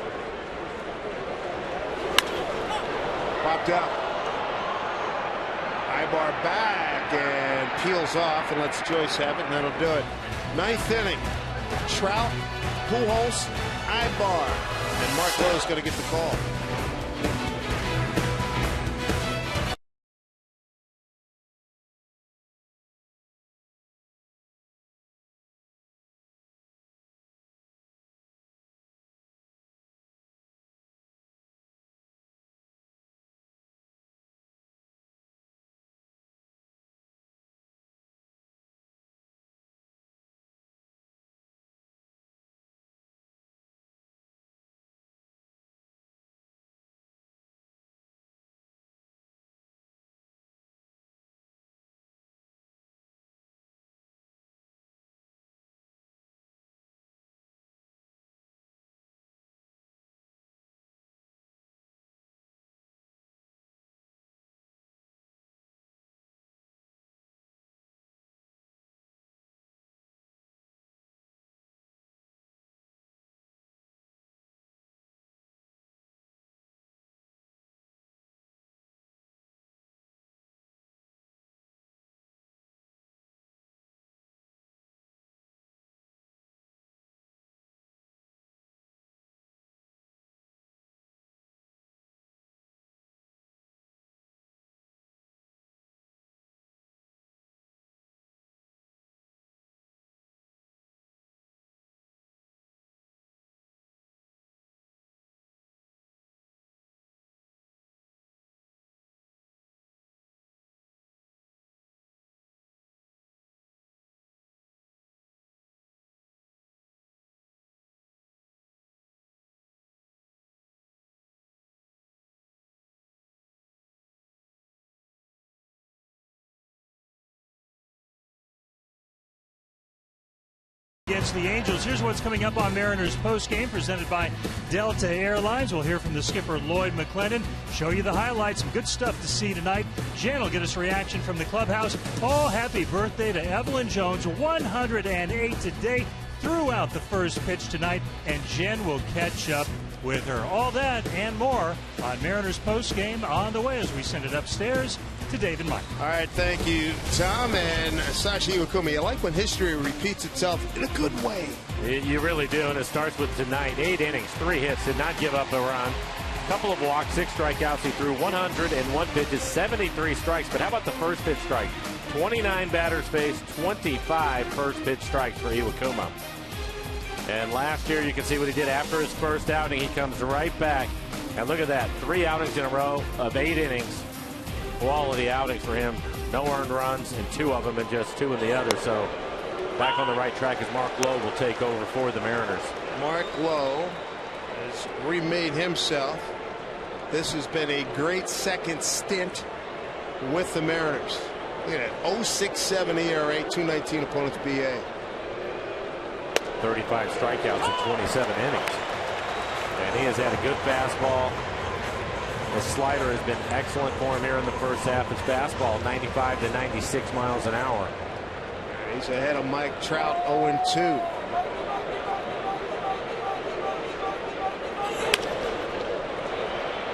Popped up. Ibar back and peels off and lets Joyce have it, and that'll do it. 9th inning. Trout, Pujols, Ibar, and Mark Lowe's going to get the call. Against the Angels. Here's what's coming up on Mariners postgame, presented by Delta Airlines. We'll hear from the skipper, Lloyd McClendon, show you the highlights. Some good stuff to see tonight. Jen will get us reaction from the clubhouse. Oh, happy birthday to Evelyn Jones, 108 today, throughout the first pitch tonight, and Jen will catch up with her. All that and more on Mariners postgame on the way as we send it upstairs to Dave and Mike. All right, thank you, Tom. And Sashi Iwakuma, you like when history repeats itself in a good way. You really do, and it starts with tonight. 8 innings, 3 hits, did not give up a run. Couple of walks, 6 strikeouts. He threw 101 pitches, 73 strikes. But how about the first pitch strike? 29 batters faced, 25 first pitch strikes for Iwakuma. And last year, you can see what he did after his first outing. He comes right back. And look at that, 3 outings in a row of 8 innings. Quality outings for him. No earned runs in 2 of them and just 2 in the other. So back on the right track as Mark Lowe will take over for the Mariners. Mark Lowe has remade himself. This has been a great second stint with the Mariners. Look at that, 0.67 ERA, 2.19 opponent's BA. 35 strikeouts in 27 innings. And he has had a good fastball. His slider has been excellent for him here in the first half. His fastball 95 to 96 miles an hour. He's ahead of Mike Trout, 0-2.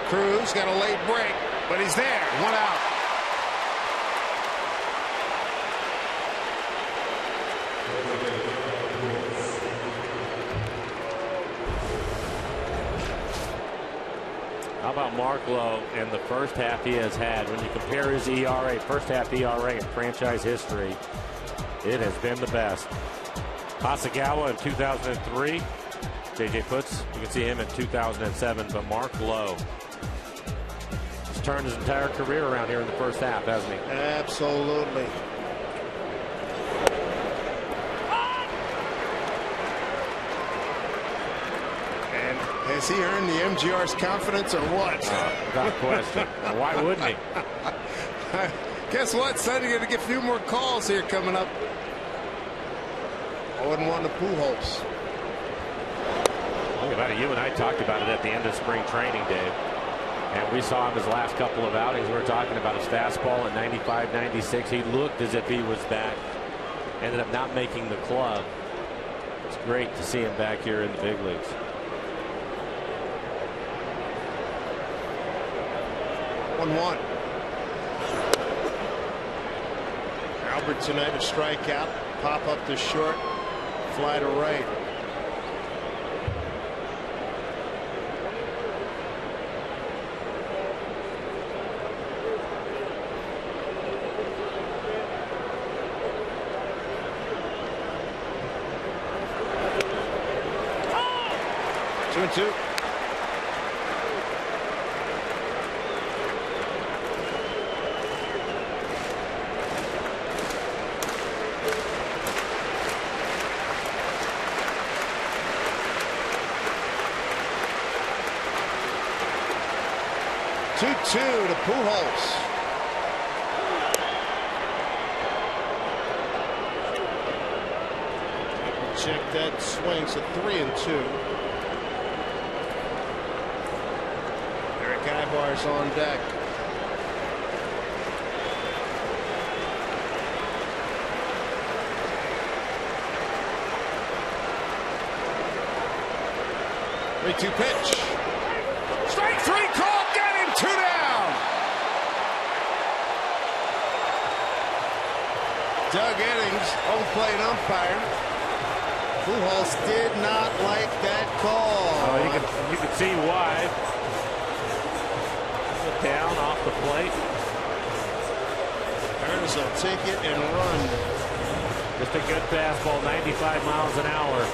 Cruz got a late break, but he's there. 1 out. How about Mark Lowe in the first half he has had? When you compare his ERA, first half ERA in franchise history, it has been the best. Hasagawa in 2003. J.J. Putz, you can see him in 2007. But Mark Lowe has turned his entire career around here in the first half, hasn't he? Absolutely. Has he earned the MGR's confidence or what? Without question. Why wouldn't he? Guess what, son? You're going to get a few more calls here coming up. 0-1 to Pujols. Think about it. You and I talked about it at the end of spring training, Dave. And we saw him his last couple of outings. We were talking about his fastball at 95, 96. He looked as if he was back. Ended up not making the club. It's great to see him back here in the big leagues. Albert tonight a strikeout, pop up to short, fly to right. Oh! 2-2. To Pujols. Check that swing. So 3-2. Eric Ibar's on deck. Three-two pitch. Strike 3 call. 2 down. Doug Eddings, home plate umpire. Pujols did not like that call. Oh, you can see why. Down off the plate. Mariners will take it and run. Just a good fastball, 95 miles an hour.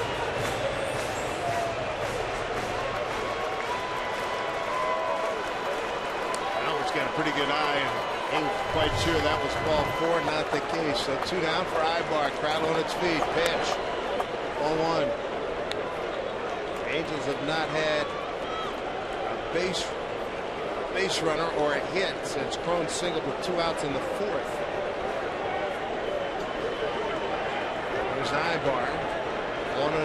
Got a pretty good eye. Ain't quite sure that was ball 4, not the case. So 2 down for Ibar. Crowd on its feet. Pitch. 0-1. Angels have not had a base runner or a hit since Cron singled with 2 outs in the 4th. There's Ibar. 1-0.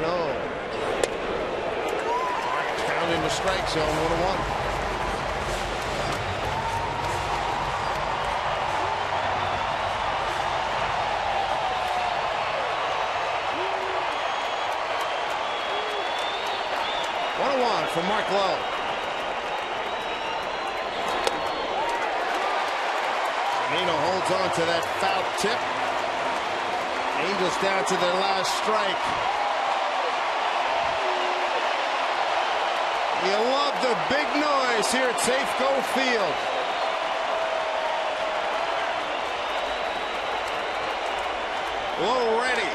Count in the strike zone. 1-1. For Mark Lowe. Nino holds on to that foul tip. Angels down to their last strike. You love the big noise here at Safeco Field. Low ready.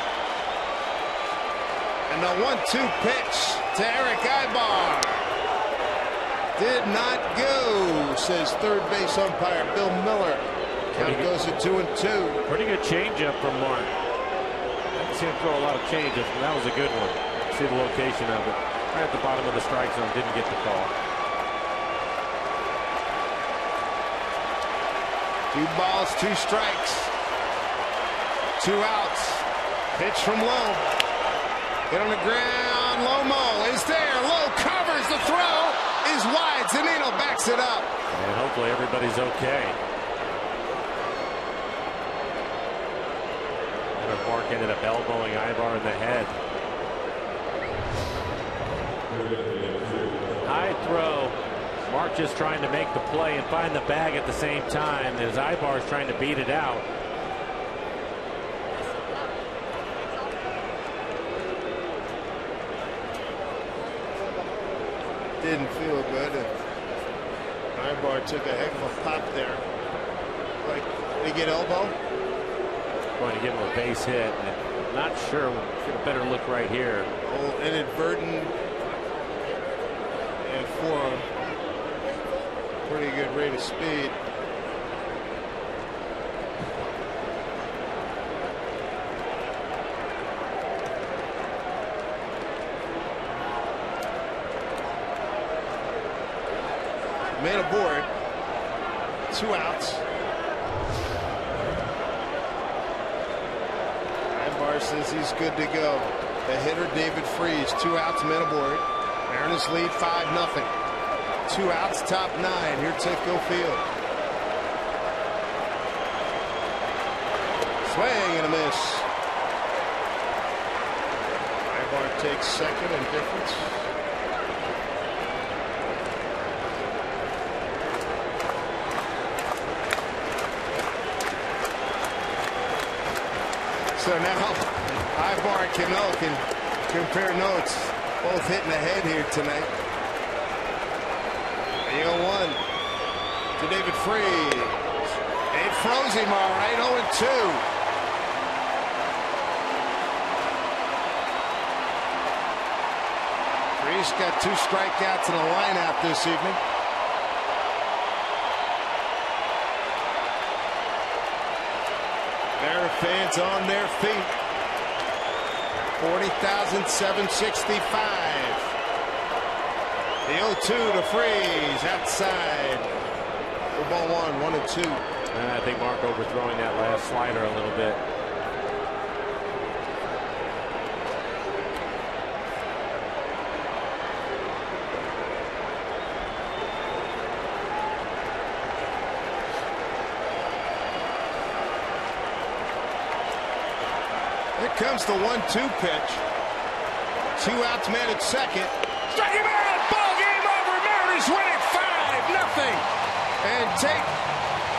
And the 1-2 pitch to Eric Ibar. Did not go, says third base umpire Bill Miller. Count goes to 2-2. Pretty good changeup from Mark. Didn't see him throw a lot of changeups, but that was a good one. See the location of it. Right at the bottom of the strike zone, didn't get the call. 2 balls, 2 strikes. 2 outs. Pitch from Lowe. Hit on the ground. Lomo is there. Lowe covers the throw. Is wide. Zunino backs it up. And hopefully everybody's okay. And Mark ended up elbowing Ibar in the head. High throw. Mark just trying to make the play and find the bag at the same time as Ibar is trying to beat it out. Didn't feel good. Ibar took a heck of a pop there. Like, did he get elbow? Going to give him a base hit. And not sure. Get a better look right here. Oh, inadvertent. And forearm. Pretty good rate of speed. Man aboard. 2 outs. Ibar says he's good to go. The hitter David Freese. 2 outs, men aboard. Mariners lead 5-0. 2 outs, top 9 here at Safeco Field. Swing and a miss. Ibar takes second and difference. So now Ibar and Cano can compare notes. Both hitting the head here tonight. 0-1 to David Freese. It froze him all right. 0-2. Freese got 2 strikeouts in a lineout this evening. Mariner fans on their feet. 40,765. The 0-2 to Freese outside. For ball 1-2. And I think Mark overthrowing that last slider a little bit. Here comes the 1-2 pitch. 2 outs, man at second. Strike him out! Ball game over. Mariners win it 5-0. And take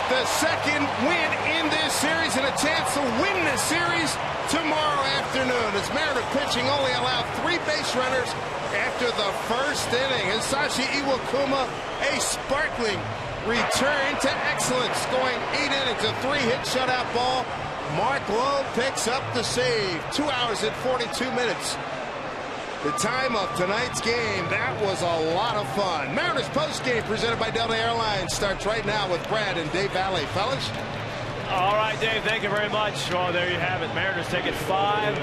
the second win in this series and a chance to win this series tomorrow afternoon. As Mariner pitching only allowed 3 base runners after the first inning. Hisashi Iwakuma, a sparkling return to excellence, going 8 innings, a 3-hit shutout ball. Mark Lowe picks up the save. 2 hours and 42 minutes. The time of tonight's game. That was a lot of fun. Mariners postgame presented by Delta Airlines starts right now with Brad and Dave Valley. Fellas? All right, Dave, thank you very much. Well, there you have it. Mariners take it 5-0.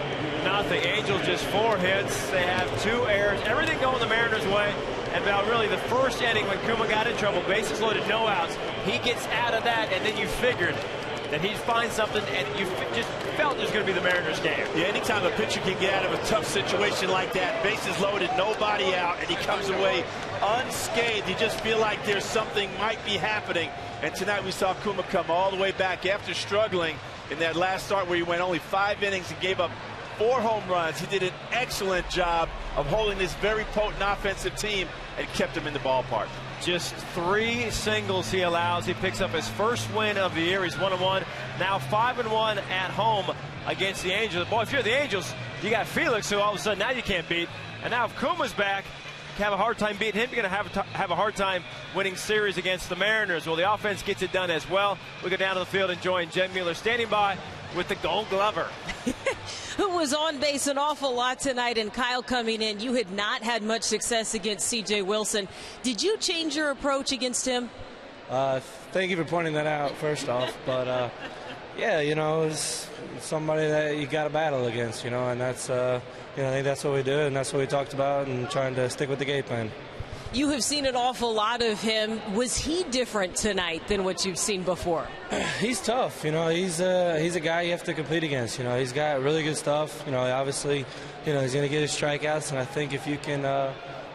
Angels just 4 hits. They have 2 errors. Everything going the Mariners' way. And about really the first inning when Kuma got in trouble, bases loaded, no outs. He gets out of that, and then you figured that he'd find something, and you just felt it was going to be the Mariners' game. Yeah, anytime a pitcher can get out of a tough situation like that, bases loaded, nobody out, and he comes away unscathed, you just feel like there's something might be happening. And tonight we saw Kuma come all the way back after struggling in that last start where he went only 5 innings and gave up 4 home runs. He did an excellent job of holding this very potent offensive team and kept them in the ballpark. Just 3 singles he allows. He picks up his first win of the year. He's 1-1. Now 5-1 at home against the Angels. Boy, if you're the Angels, you got Felix, who all of a sudden now you can't beat. And now if Kuma's back, you have a hard time beating him. You're going to have a hard time winning series against the Mariners. Well, the offense gets it done as well. We go down to the field and join Jen Mueller standing by with the Gold Glover. Who was on base an awful lot tonight, and Kyle coming in. You had not had much success against C.J. Wilson. Did you change your approach against him? Thank you for pointing that out, first off. But, yeah, you know, it's somebody that you got to battle against, you know, and that's, you know, I think that's what we do, and that's what we talked about, and trying to stick with the game plan. You have seen an awful lot of him. Was he different tonight than what you've seen before? He's tough, you know. He's a guy you have to compete against. You know, he's got really good stuff. You know, obviously, you know, he's going to get his strikeouts, and I think if you can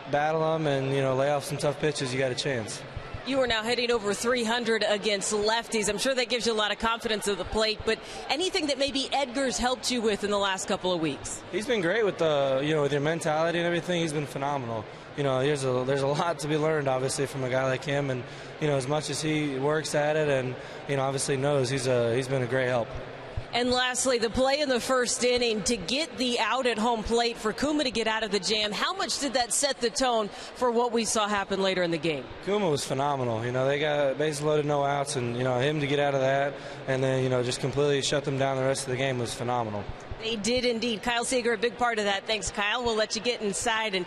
battle him and, you know, lay off some tough pitches, you got a chance. You are now hitting over 300 against lefties. I'm sure that gives you a lot of confidence at the plate, but anything that maybe Edgar's helped you with in the last couple of weeks? He's been great with you know, with your mentality and everything. He's been phenomenal. You know, there's a lot to be learned, obviously, from a guy like him, and, you know, as much as he works at it and, you know, obviously knows, he's been a great help. And lastly, the play in the first inning to get the out at home plate for Kuma to get out of the jam. How much did that set the tone for what we saw happen later in the game? Kuma was phenomenal. You know, they got bases loaded, no outs, and, you know, him to get out of that and then, you know, just completely shut them down the rest of the game was phenomenal. They did indeed. Kyle Seager, a big part of that. Thanks, Kyle. We'll let you get inside. And,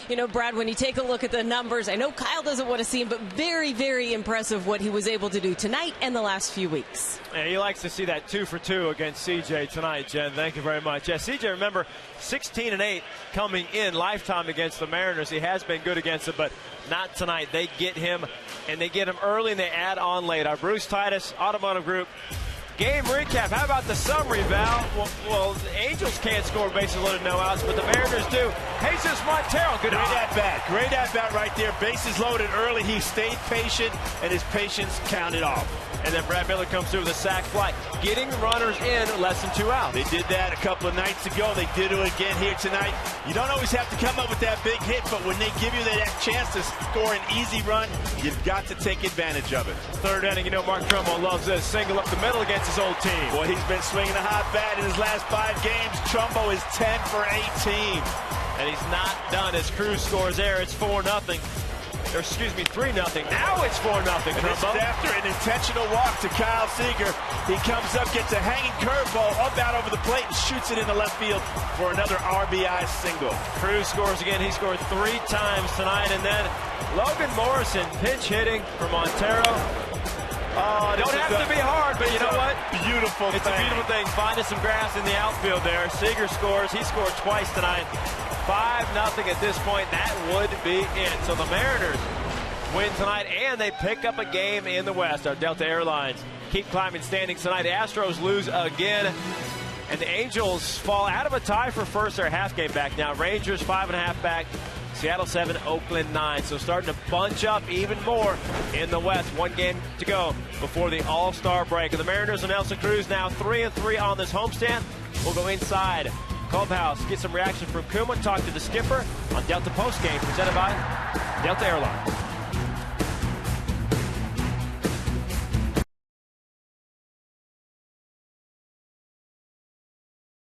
you know, Brad, when you take a look at the numbers, I know Kyle doesn't want to see him, but very, very impressive what he was able to do tonight and the last few weeks. Yeah, he likes to see that 2 for 2 against CJ tonight, Jen. Thank you very much. Yeah, CJ, remember, 16-8 coming in lifetime against the Mariners. He has been good against them, but not tonight. They get him, and they get him early, and they add on late. Our Bruce Titus Automotive Group game recap. How about the summary, Val? Well, the Angels can't score bases loaded, no outs, but the Mariners do. Jesus Montero, good at-bat. Great at-bat right there. Bases loaded early. He stayed patient, and his patience counted off. And then Brad Miller comes through with a sac fly, getting runners in less than 2 outs. They did that a couple of nights ago. They did it again here tonight. You don't always have to come up with that big hit, but when they give you that chance to score an easy run, you've got to take advantage of it. Third inning, you know Mark Trumbo loves this. Single up the middle against his old team. Boy, he's been swinging a hot bat in his last 5 games. Trumbo is 10 for 18. And he's not done. His Cruz scores there. It's 4-0. Or excuse me, 3-0. Now it's 4-0. This is after an intentional walk to Kyle Seager. He comes up, gets a hanging curveball up out over the plate, and shoots it into left field for another RBI single. Cruz scores again. He scored 3 times tonight. And then Logan Morrison pinch hitting for Montero. Oh, don't have to be hard, but you know what? Beautiful. It's a beautiful thing. Finding some grass in the outfield there. Seager scores. He scored twice tonight. 5-0 at this point. That would be it. So the Mariners win tonight, and they pick up a game in the West. Our Delta Airlines keep climbing standings tonight. The Astros lose again, and the Angels fall out of a tie for first. They're a half game back now. Rangers 5.5 back. Seattle 7, Oakland 9. So starting to bunch up even more in the West. 1 game to go before the All-Star break. And the Mariners and Nelson Cruz now 3-3 on this homestand. We'll go inside Clubhouse, get some reaction from Kuma, talk to the skipper on Delta Postgame, presented by Delta Airlines.